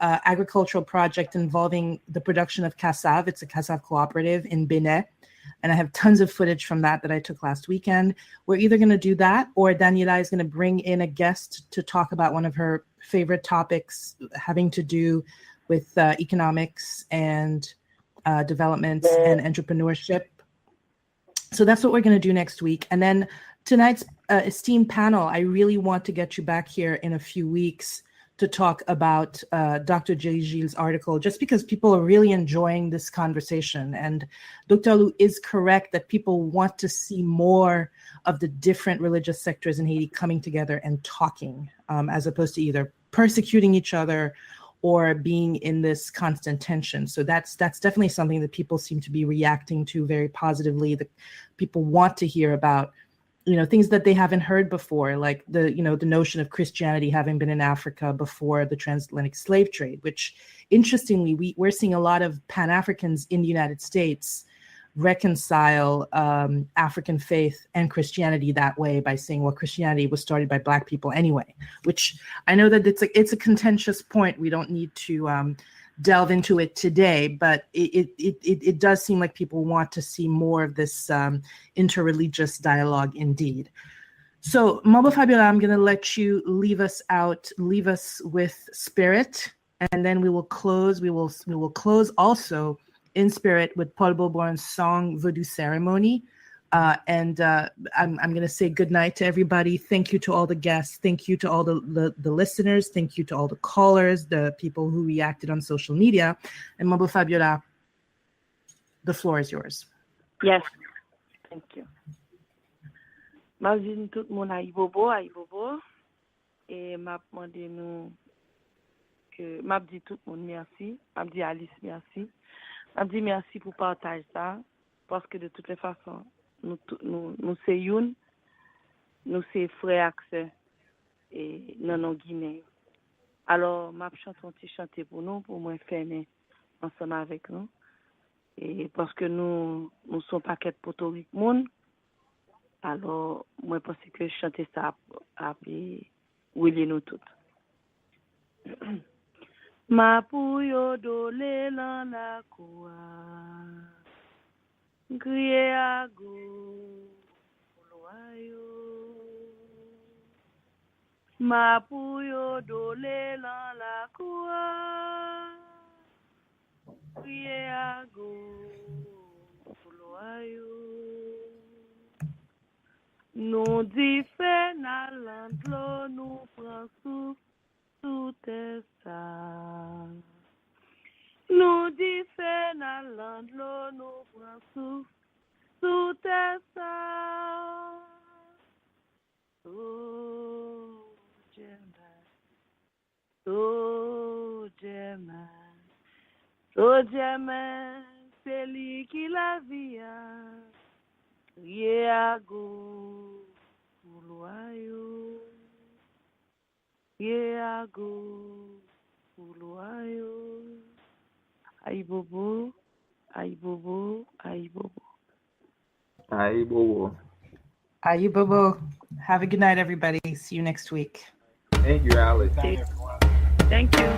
Speaker 5: agricultural project involving the production of cassave. It's a cassave cooperative in Benin. And I have tons of footage from that I took last weekend. We're either going to do that, or Daniela is going to bring in a guest to talk about one of her favorite topics having to do with economics and development and entrepreneurship. So that's what we're going to do next week. And then tonight's esteemed panel, I really want to get you back here in a few weeks to talk about Dr. J. Gilles' article, just because people are really enjoying this conversation. And Dr. Lou is correct that people want to see more of the different religious sectors in Haiti coming together and talking, as opposed to either persecuting each other or being in this constant tension. So that's definitely something that people seem to be reacting to very positively. That people want to hear about, things that they haven't heard before, like the notion of Christianity having been in Africa before the transatlantic slave trade, which interestingly, we're seeing a lot of Pan-Africans in the United States reconcile African faith and Christianity that way by saying, well, Christianity was started by Black people anyway, which I know that it's a contentious point. We don't need to delve into it today, but it does seem like people want to see more of this interreligious dialogue indeed. So Manbo, Fabiola, I'm going to let you leave us with Spirit, and then we will close. We will close also in spirit with Paul Beauborn's song Vodou Ceremony. And I'm going to say good night to everybody. Thank you to all the guests. Thank you to all the listeners. Thank you to all the callers, the people who reacted on social media. And Manbo, Fabiola, the floor is yours.
Speaker 8: Yes, thank you. Ma dit tout mon aibobo. Et m'a demandé nous que m'a dit tout le monde merci. M'a dit Alice merci. M'a dit merci pour partager ça. Parce que de toutes les façons, nous c'est une, nous c'est frère accès et non Guinée. Alors m'a chanter pour nous, pour moi faire ensemble avec nous. Et parce que nous sommes paquet de Porto Rico monde. Alors moi pense que chanter ça a oui nous toutes. Ma pouyo dole lan la koua. Griye a go loyo. Ma pouyo dole lan la koua. Griye a go loyo. Nou di fe na landlo nou pran souf sou te sa. Nou di fe na landlo nou pran souf sou te sa. So jeme, se li ki la via. Yeah, go loyo. Yeah, go loyo. Ay bobo.
Speaker 5: Have a good night, everybody. See you next week.
Speaker 6: Thank you, Alex.
Speaker 8: Thank you.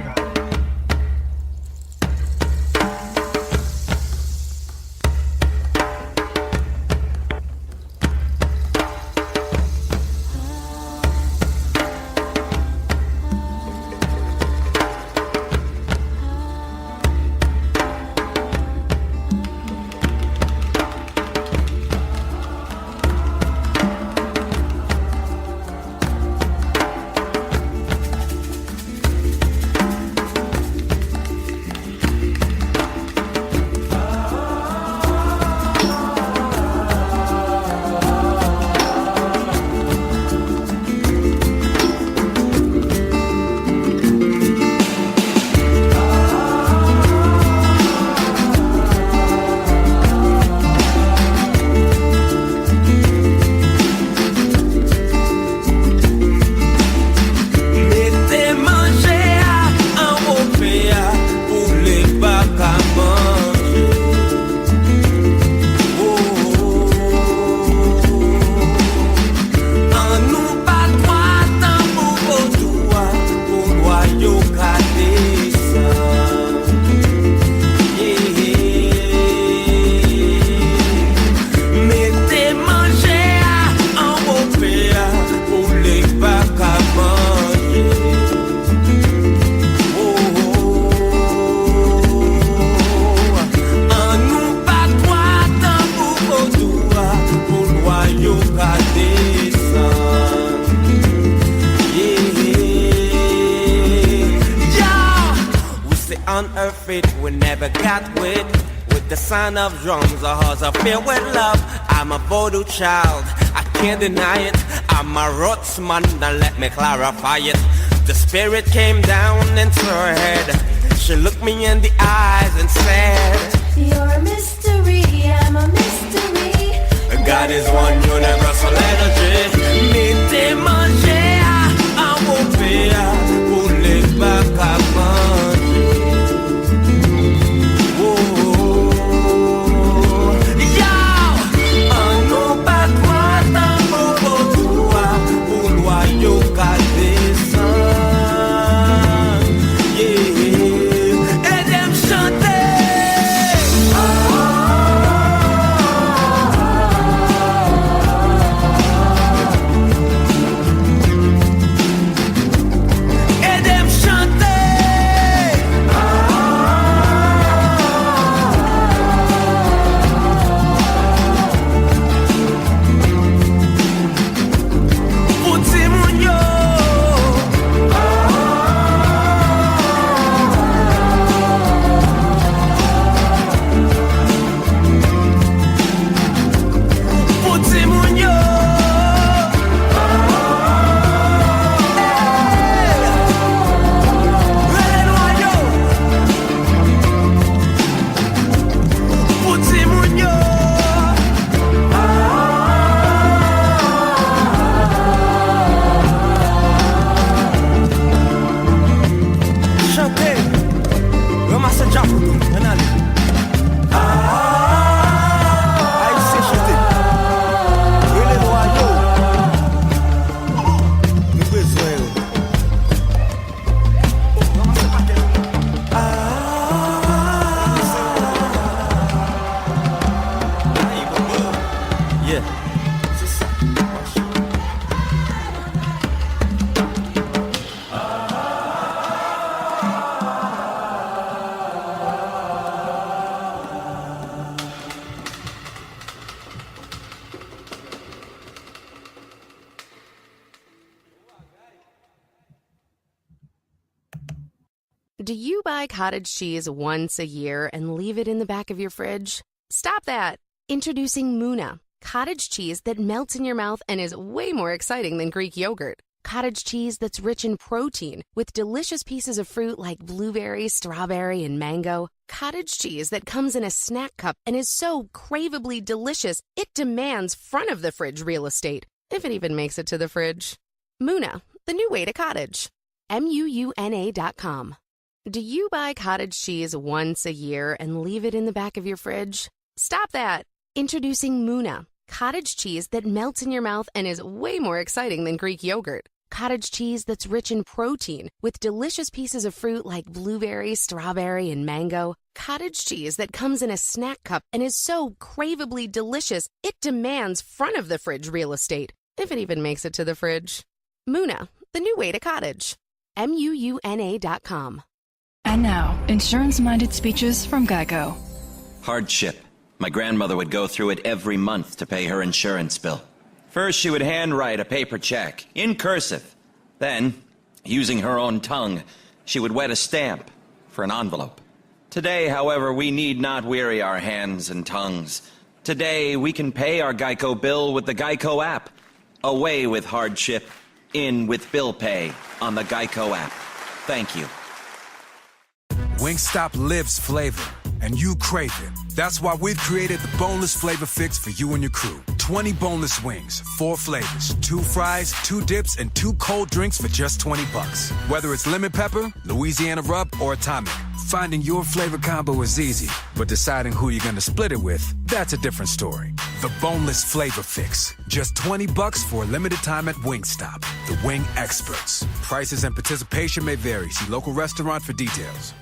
Speaker 3: feet, we never got wet. With the sound of drums, our hearts are filled with love. I'm a Vodou child, I can't deny it. I'm a roots man, now let me clarify it. The spirit came down into her head. She looked me in the eyes and said,
Speaker 4: You're a mystery, I'm a mystery.
Speaker 3: God is one universal energy. Mettez manger, un beau pays pour les bacs à manger. Oh, yo, un nous pas quoi tant pour toi, pour loyau qu'à descendre. Yeah, et d'aime chanter.
Speaker 10: Do you buy cottage cheese once a year and leave it in the back of your fridge? Stop that! Introducing Muna, cottage cheese that melts in your mouth and is way more exciting than Greek yogurt. Cottage cheese that's rich in protein with delicious pieces of fruit like blueberry, strawberry, and mango. Cottage cheese that comes in a snack cup and is so craveably delicious it demands front of the fridge real estate, if it even makes it to the fridge. Muna, the new way to cottage. MUUNA.com. Do you buy cottage cheese once a year and leave it in the back of your fridge? Stop that! Introducing Muna, cottage cheese that melts in your mouth and is way more exciting than Greek yogurt. Cottage cheese that's rich in protein with delicious pieces of fruit like blueberry, strawberry, and mango. Cottage cheese that comes in a snack cup and is so craveably delicious it demands front of the fridge real estate, if it even makes it to the fridge. Muna, the new way to cottage. MUUNA.com.
Speaker 11: And now, insurance-minded speeches from Geico.
Speaker 12: Hardship. My grandmother would go through it every month to pay her insurance bill. First, she would handwrite a paper check, in cursive. Then, using her own tongue, she would wet a stamp for an envelope. Today, however, we need not weary our hands and tongues. Today, we can pay our Geico bill with the Geico app. Away with hardship, in with bill pay on the Geico app. Thank you.
Speaker 1: Wingstop lives flavor, and you crave it. That's why we've created the boneless flavor fix for you and your crew. 20 boneless wings, 4 flavors, 2 fries, 2 dips, and 2 cold drinks for just $20. Whether it's lemon pepper, Louisiana rub, or atomic, finding your flavor combo is easy, but deciding who you're gonna split it with, that's a different story. The boneless flavor fix, just $20 for a limited time at Wingstop. The wing experts. Prices and participation may vary. See local restaurant for details.